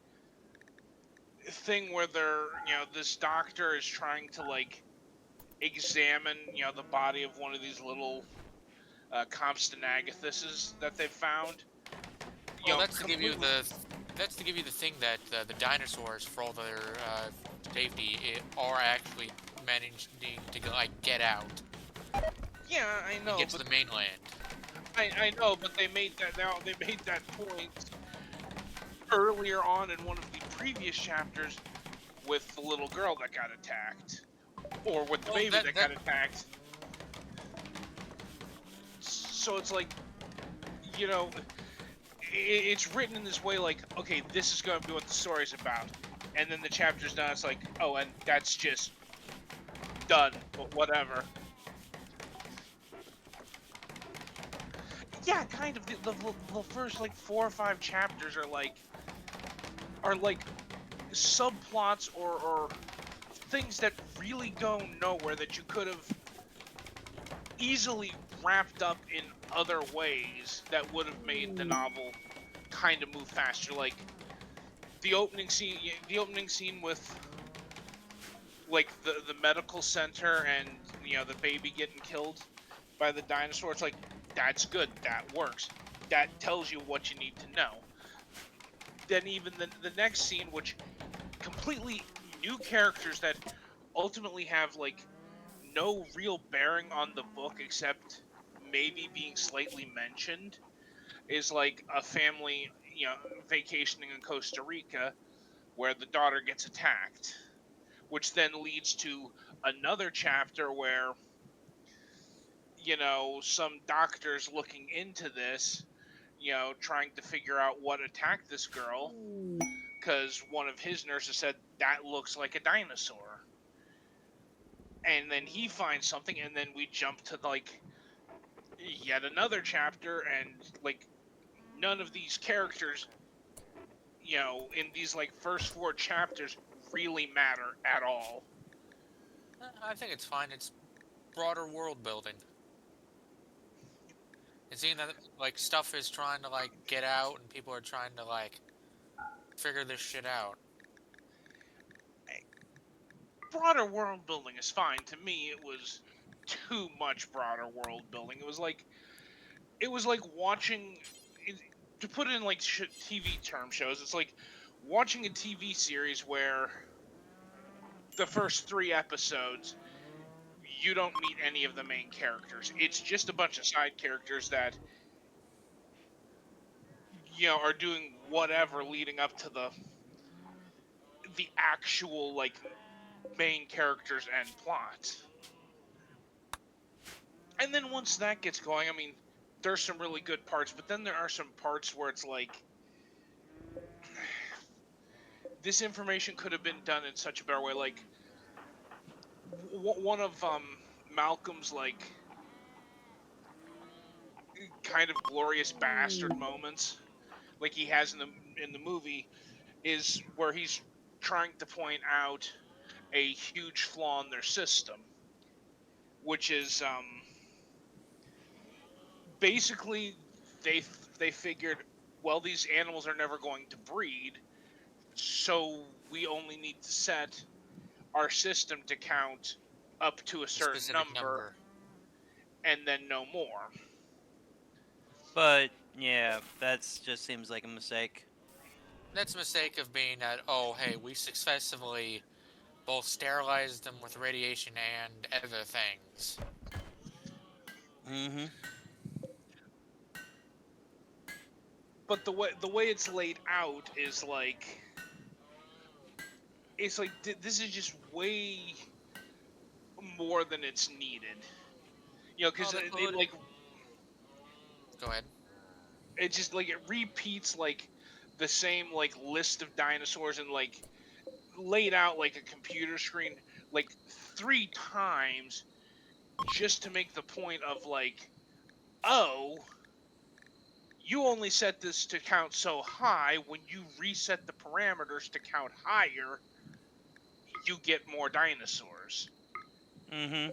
thing where this doctor is trying to like examine the body of one of these little Compsognathus that they found. Well, that's to give you Completely. the thing that the dinosaurs, for all their safety, are actually managing to like get out Yeah, I and know, get to but the mainland. I know, but they made that now. They made that point earlier on in one of the previous chapters with the little girl that got attacked, or with the Well, baby that got attacked. So it's like, you know, it's written in this way, like, okay, this is going to be what the story's about, and then the chapter's done. It's like, oh, and that's just done, but whatever. Yeah, kind of. The first like 4 or 5 chapters are like subplots or things that really go nowhere that you could have easily wrapped up in other ways that would have made the novel kind of move faster. Like the opening scene with like the medical center and the baby getting killed by the dinosaur. It's like, that's good, that works, that tells you what you need to know. Then even the next scene, which completely new characters that ultimately have like no real bearing on the book except maybe being slightly mentioned, is like a family vacationing in Costa Rica where the daughter gets attacked, which then leads to another chapter where, some doctors looking into this, trying to figure out what attacked this girl, because one of his nurses said that looks like a dinosaur. And then he finds something, and then we jump to like yet another chapter, and like none of these characters, in these like first 4 chapters really matter at all. I think it's fine. It's broader world building. And seeing that like stuff is trying to like get out and people are trying to like figure this shit out. Broader world building is fine. To me, it was too much broader world building. It was like watching, to put it in like TV term shows, it's like watching a TV series where the first 3 episodes you don't meet any of the main characters. It's just a bunch of side characters that are doing whatever leading up to the actual like main characters and plot. And then once that gets going, I mean, there's some really good parts, but then there are some parts where it's like this information could have been done in such a better way. Like one of Malcolm's like kind of glorious bastard moments, like he has in the movie, is where he's trying to point out a huge flaw in their system, which is basically they figured, well, these animals are never going to breed, so we only need to set our system to count up to a certain Specific number and then no more. But yeah, that's just seems like a mistake. That's a mistake of being that, oh, hey, we successfully both sterilized them with radiation and other things. Mm-hmm. But the way it's laid out is like, it's like this is just way more than it's needed. Because Oh, it like go ahead. it just like it repeats like the same like list of dinosaurs and like laid out like a computer screen like 3 times just to make the point of like, oh, you only set this to count so high. When you reset the parameters to count higher, you get more dinosaurs. Mm-hmm.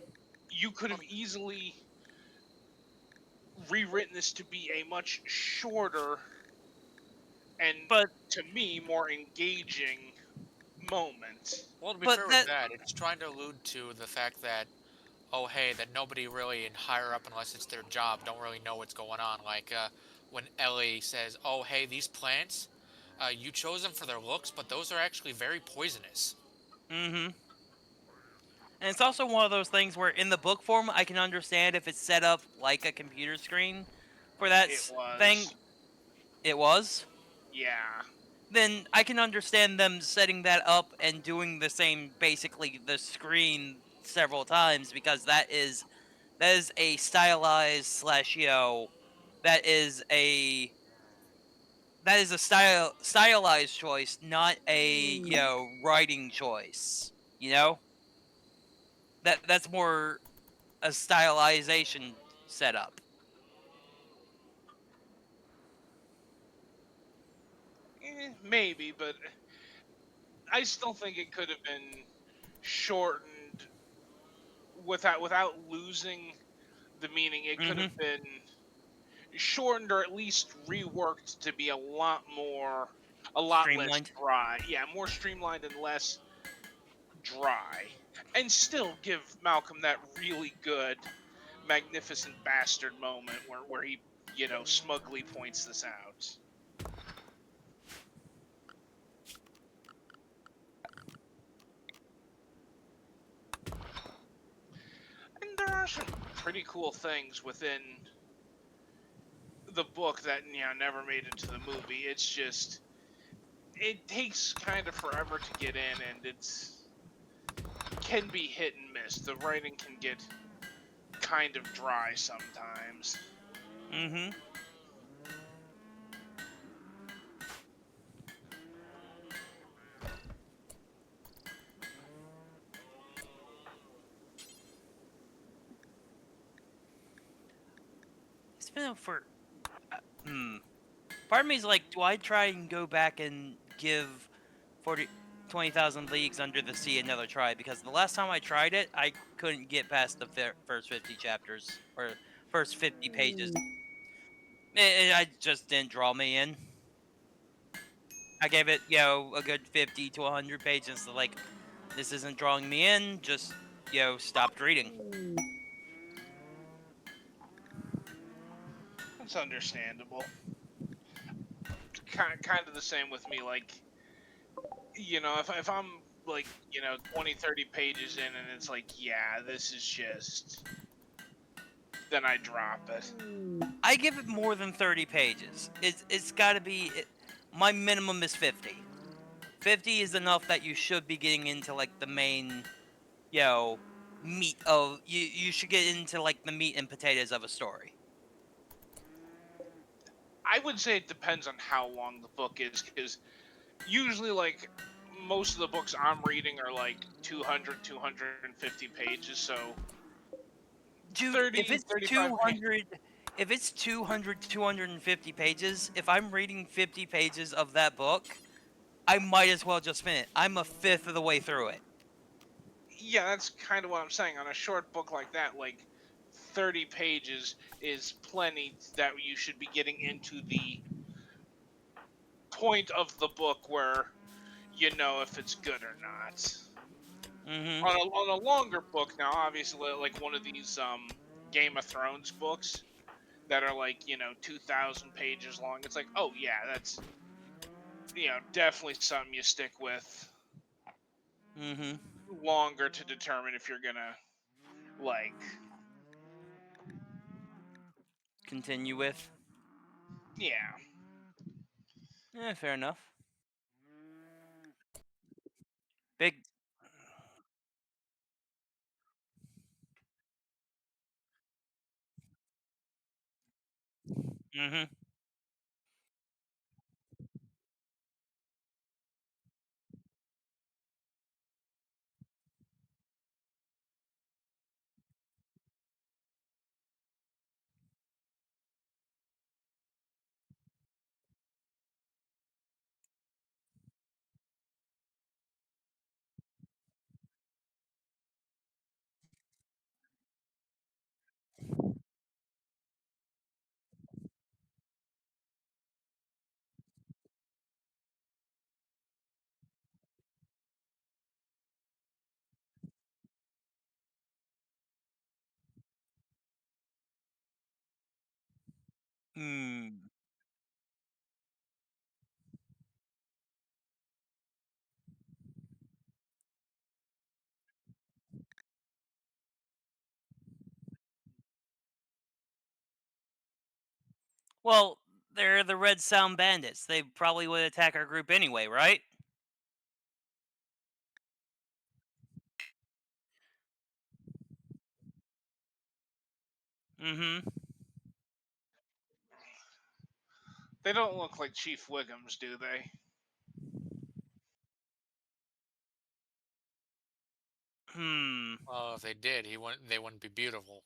You could have easily rewritten this to be a much shorter and, But to me, more engaging moment. Well, to be But fair with that, it's trying to allude to the fact that, oh, hey, that nobody really in higher up, unless it's their job, don't really know what's going on. Like when Ellie says, oh, hey, these plants, you chose them for their looks, but those are actually very poisonous. mm-hmm. And it's also one of those things where in the book form I can understand if it's set up like a computer screen for that It was. thing. It was. Yeah. Then I can understand them setting that up and doing the same, basically the screen several times, because that is a stylized slash that is a stylized choice, not a writing choice. That's more a stylization setup. Maybe, but I still think it could have been shortened without losing the meaning. It could have been shortened or at least reworked to be a lot less Streamlined. dry. Yeah, more streamlined and less dry. And still give Malcolm that really good magnificent bastard moment where he, smugly points this out. And there are some pretty cool things within the book that never made it to the movie. It's just, it takes kind of forever to get in, and can be hit and miss. The writing can get kind of dry sometimes. Mm-hmm. It's been for hmm. Part of me is like, do I try and go back and give 40 20,000 Leagues Under the Sea another try? Because the last time I tried it, I couldn't get past the first 50 chapters or first 50 pages. I just didn't draw me in. I gave it, a good 50 to 100 pages. So, like, this isn't drawing me in. Just, stopped reading. That's understandable. Kind of the same with me. Like, if I'm like, 20, 30 pages in and it's like, yeah, this is just, then I drop it. I give it more than 30 pages. It's got to be. My minimum is 50. 50 is enough that you should be getting into like the main, you know, meat of you should get into like the meat and potatoes of a story. I would say it depends on how long the book is, because usually, like, most of the books I'm reading are like 200, 250 pages, so Dude, 30, 35 pages. if it's 200 250 pages, if I'm reading 50 pages of that book, I might as well just finish it. I'm a fifth of the way through it. Yeah, that's kind of what I'm saying. On a short book like that, like 30 pages is plenty that you should be getting into the point of the book where you know if it's good or not. Mhm. On a longer book now, obviously, like one of these Game of Thrones books that are like 2,000 pages long, it's like, oh yeah, that's definitely something you stick with Mhm. longer to determine if you're gonna like. Continue with. Yeah. Fair enough. Big. Mhm. Hmm. Well, they're the Red Sound Bandits. They probably would attack our group anyway, right? Mhm. They don't look like Chief Wiggum's, do they? Hmm. Well, if they did, they wouldn't be beautiful.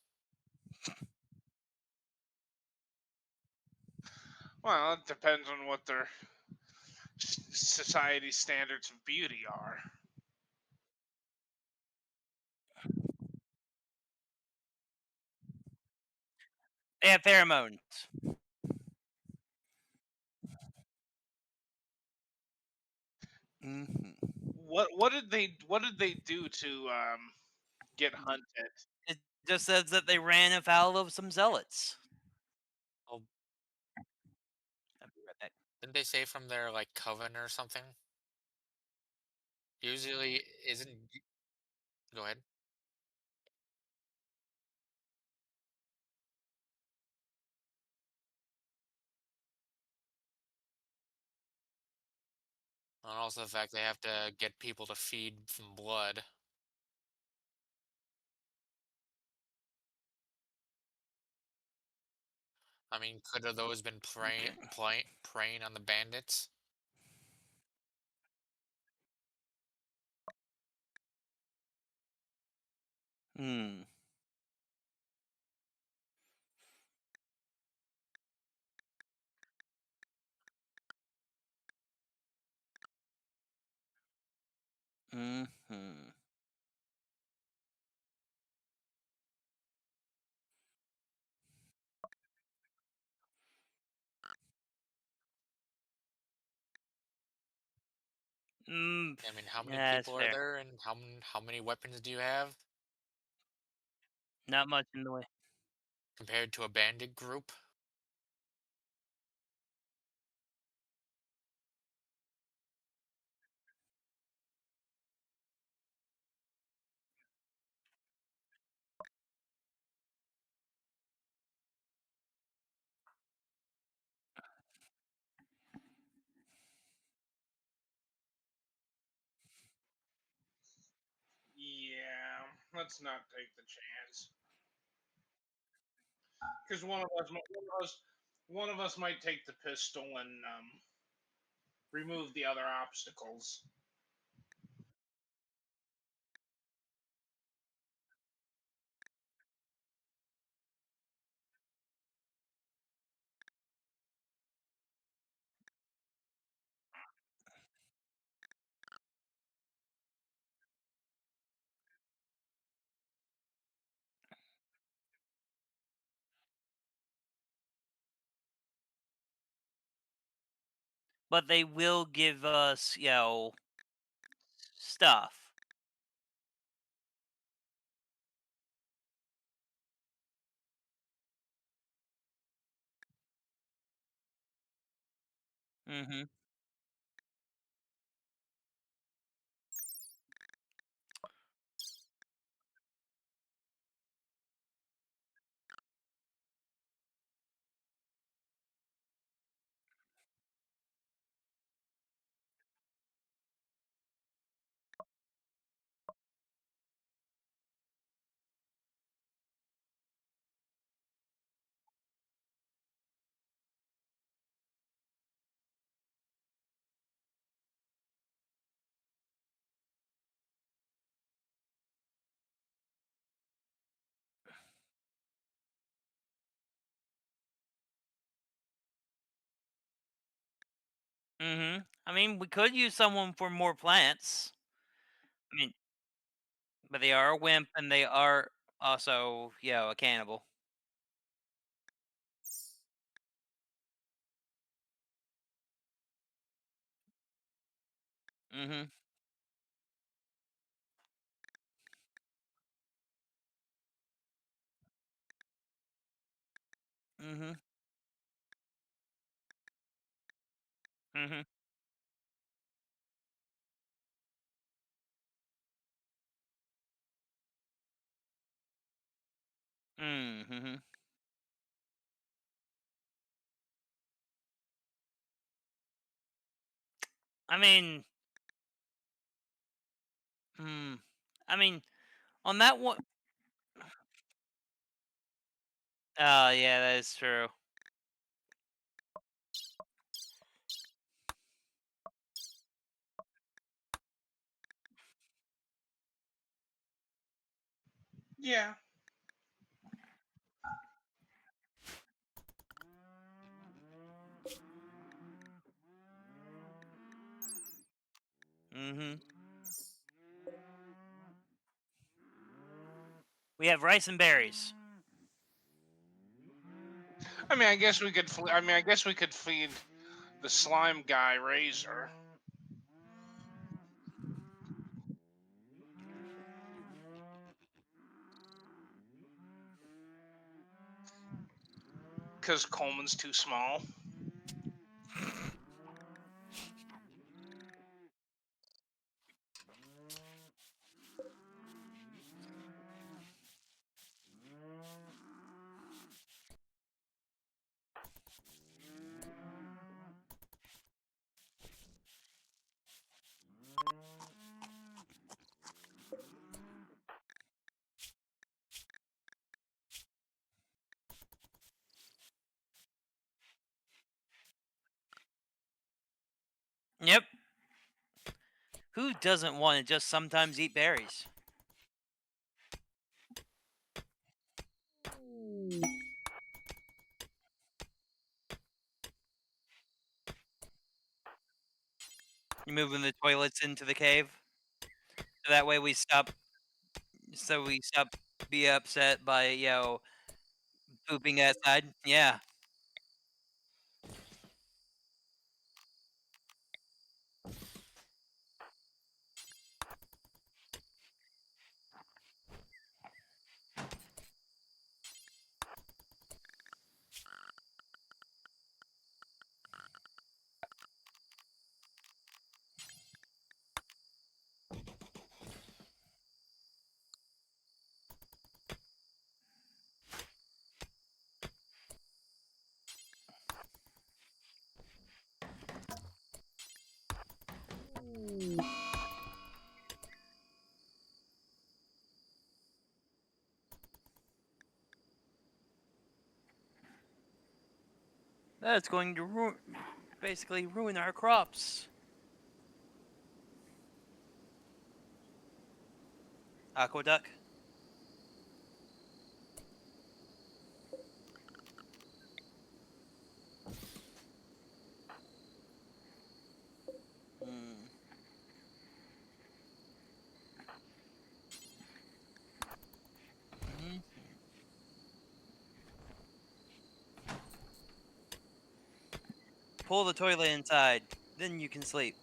Well, it depends on what their society standards of beauty are. They have pheromones. Mhm. What did they do to get hunted? It just says that they ran afoul of some zealots. Oh, I'll be right back. didn't they say from their like coven or something? Usually, isn't. Go ahead. And also the fact they have to get people to feed from blood. I mean, could have those been preying on the bandits? Hmm. Hmm. Mm, I mean, how many yeah, that's people are fair. there, and how many weapons do you have Not much in the way. compared to a bandit group? Yeah, let's not take the chance. Because one of us might take the pistol and remove the other obstacles. But they will give us, stuff. Mm-hmm. Mm-hmm. I mean, we could use someone for more plants. I mean, but they are a wimp and they are also, a cannibal. Mm-hmm. Mm-hmm. Mm-hmm. Mm-hmm. I mean, hmm. I mean, on that one. Oh, yeah, that is true. Yeah. Mm-hmm. We have rice and berries. I mean, I guess we could feed the slime guy Razor. Because Coleman's too small. Who doesn't want to just sometimes eat berries? You moving the toilets into the cave? So that way we stop. So we stop be upset by pooping outside. Yeah. That's going to basically ruin our crops. Aqueduct. Hmm. Mhm. Pull the toilet inside. Then you can sleep.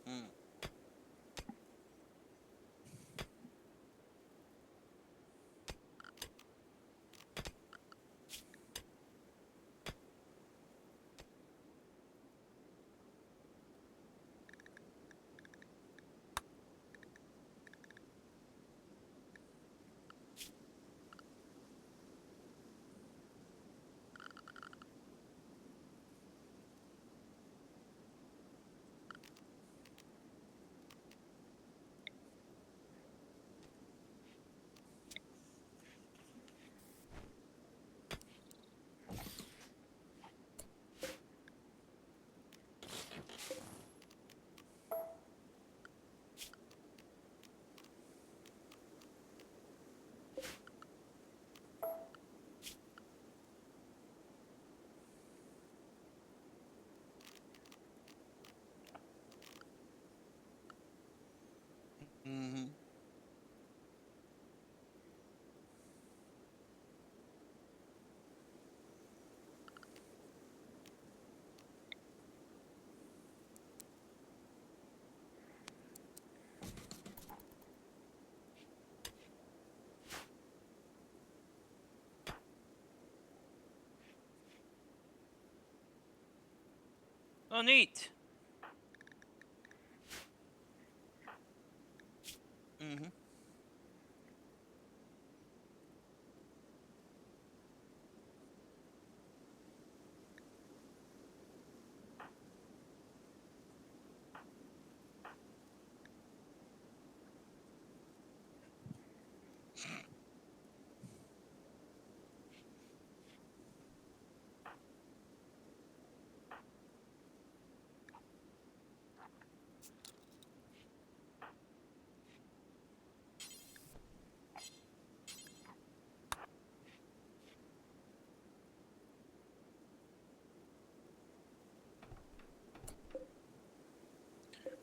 Mhm. Mhm. Oh, neat. Mhm.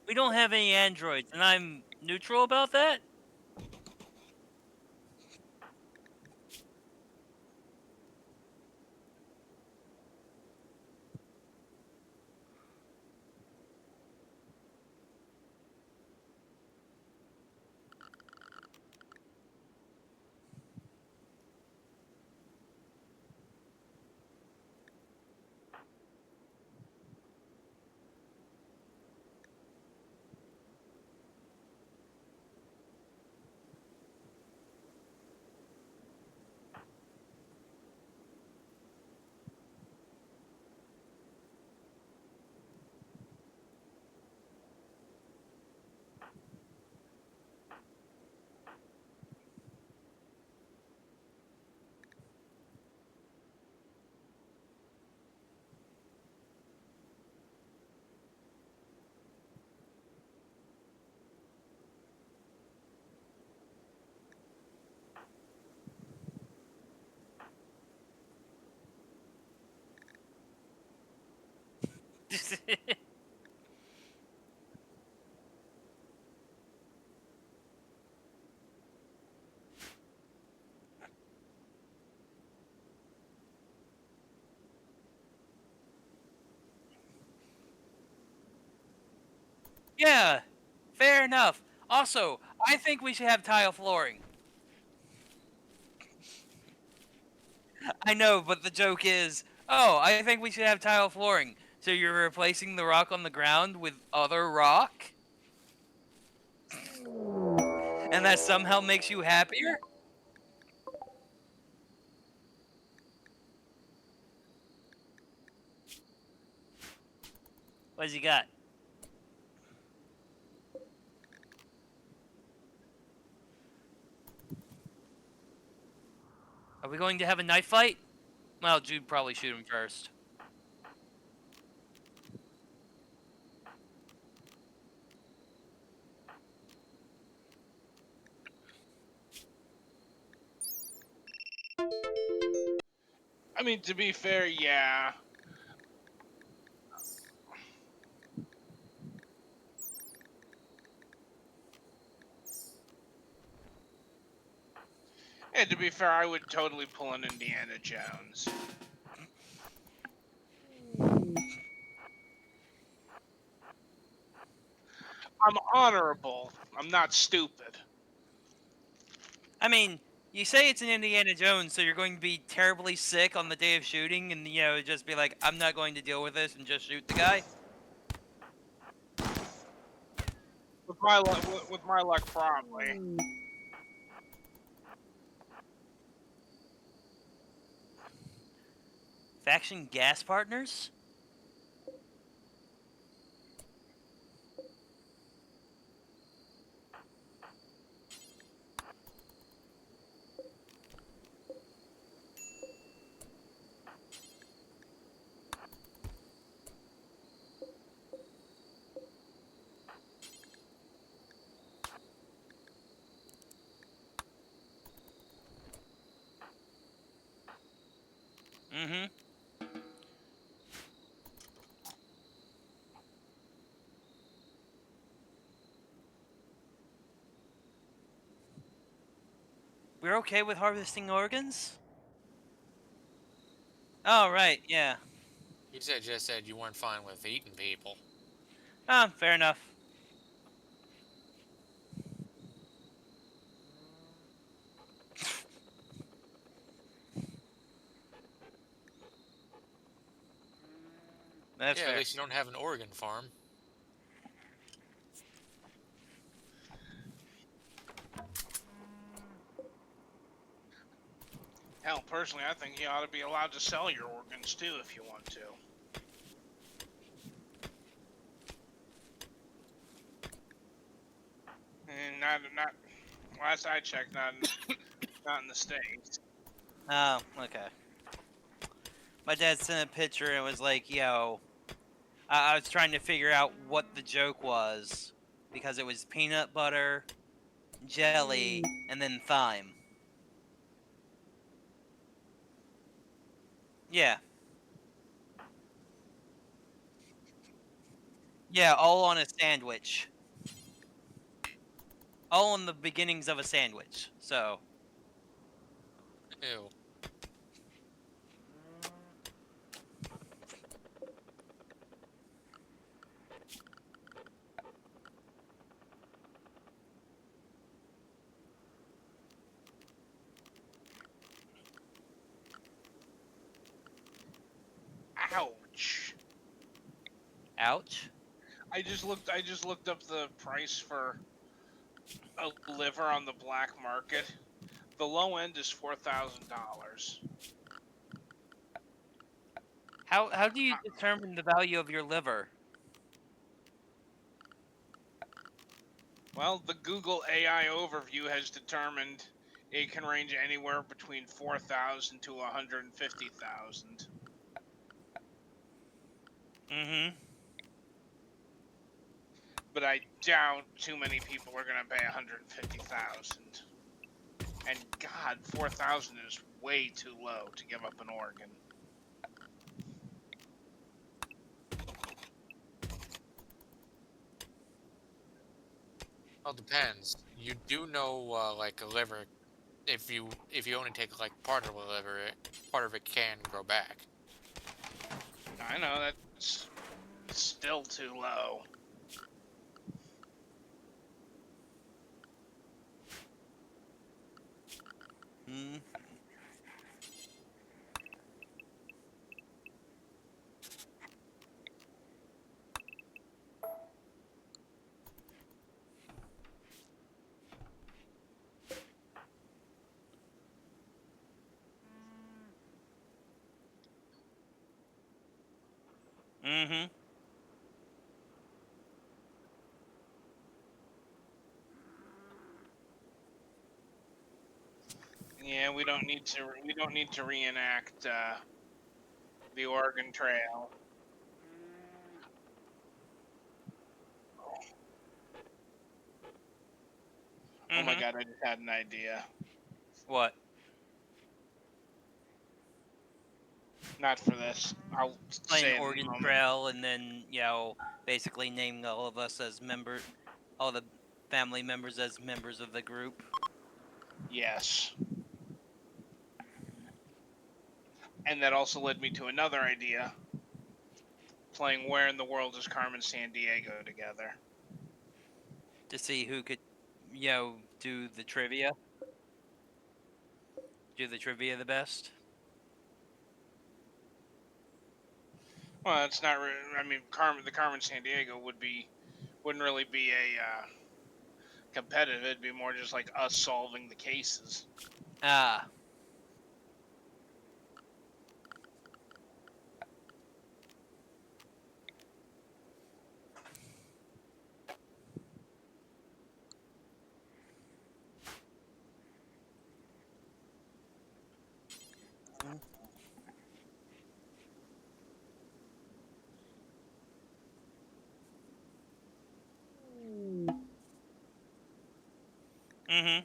We don't have any androids, and I'm neutral about that? Yeah, fair enough. Also, I think we should have tile flooring. I know, but the joke is, oh, I think we should have tile flooring. So you're replacing the rock on the ground with other rock? And that somehow makes you happier? What's he got? Are we going to have a knife fight? Well, Jude probably shoot him first. I mean, to be fair, yeah. And to be fair, I would totally pull an Indiana Jones. I'm honorable. I'm not stupid. I mean, you say it's an Indiana Jones, so you're going to be terribly sick on the day of shooting and, just be like, I'm not going to deal with this and just shoot the guy? With my luck, probably. Faction gas partners? Mm-hmm. We're okay with harvesting organs? Oh, right, yeah. You just said you weren't fine with eating people. Ah, fair enough. That's Yeah, at fair. least you don't have an organ farm. Hell, personally, I think you ought to be allowed to sell your organs too if you want to. And not. Last I checked, not in the States. Oh, okay. My dad sent a picture and it was like, I was trying to figure out what the joke was because it was peanut butter, jelly, and then thyme. Yeah. Yeah, all on a sandwich. All on the beginnings of a sandwich. So, Ew. Ouch. ouch. I just looked up the price for a liver on the black market. The low end is $4,000. How do you determine the value of your liver? Well, the Google AI overview has determined it can range anywhere between 4,000 to 150,000. Mm-hmm. But I doubt too many people are going to pay 150,000. And God, 4,000 is way too low to give up an organ. Well, depends. You do know, like a liver, if you only take like part of a liver, part of it can grow back. I know that's still too low. Mm. Mm-hmm. Yeah, we don't need to reenact the Oregon Trail. Oh my Mm-hmm. God, I just had an idea. What? Not for this. I'll Playing say it in a Oregon moment. Trail and then, basically naming all of us as all the family members as members of the group. Yes. And that also led me to another idea. Playing Where in the World is Carmen San Diego together. To see who could, do the trivia. Do the trivia the best. Well, it's not. I mean, the Carmen San Diego wouldn't really be a competitive. It'd be more just like us solving the cases. Ah. Mm-hmm.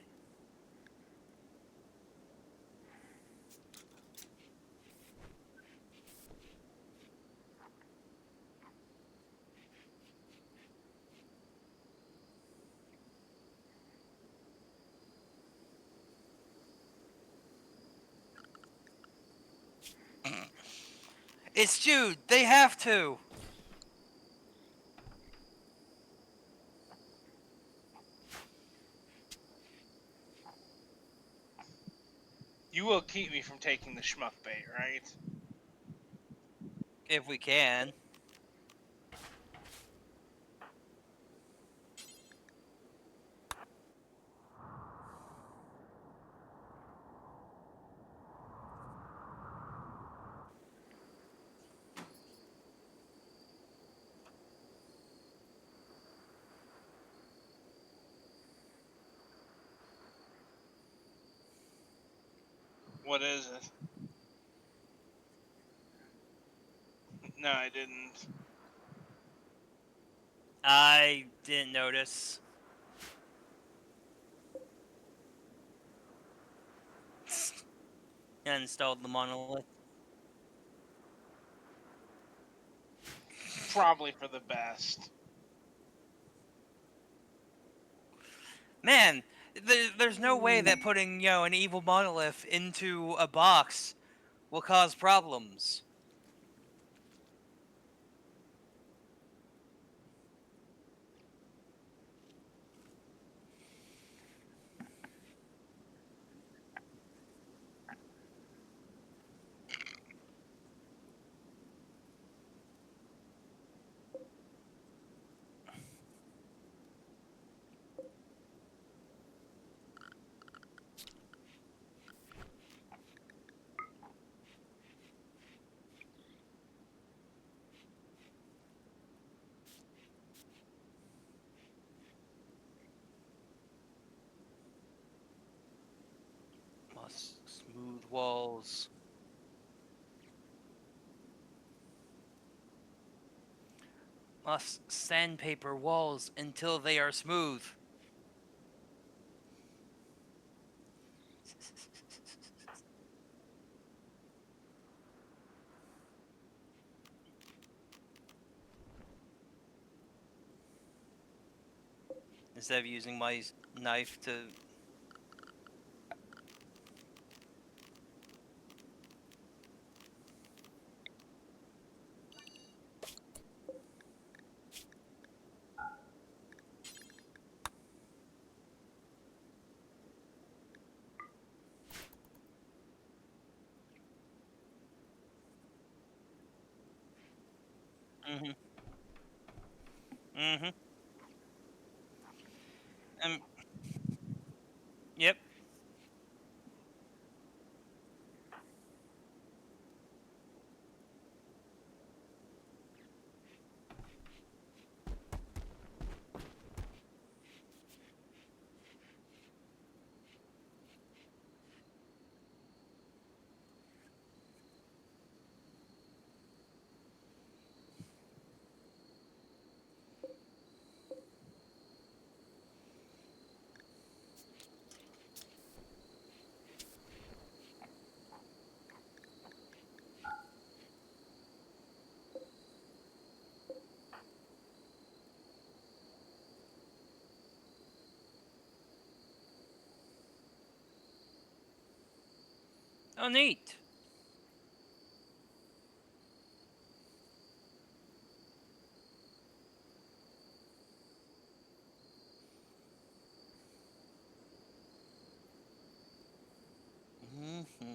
It's Jude. They have to. You will keep me from taking the schmuck bait, right? If we can. What is it? No, I didn't. I didn't notice. I installed the monolith. probably for the best. Man, there's no way that putting, an evil monolith into a box will cause problems. Must smooth walls. Must sandpaper walls until they are smooth. Instead of using my knife to... Mm-hmm. Mm-hmm. Yep. Oh, neat. Mm-hmm.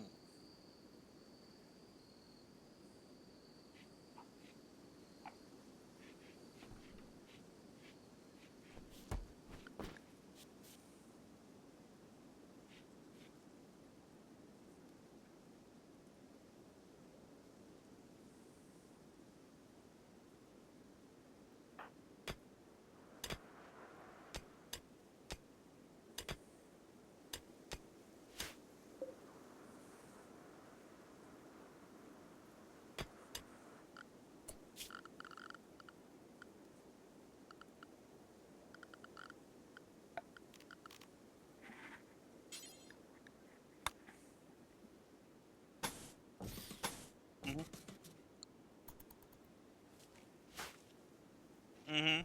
Mm-hmm. Mm-hmm.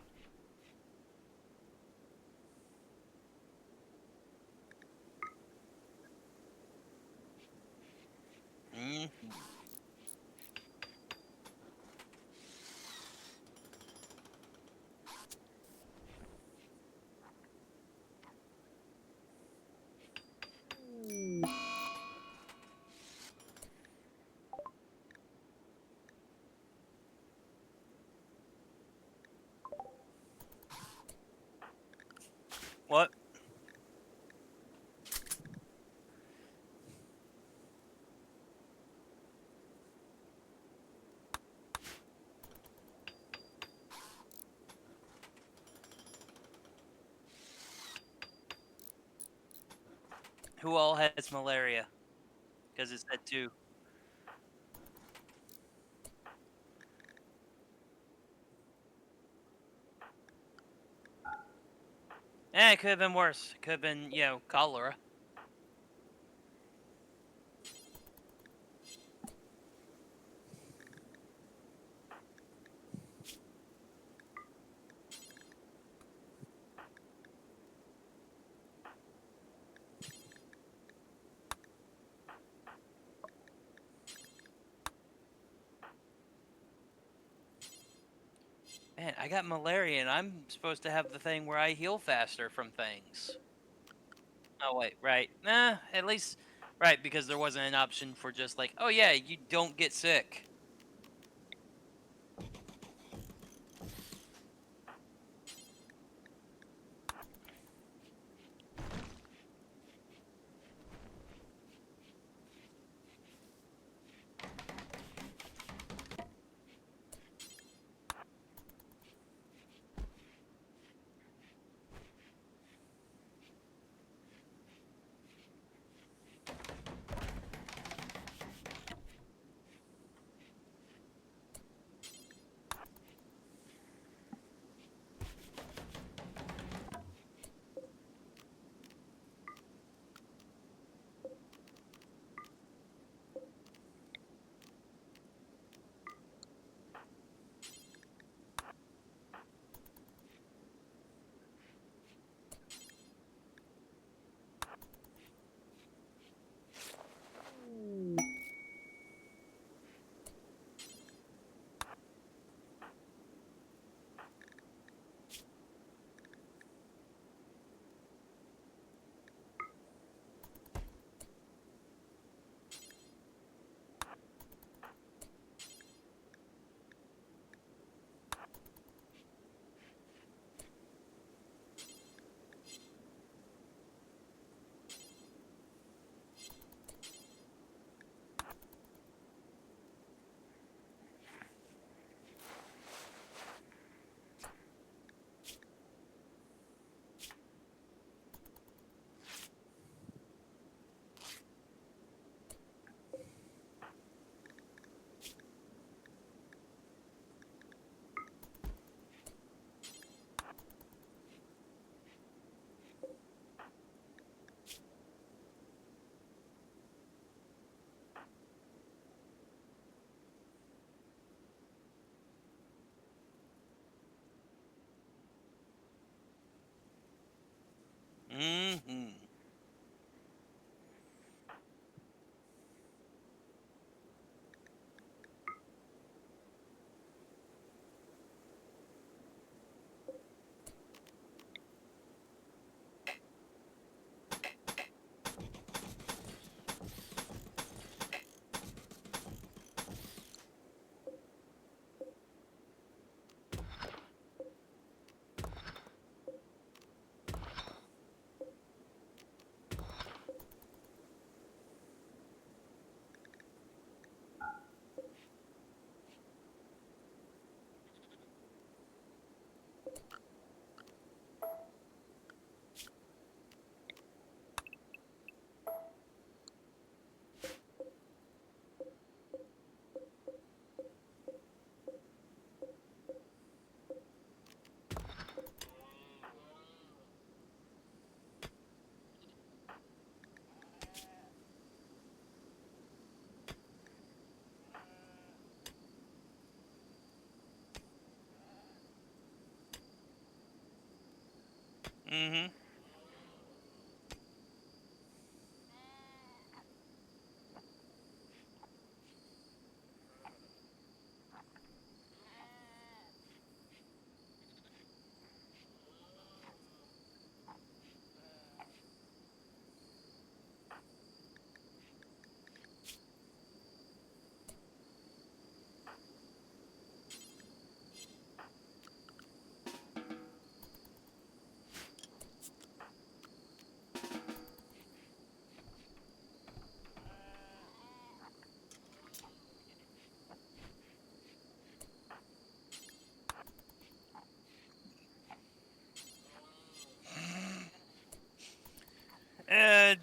Mm-hmm. What? Who all has malaria? Because it's said too. It could have been worse. It could have been, cholera. Man, I got malaria and I'm supposed to have the thing where I heal faster from things. Oh wait, right. Nah, at least right, because there wasn't an option for just like, oh yeah, you don't get sick. Mm-hmm. Mm-hmm.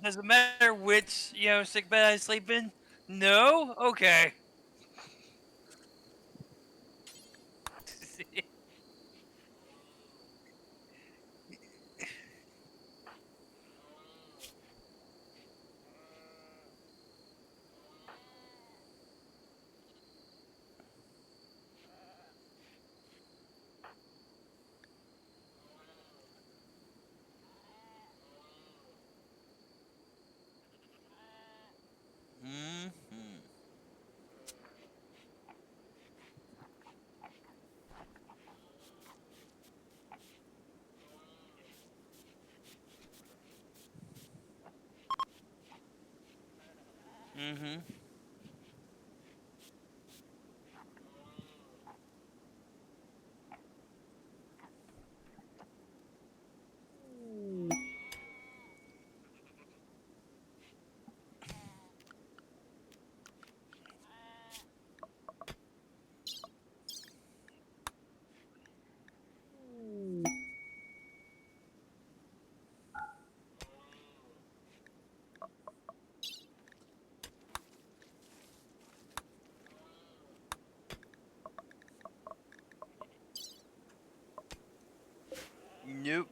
Does it matter which, sick bed I sleep in? No? Okay. Mm-hmm. Mm-hmm. Nope.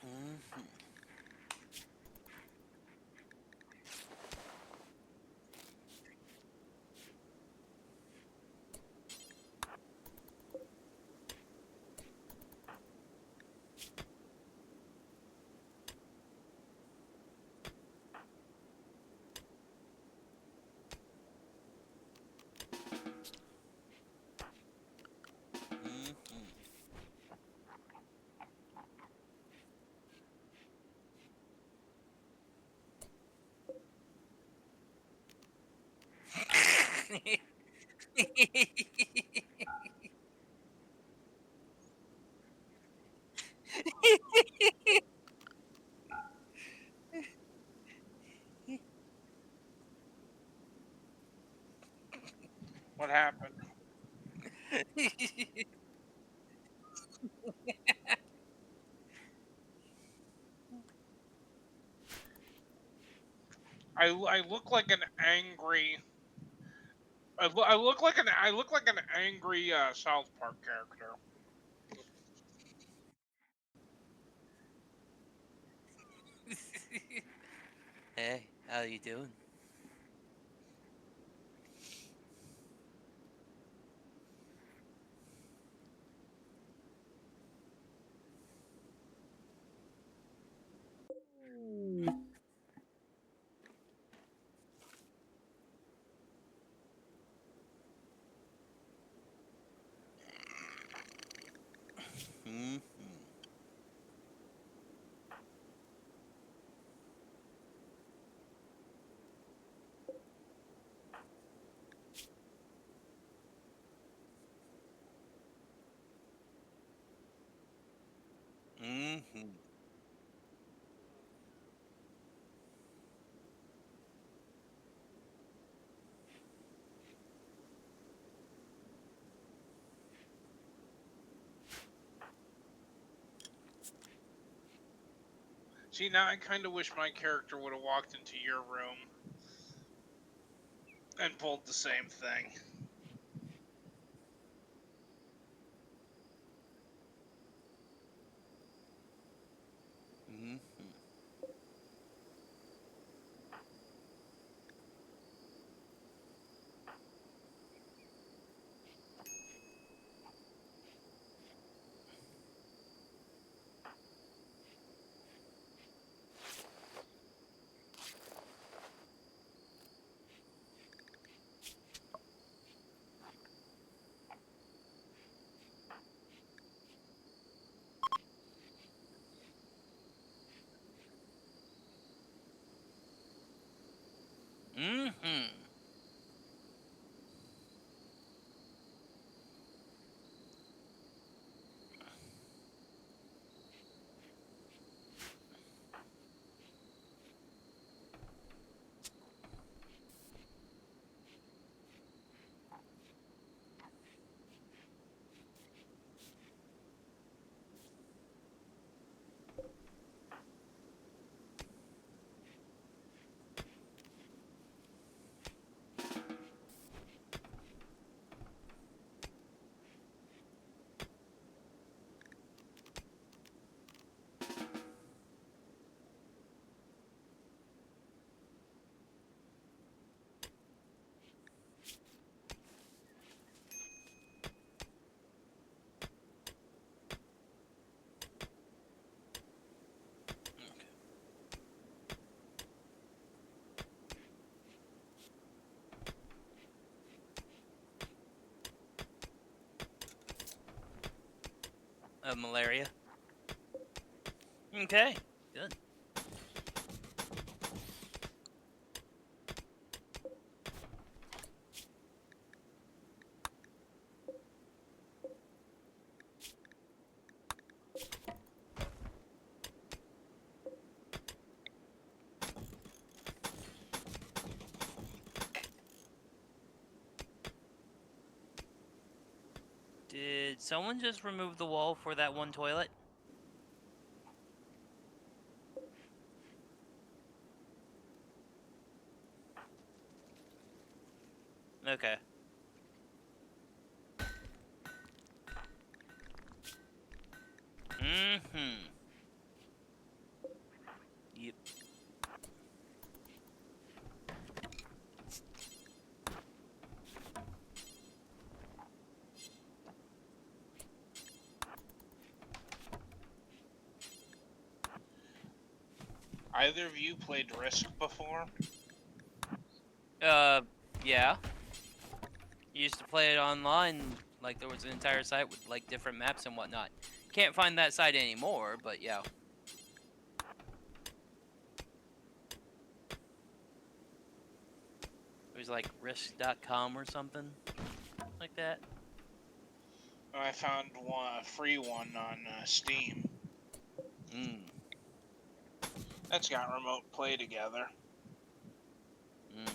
Mm-hmm. What happened? I look like an angry. I look like an angry South Park character. Hey, how you doing? Mm-hmm. Mm-hmm. See, now I kind of wish my character would have walked into your room and pulled the same thing. Mm-hmm. Malaria. Okay, good. Did someone just remove the wall for that one toilet? Okay. Mm-hmm. Yep. Either of you played Risk before? Yeah. Used to play it online, like there was an entire site with like different maps and whatnot. Can't find that site anymore, but yeah. It was like risk.com or something like that. I found a free one on Steam. Mm. That's got remote play together. Mm-hmm.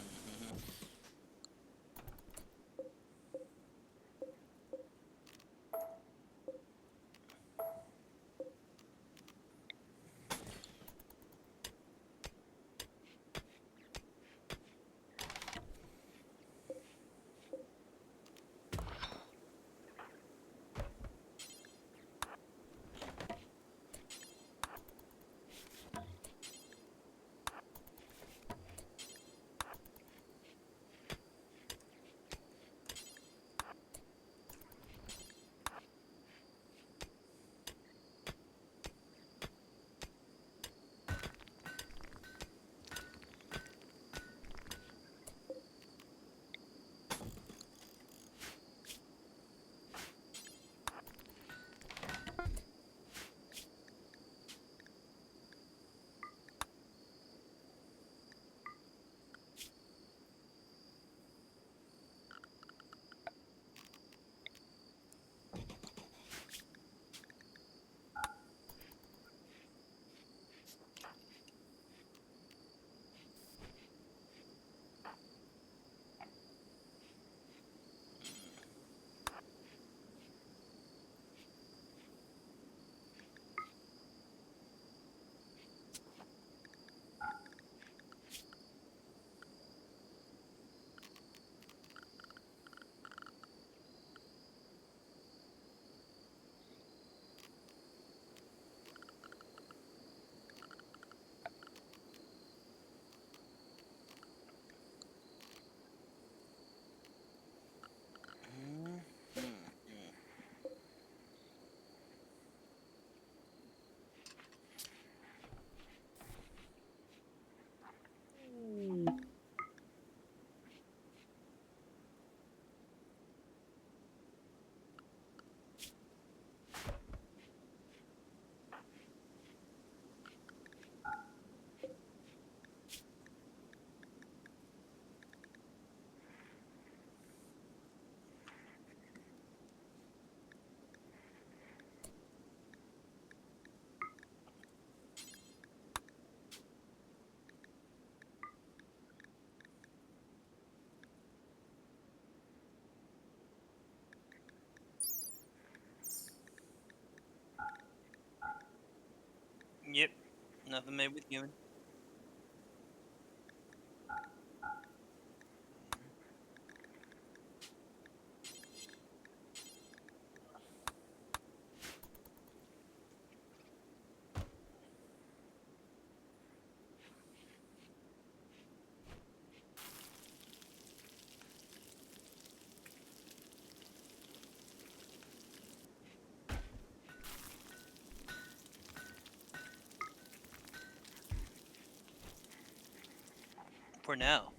Yep. Nothing made with human. For now.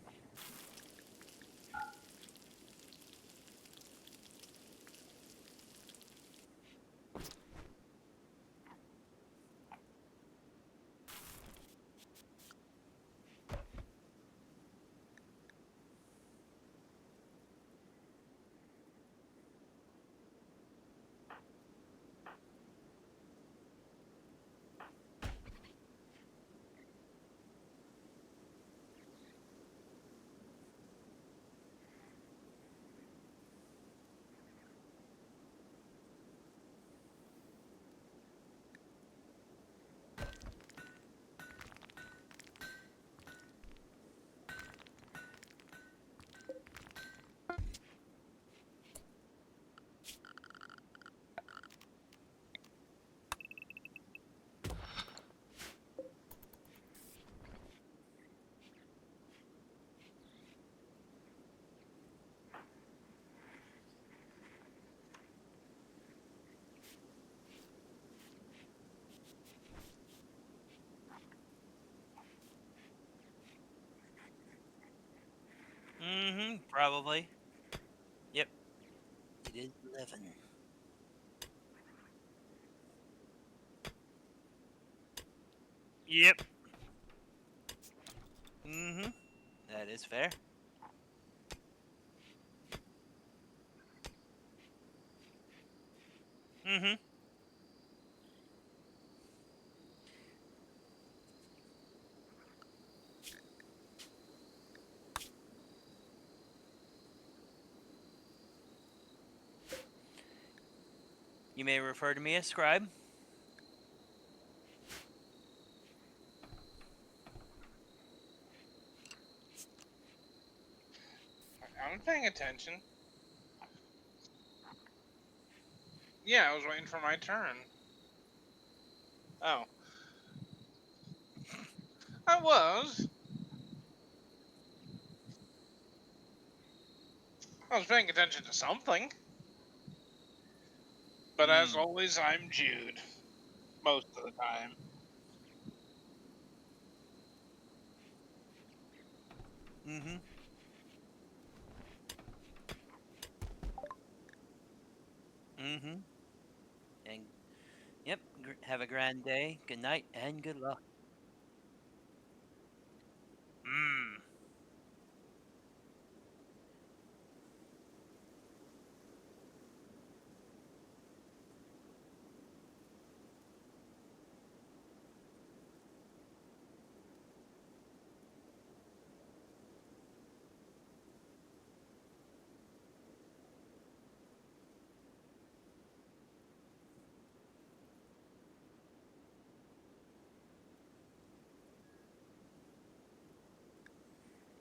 probably. Yep. It is 11. Yep. Mm-hmm. That is fair. Mm-hmm. You may refer to me as scribe. I'm paying attention. Yeah, I was waiting for my turn. Oh, I was. I was paying attention to something. But as Mm. always, I'm Jude. Most of the time. Mm-hmm. Mm-hmm. And yep. Have a grand day. Good night and good luck. Mm.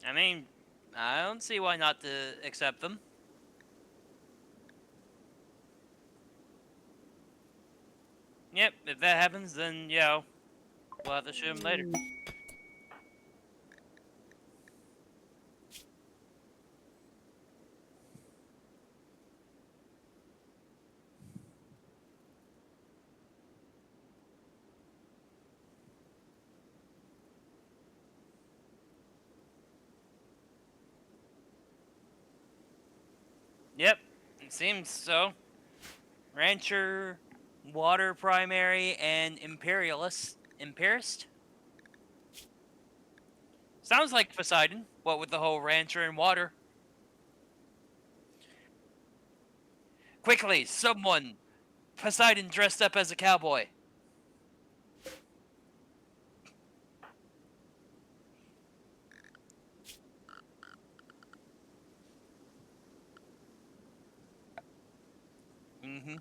I mean, I don't see why not to accept them. Yep. If that happens, then we'll have to shoot him later. Yep. It seems so. Rancher, water primary, and imperialist. Imperialist? Sounds like Poseidon. What with the whole rancher and water. Quickly, someone! Poseidon dressed up as a cowboy. Mm-hmm.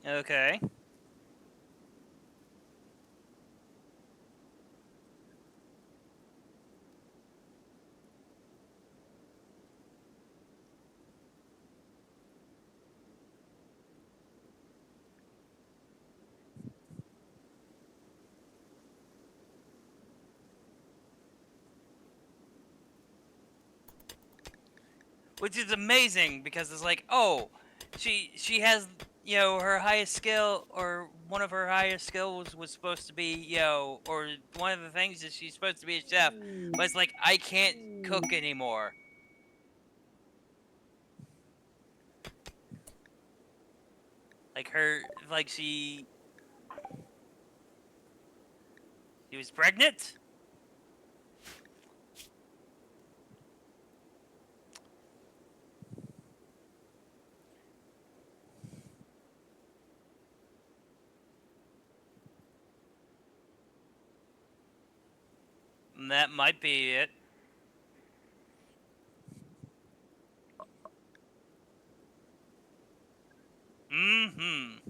Okay. Which is amazing because it's like, oh, she has her highest skill, or one of her highest skills was supposed to be or one of the things is she's supposed to be a chef, but it's like I can't cook anymore. Like her, like she was pregnant. That might be it. Mm-hmm.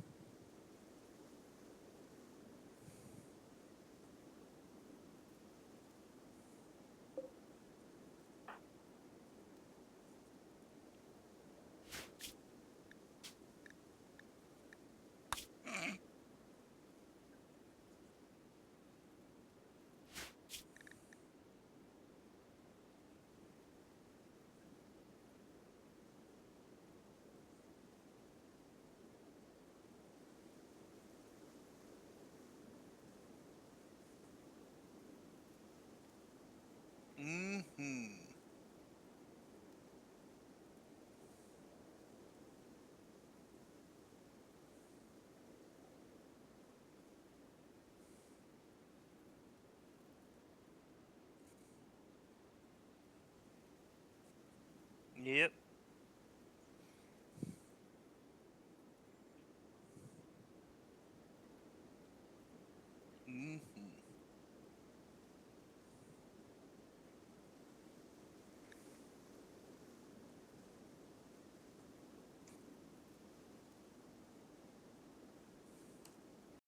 Mm-hmm. Yep. Mm-hmm.